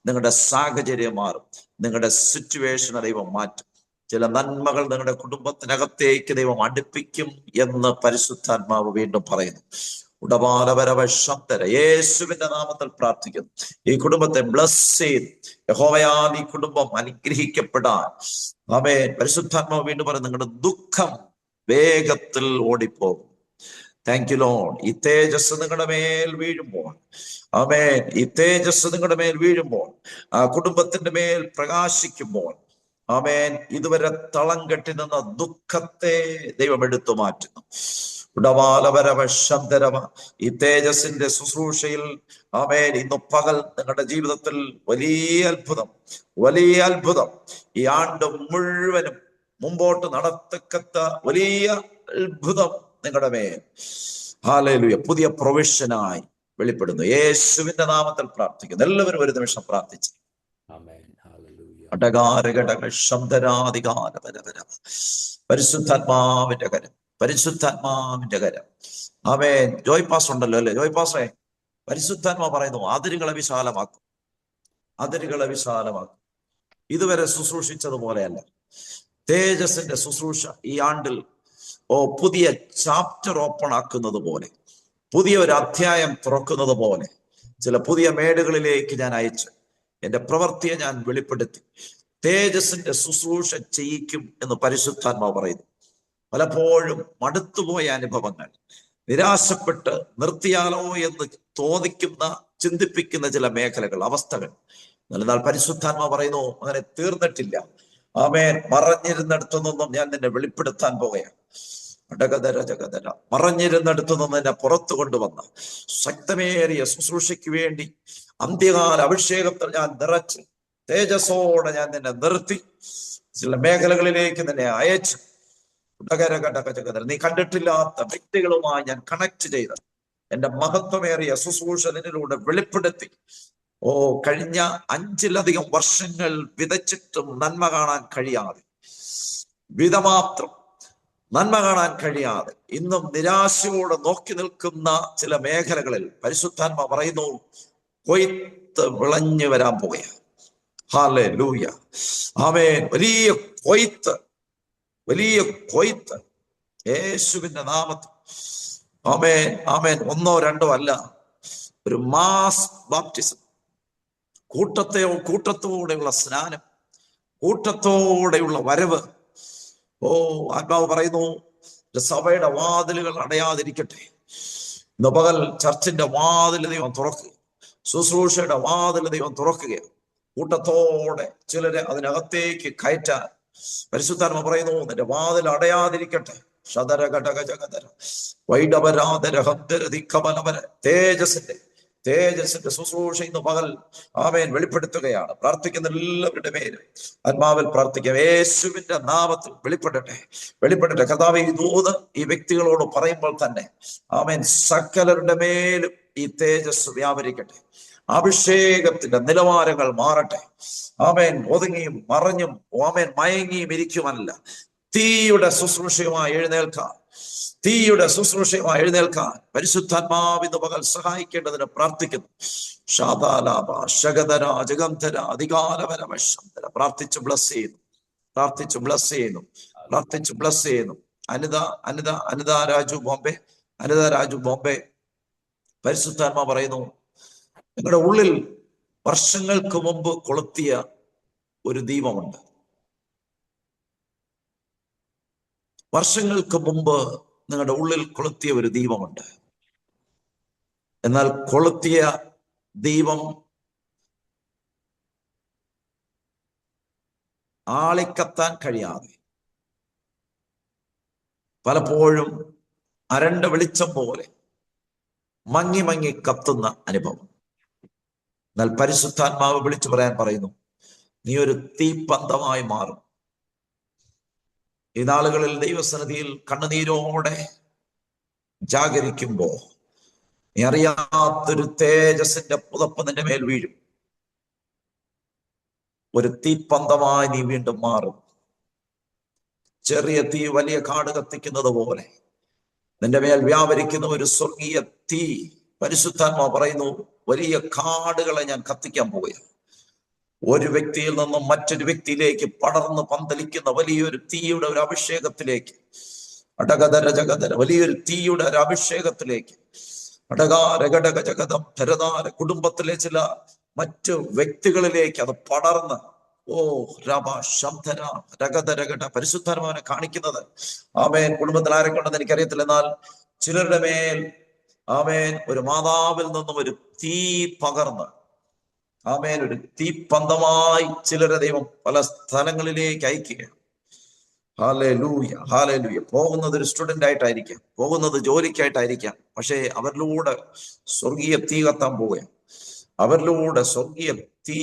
Speaker 2: നിങ്ങളുടെ സാഹചര്യം മാറും, നിങ്ങളുടെ സിറ്റുവേഷൻ ദൈവം മാറ്റും. ചില നന്മകൾ നിങ്ങളുടെ കുടുംബത്തിനകത്തേക്ക് ദൈവം അടുപ്പിക്കും എന്ന് പരിശുദ്ധാത്മാവ് വീണ്ടും പറയുന്നു. ഉടപാലപരവ ശബ്ദര യേശുവിന്റെ നാമത്തിൽ പ്രാർത്ഥിക്കുന്നു. ഈ കുടുംബത്തെ ബ്ലസ് ചെയ്ത് യഹോവയാൽ ഈ കുടുംബം അനുഗ്രഹിക്കപ്പെടാൻ ആമേൻ. പരിശുദ്ധാത്മാവ് വീണ്ടും പറയും നിങ്ങളുടെ ദുഃഖം വേഗത്തിൽ ഓടിപ്പോകും. Thank you Lord. ഈ തേജസ് നിങ്ങളുടെ മേൽ വീഴുമ്പോൾ ആമേൻ, ഈ തേജസ് നിങ്ങളുടെ മേൽ വീഴുമ്പോൾ ആ കുടുംബത്തിന്റെ മേൽ പ്രകാശിക്കുമ്പോൾ ആമേൻ, ഇതുവരെ തളം കെട്ടി നിന്ന ദുഃഖത്തെ ദൈവം എടുത്തു മാറ്റുന്നു. ഉടവാലവരവശന്തരവ ഈ തേജസ്സിന്റെ ശുശ്രൂഷയിൽ ആമേൻ ഇന്ന് പകൽ നിങ്ങളുടെ ജീവിതത്തിൽ വലിയ അത്ഭുതം, വലിയ അത്ഭുതം ഈ ആണ്ട് മുഴുവനും മുമ്പോട്ട് നടത്തക്കത്ത വലിയ അത്ഭുതം നിങ്ങളുടെ മേൽ ഹല്ലേലൂയ പുതിയ പ്രൊവിഷനായി വെളിപ്പെടുന്നു. യേശുവിന്റെ നാമത്തിൽ പ്രാർത്ഥിക്കുന്നു. എല്ലാവരും ഒരു നിമിഷം പ്രാർത്ഥിച്ചു. പരിശുദ്ധാത്മാവിന്റെ കരം, പരിശുദ്ധാത്മാവിന്റെ കരം. ആമേൻ. ജോയ് പാസ് ഉണ്ടല്ലോ അല്ലെ? ജോയ് പാസേ, പരിശുദ്ധാത്മാ പറയുന്നു അതിരുകളെ വിശാലമാക്കും, അതിരുകളെ വിശാലമാക്കും. ഇതുവരെ ശുശ്രൂഷിച്ചതുപോലെയല്ല. തേജസ്സിന്റെ ശുശ്രൂഷ ഈ ആണ്ടിൽ പുതിയ ചാപ്റ്റർ ഓപ്പൺ ആക്കുന്നത് പോലെ, പുതിയ ഒരു അധ്യായം തുറക്കുന്നത് പോലെ ചില പുതിയ മേടുകളിലേക്ക് ഞാൻ അയച്ച് എന്റെ പ്രവൃത്തിയെ ഞാൻ വെളിപ്പെടുത്തി തേജസ്സിന്റെ ശുശ്രൂഷ ചെയ്യിക്കും എന്ന് പരിശുദ്ധാത്മാവ് പറയുന്നു. പലപ്പോഴും മടുത്തുപോയ അനുഭവങ്ങൾ, നിരാശപ്പെട്ട് നിർത്തിയാലോ എന്ന് തോന്നിക്കുന്ന ചിന്തിപ്പിക്കുന്ന ചില മേഖലകൾ, അവസ്ഥകൾ, എന്നാൽ പരിശുദ്ധാത്മാവ് പറയുന്നു അങ്ങനെ തീർന്നിട്ടില്ല. ആമേൻ. മറഞ്ഞിരുന്നിടത്തു നിന്നും ഞാൻ നിന്നെ വെളിപ്പെടുത്താൻ പോകുകയാണ്. മറഞ്ഞിരുന്നിടത്തു നിന്ന് എന്നെ പുറത്തു കൊണ്ടുവന്ന ശക്തമേറിയ ശുശ്രൂഷയ്ക്ക് വേണ്ടി അന്ത്യകാല അഭിഷേകത്തിൽ ഞാൻ നിറച്ച് തേജസ്സോടെ ഞാൻ നിന്നെ നിർത്തി ചില മേഖലകളിലേക്ക് നിന്നെ അയച്ചു. നീ കണ്ടിട്ടില്ലാത്ത വ്യക്തികളുമായി ഞാൻ കണക്ട് ചെയ്ത് എന്റെ മഹത്വമേറിയ ശുശ്രൂഷ നിന്നിലൂടെ വെളിപ്പെടുത്തി. കഴിഞ്ഞ 5-ലധികം വർഷങ്ങൾ വിതച്ചിട്ടും നന്മ കാണാൻ കഴിയാതെ, വിധമാത്രം നന്മ കാണാൻ കഴിയാതെ ഇന്നും നിരാശയോടെ നോക്കി നിൽക്കുന്ന ചില മേഖലകളിൽ പരിശുദ്ധാത്മ പറയുന്നു, കൊയ്ത്ത് വിളഞ്ഞു വരാൻ പോവുകയാണ്. ഹല്ലേലൂയ, ആമേൻ. വലിയ കൊയ്ത്ത്, വലിയ കൊയ്ത്ത് യേശുവിന്റെ നാമത്തിൽ. ആമേൻ, ആമേൻ. 1-2 അല്ല, ഒരു മാസ് ബാപ്റ്റിസം, കൂട്ടത്തോടെയുള്ള സ്നാനം, കൂട്ടത്തോടെയുള്ള വരവ്. ആത്മാവ് പറയുന്നു, സഭയുടെ വാതിലുകൾ അടയാതിരിക്കട്ടെ. ഇന്ന് പകൽ ചർച്ചിന്റെ വാതിൽ ദൈവം തുറക്കുക, ശുശ്രൂഷയുടെ വാതിൽ ദൈവം തുറക്കുകയാണ്. കൂട്ടത്തോടെ ചിലരെ അതിനകത്തേക്ക് കയറ്റാൻ പരിശുദ്ധാത്മ പറയുന്നു, നിന്റെ വാതിൽ അടയാതിരിക്കട്ടെ. തേജസ്സിന്റെ ശുശ്രൂഷ ഇന്ന് പകൽ ആമേൻ വെളിപ്പെടുത്തുകയാണ്. പ്രാർത്ഥിക്കുന്ന എല്ലാവരുടെ പേരും ആത്മാവിൽ പ്രാർത്ഥിക്കാം. യേശുവിന്റെ നാമത്തിൽ വെളിപ്പെടട്ടെ, വെളിപ്പെടട്ടെ. കർത്താവേ, ഈ ദൂത് ഈ വ്യക്തികളോട് പറയുമ്പോൾ തന്നെ ആമേൻ സകലരുടെ മേലും ഈ തേജസ് വ്യാപരിക്കട്ടെ. അഭിഷേകത്തിന്റെ നിലവാരങ്ങൾ മാറട്ടെ. ആമേൻ. ഒതുങ്ങിയും മറഞ്ഞും ആമേൻ മയങ്ങിയും ഇരിക്കുമല്ല, തീയുടെ ശുശ്രൂഷയുമായി എഴുന്നേൽക്കാൻ, തീയുടെ ശുശ്രൂഷയുമായി എഴുന്നേൽക്കാൻ പരിശുദ്ധാത്മാവിന്റെ പകൽ സഹായിക്കേണ്ടതിന് പ്രാർത്ഥിക്കുന്നു. ഷാദാലാബ ശഗധര ജഗന്ധര അധികാരപരമശന്തര പ്രാർത്ഥിച്ചു ബ്ലസ് ചെയ്യുന്നു, പ്രാർത്ഥിച്ചു ബ്ലസ് ചെയ്യുന്നു, പ്രാർത്ഥിച്ചു ബ്ലസ് ചെയ്യുന്നു. അനിത രാജു ബോംബെ പരിശുദ്ധാത്മ പറയുന്നു, നിങ്ങളുടെ ഉള്ളിൽ വർഷങ്ങൾക്ക് മുമ്പ് കൊളുത്തിയ ഒരു ദീപമുണ്ട്. വർഷങ്ങൾക്ക് മുമ്പ് നിങ്ങളുടെ ഉള്ളിൽ കൊളുത്തിയ ഒരു ദീപമുണ്ട്. എന്നാൽ കൊളുത്തിയ ദീപം ആളിക്കത്താൻ കഴിയാതെ പലപ്പോഴും അരണ്ട വെളിച്ചം പോലെ മങ്ങി മങ്ങി കത്തുന്ന അനുഭവം. എന്നാൽ പരിശുദ്ധാത്മാവ് വിളിച്ചു പറയാൻ പറയുന്നു, നീ ഒരു തീപ്പന്തമായി മാറും. ഈ നാളുകളിൽ ദൈവസന്നിധിയിൽ കണ്ണുനീരോടെ ജാഗരിക്കുമ്പോ നീ അറിയാത്തൊരു തേജസ്സിന്റെ പുതപ്പ് നിന്റെ മേൽ വീഴും. ഒരു തീപ്പന്തമായി നീ വീണ്ടും മാറും. ചെറിയ തീ വലിയ കാട് കത്തിക്കുന്നത് പോലെ നിന്റെ മേൽ വ്യാപരിക്കുന്ന ഒരു സ്വർഗീയ തീ. പരിശുദ്ധാത്മാ പറയുന്നു, വലിയ കാടുകളെ ഞാൻ കത്തിക്കാൻ പോവുകയാണ്. ഒരു വ്യക്തിയിൽ നിന്നും മറ്റൊരു വ്യക്തിയിലേക്ക് പടർന്ന് പന്തലിക്കുന്ന വലിയൊരു തീയുടെ ഒരു അഭിഷേകത്തിലേക്ക്, വലിയൊരു തീയുടെ ഒരു അഭിഷേകത്തിലേക്ക്, കുടുംബത്തിലെ ചില മറ്റു വ്യക്തികളിലേക്ക് അത് പടർന്ന് പരിശുദ്ധാത്മാവിനെ കാണിക്കുന്നത്. ആമേൻ. കുടുംബത്തിൽ ആരൊക്കെ ഉണ്ടെന്ന് എനിക്കറിയത്തില്ല, എന്നാൽ ചിലരുടെ മേൽ ആമേൻ ഒരു മാതാവിൽ നിന്നും ഒരു തീ പകർന്ന് ആമേൻ ഒരു തീപ്പന്തമായി ചിലരെ ദൈവം പല സ്ഥലങ്ങളിലേക്ക് അയക്കുകയാണ്. Hallelujah, hallelujah. പോകുന്നത് ഒരു സ്റ്റുഡന്റ് ആയിട്ടായിരിക്കാം, പോകുന്നത് ജോലിക്കായിട്ടായിരിക്കാം, പക്ഷേ അവരിലൂടെ സ്വർഗീയ തീ കത്താൻ പോവുകയാണ്. അവരിലൂടെ സ്വർഗീയ തീ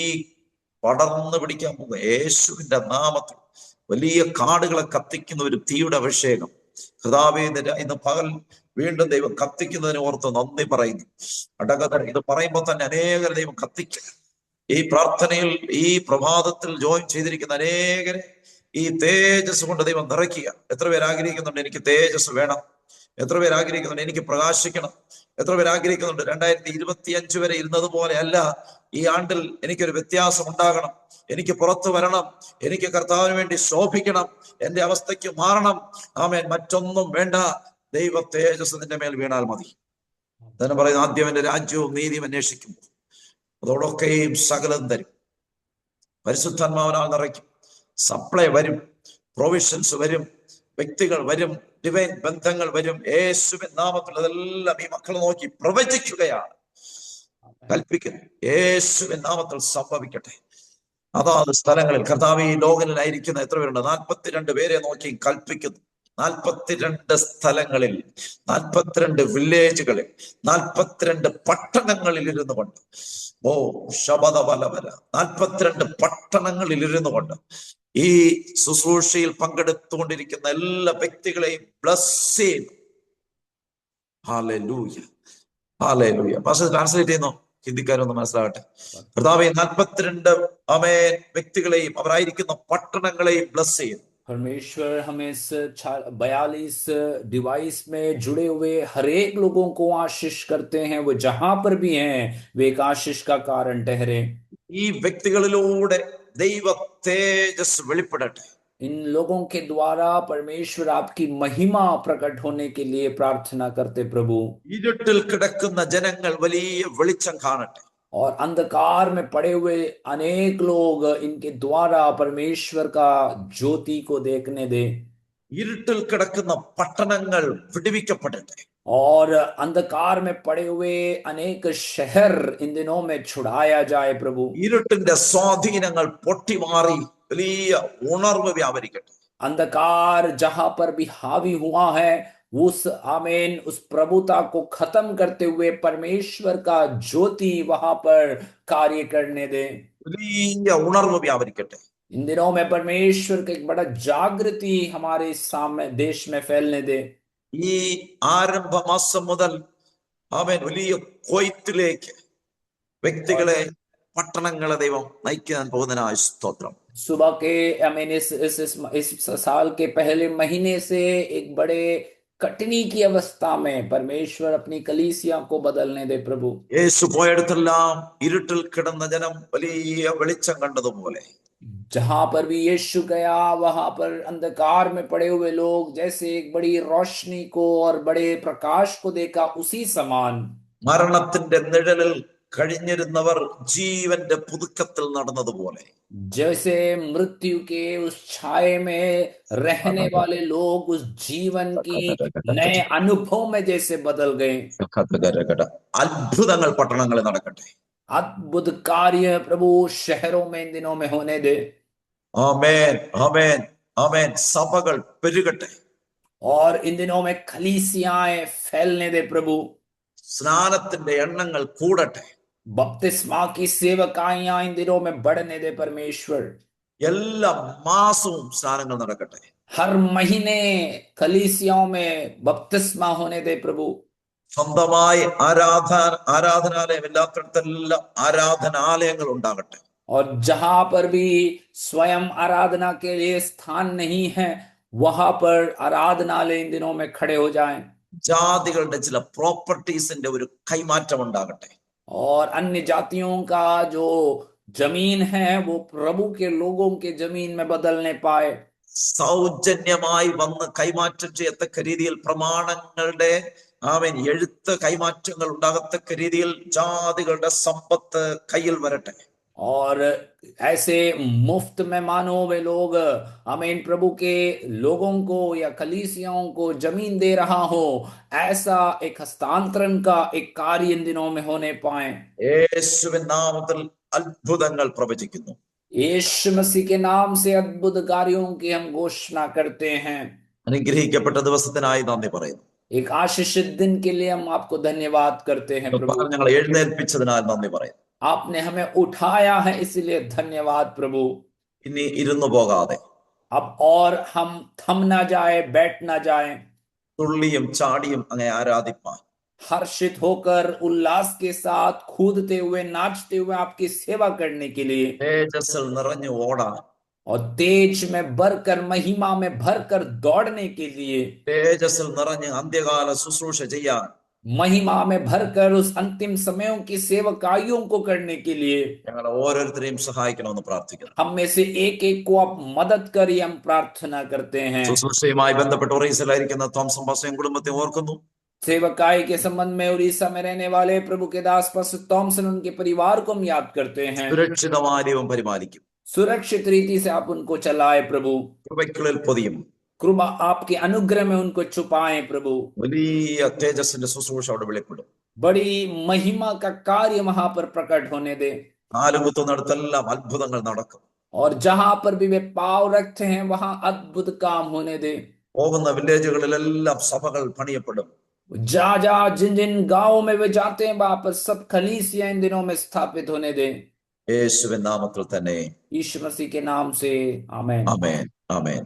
Speaker 2: പടർന്ന് പിടിക്കാൻ പോവുക. യേശുവിന്റെ നാമത്തിൽ വലിയ കാടുകളെ കത്തിക്കുന്ന ഒരു തീയുടെ അഭിഷേകം. കർത്താവേ, ഇന്ന് പകൽ വീണ്ടും ദൈവം കത്തിക്കുന്നതിന് ഓർത്ത് നന്ദി പറയുന്നു. ഇത് പറയുമ്പോൾ തന്നെ അനേകരെ ദൈവം കത്തിക്കുക. ഈ പ്രാർത്ഥനയിൽ ഈ പ്രഭാതത്തിൽ ജോയിൻ ചെയ്തിരിക്കുന്ന അനേകരെ ഈ തേജസ് കൊണ്ട് ദൈവം നിറയ്ക്കുക. എത്ര പേര് ആഗ്രഹിക്കുന്നുണ്ട് എനിക്ക് തേജസ് വേണം? എത്ര പേര് ആഗ്രഹിക്കുന്നുണ്ട് എനിക്ക് പ്രകാശിക്കണം? എത്ര പേര് ആഗ്രഹിക്കുന്നുണ്ട് 2025 വരെ ഇരുന്നത് പോലെ അല്ല, ഈ ആണ്ടിൽ എനിക്കൊരു വ്യത്യാസം ഉണ്ടാകണം, എനിക്ക് പുറത്തു വരണം, എനിക്ക് കർത്താവിന് വേണ്ടി ശോഭിക്കണം, എന്റെ അവസ്ഥയ്ക്ക് മാറണം. ആമേൻ. മറ്റൊന്നും വേണ്ട, ദൈവ തേജസ് നിന്റെ മേൽ വീണാൽ മതി. തന്നെ പറയുന്ന, ആദ്യം എന്റെ രാജ്യവും നീതിയും അന്വേഷിക്കുമ്പോൾ അതോടൊക്കെയും സകലം തരും. പരിശുദ്ധാത്മാവിനാൽ നിറയ്ക്കും. സപ്ലൈ വരും, പ്രൊവിഷൻസ് വരും, വ്യക്തികൾ വരും, ഡിവൈൻ ബന്ധങ്ങൾ വരും. യേശുവിൻ നാമത്തിൽ അതെല്ലാം ഈ മക്കൾ നോക്കി പ്രവചിക്കുകയാണ്, കൽപ്പിക്കുന്നു. യേശുവിൻ നാമത്തിൽ സംഭവിക്കട്ടെ. അതാത് സ്ഥലങ്ങളിൽ കർത്താവ് ഈ ലോകനിലായിരിക്കുന്ന എത്ര പേരുണ്ട്? 42 പേരെ നോക്കി കൽപ്പിക്കുന്നു. 42 സ്ഥലങ്ങളിൽ, 42 വില്ലേജുകളിൽ, 42 പട്ടണങ്ങളിൽ ഇരുന്നു കൊണ്ട്, ഓ ശബദബലബല, 42 പട്ടണങ്ങളിൽ ഇരുന്നു കൊണ്ട് ഈ ശുശ്രൂഷയിൽ പങ്കെടുത്തുകൊണ്ടിരിക്കുന്ന എല്ലാ വ്യക്തികളെയും ബ്ലസ് ചെയ്യുന്നു. Hallelujah, hallelujah. പക്ഷെ ട്രാൻസ്ലേറ്റ് ചെയ്യുന്നു, ഹിന്ദിക്കാരൊന്ന് മനസ്സിലാകട്ടെ. കർത്താവേ, 42 ആമേൻ വ്യക്തികളെയും അവരായിരിക്കുന്ന പട്ടണങ്ങളെയും ബ്ലസ് ചെയ്യുന്നു.
Speaker 3: परमेश्वर हमें इस 42 डिवाइस में जुड़े हुए हर एक लोगों को आशीष करते हैं। वो जहां पर भी हैं वे एक आशीष का कारण ठहरे।
Speaker 2: ഈ വ്യക്തികളിലൂടെ ദൈവ തേജസ് വെളിപ്പെടട്ടെ.
Speaker 3: इन लोगों के द्वारा परमेश्वर आपकी महिमा प्रकट होने के लिए प्रार्थना करते प्रभु।
Speaker 2: ഇരുട്ടിൽ കിടക്കുന്ന ജനങ്ങൾ വലിയ വെളിച്ചം കാണട്ടെ.
Speaker 3: और अंधकार में पड़े हुए अनेक लोग इनके द्वारा परमेश्वर का ज्योति को देखने दे।
Speaker 2: ഇരുട്ടിൽ കിടക്കുന്ന പട്ടണങ്ങൾ വിടുവിക്കപ്പെടട്ടെ.
Speaker 3: और अंधकार में पड़े हुए अनेक शहर इन दिनों में छुड़ाया जाए प्रभु।
Speaker 2: ഇരുട്ടിന്റെ സ്വാധീനങ്ങൾ പൊട്ടിമാറി വലിയ ഉണർവ് വ്യാപരിക്കട്ടെ.
Speaker 3: अंधकार जहां पर भी हावी हुआ है उस आमीन उस प्रभुता को खत्म करते हुए परमेश्वर का ज्योति वहां पर कार्य करने दे।
Speaker 2: വലിയ ഉണർവ് വ്യാപരിക്കട്ടെ.
Speaker 3: इन दिनों में परमेश्वर का एक बड़ा जागृति हमारे सामने देश में फैलने दे।
Speaker 2: ഈ ആരംഭ മാസം മുതൽ അവൻ വലിയ കൊയ്ത്തിലേക്ക് വ്യക്തികളെ, പട്ടണങ്ങളെ ദൈവം നയിക്കാൻ പോകുന്നതിനായ സ്തോത്രം.
Speaker 3: सुबह के आमीन इस साल के पहले महीने से एक बड़े कटनी की अवस्था में परमेश्वर अपनी कलीसिया को बदलने दे प्रभु।
Speaker 2: യേശു പോയിടത്തെല്ലാം ഇരുട്ടിൽ കിടന്ന ജനം വലിയ വെളിച്ചം കണ്ടതുപോലെ
Speaker 3: जहां पर भी यीशु गया वहां पर अंधकार में पड़े हुए लोग जैसे एक बड़ी रोशनी को और बड़े प्रकाश को देखा, उसी समान
Speaker 2: മരണത്തിന്റെ നിഴലിൽ കഴിഞ്ഞിരുന്നവർ ജീവന്റെ പുതുക്കത്തിൽ നടന്നതുപോലെ
Speaker 3: जैसे मृत्यु के उस छाये में रहने वाले लोग उस जीवन की नए अनुभव में जैसे बदल गए।
Speaker 2: അത്ഭുതങ്ങൾ പട്ടണങ്ങളിൽ നടക്കട്ടെ.
Speaker 3: अद्भुत कार्य प्रभु शहरों में इन दिनों में होने दे।
Speaker 2: ആമേൻ, ആമേൻ, ആമേൻ. സഭകൾ പെരുകട്ടെ.
Speaker 3: और इन दिनों में कलीसियाएं फैलने दे प्रभु।
Speaker 2: സ്നാനത്തിന്റെ എണ്ണങ്ങൾ കൂടട്ടെ.
Speaker 3: बपतिस्मा की सेवकाइयां इन दिनों में बढ़ने दे परमेश्वर।
Speaker 2: എല്ലാ മാസവും സ്നാനങ്ങൾ നടക്കട്ടെ.
Speaker 3: हर महीने कलीसियाओं में बपतिस्मा होने दे प्रभु।
Speaker 2: സ്വന്തമായി ആരാധനാലയം ഇല്ലാത്തടത്തെല്ലാം ആരാധനാലയങ്ങൾ ഉണ്ടാകട്ടെ.
Speaker 3: और जहां पर भी स्वयं आराधना के लिए स्थान नहीं है वहां पर आराधनालय इन दिनों में खड़े हो जाएं।
Speaker 2: ജാതികളുടെ ചില പ്രോപ്പർട്ടീസിന്റെ ഒരു കൈമാറ്റം ഉണ്ടാകട്ടെ.
Speaker 3: और अन्य जातियों का जो जमीन है वो प्रभु के लोगों के जमीन में बदलने पाए।
Speaker 2: സൗജന്യമായി വന്ന് കൈമാറ്റം ചെയ്യത്തക്ക രീതിയിൽ പ്രമാണങ്ങളുടെ എഴുത്ത് കൈമാറ്റങ്ങൾ ഉണ്ടാകത്തക്ക രീതിയിൽ ജാതികളുടെ സമ്പത്ത് കയ്യിൽ വരട്ടെ.
Speaker 3: और ऐसे मुफ्त में मानो वे लोग आमीन प्रभु के लोगों को या कलीसियाओं को जमीन दे रहा हो, ऐसा एक हस्तांतरण का एक कार्य इन दिनों में होने पाए।
Speaker 2: യേശുവിൻ നാമത്തിൽ അത്ഭുതങ്ങൾ പ്രവചിക്കുന്നു.
Speaker 3: यीशु मसीह के नाम से अद्भुत कार्यों की हम घोषणा करते हैं।
Speaker 2: അനുഗ്രഹിക്കപ്പെട്ട ദിവസത്തിനായി നന്ദി പറയുന്നു.
Speaker 3: एक आशीषित दिन के लिए हम आपको धन्यवाद करते हैं प्रभु।
Speaker 2: ഞങ്ങളെ എഴുന്നേൽപ്പിച്ചതിനാൽ നന്ദി പറയുന്നു.
Speaker 3: आपने हमें उठाया है इसलिए धन्यवाद प्रभु।
Speaker 2: ഇനി ഇരുന്നു പോകാതെ
Speaker 3: अब और हम थम ना जाए, बैठ ना जाए,
Speaker 2: തുള്ളിയും ചാടിയും അങ്ങേ ആരാധിപ്പാൻ
Speaker 3: हर्षित होकर उल्लास के साथ कूदते हुए नाचते हुए आपकी सेवा करने के लिए
Speaker 2: തേജസ്സിൽ നിറഞ്ഞു ഓടാൻ,
Speaker 3: और तेज में भरकर महिमा में भरकर दौड़ने के लिए,
Speaker 2: തേജസ്സിൽ നിറഞ്ഞ് അന്ത്യകാല ശുശ്രൂഷ ചെയ്യാൻ
Speaker 3: महिमा में भरकर उस अंतिम समयों की सेवकाइयों को करने के लिए
Speaker 2: ഞങ്ങളെ ഓരോരുത്തരെയും സഹായിക്കണമെന്ന് പ്രാർത്ഥിക്കുന്നു.
Speaker 3: हम में से एक एक को आप मदद करिए, हम प्रार्थना करते हैं।
Speaker 2: ശുശ്രൂഷയുമായി ബന്ധപ്പെട്ട് ഒറീസയിലായിരിക്കുന്ന തോംസൺ പാസ്റ്ററേയും കുടുംബത്തെ ഓർക്കുന്നു.
Speaker 3: सेवकाई के संबंध में उड़ीसा में रहने वाले प्रभु के दास पास्टर थॉमसन, उनके परिवार को हम याद करते हैं।
Speaker 2: സുരക്ഷിതമായ ദൈവം പരിപാലിക്കും.
Speaker 3: सुरक्षित रीति से आप उनको चलाए प्रभु।
Speaker 2: കൃപയ്ക്കുള്ളിൽ പൊതിയും.
Speaker 3: कृपा आपके अनुग्रह में उनको छुपाएं प्रभु।
Speaker 2: വലിയ തേജസ്സിന്റെ ശുശ്രൂഷ അവിടെ വെളിപ്പെടും.
Speaker 3: बड़ी महिमा का कार्य वहां पर प्रकट होने दे।
Speaker 2: കാലുകുത്തുന്നിടത്തെല്ലാം അത്ഭുതങ്ങൾ നടക്കും.
Speaker 3: और जहां पर भी वे पाव रखते हैं वहां अद्भुत काम होने दे।
Speaker 2: പോകുന്ന വില്ലേജുകളിലെല്ലാം സഭകൾ പണിയപ്പെടും.
Speaker 3: जा जा जिन जिन गांवों में वे जाते हैं वहां पर सब कलीसिया इन दिनों में स्थापित होने दें,
Speaker 2: യേശുവിൻ നാമത്തിൽ തന്നെ.
Speaker 3: यीशु मसीह के नाम से, आमेन।
Speaker 2: ആമേൻ, ആമേൻ.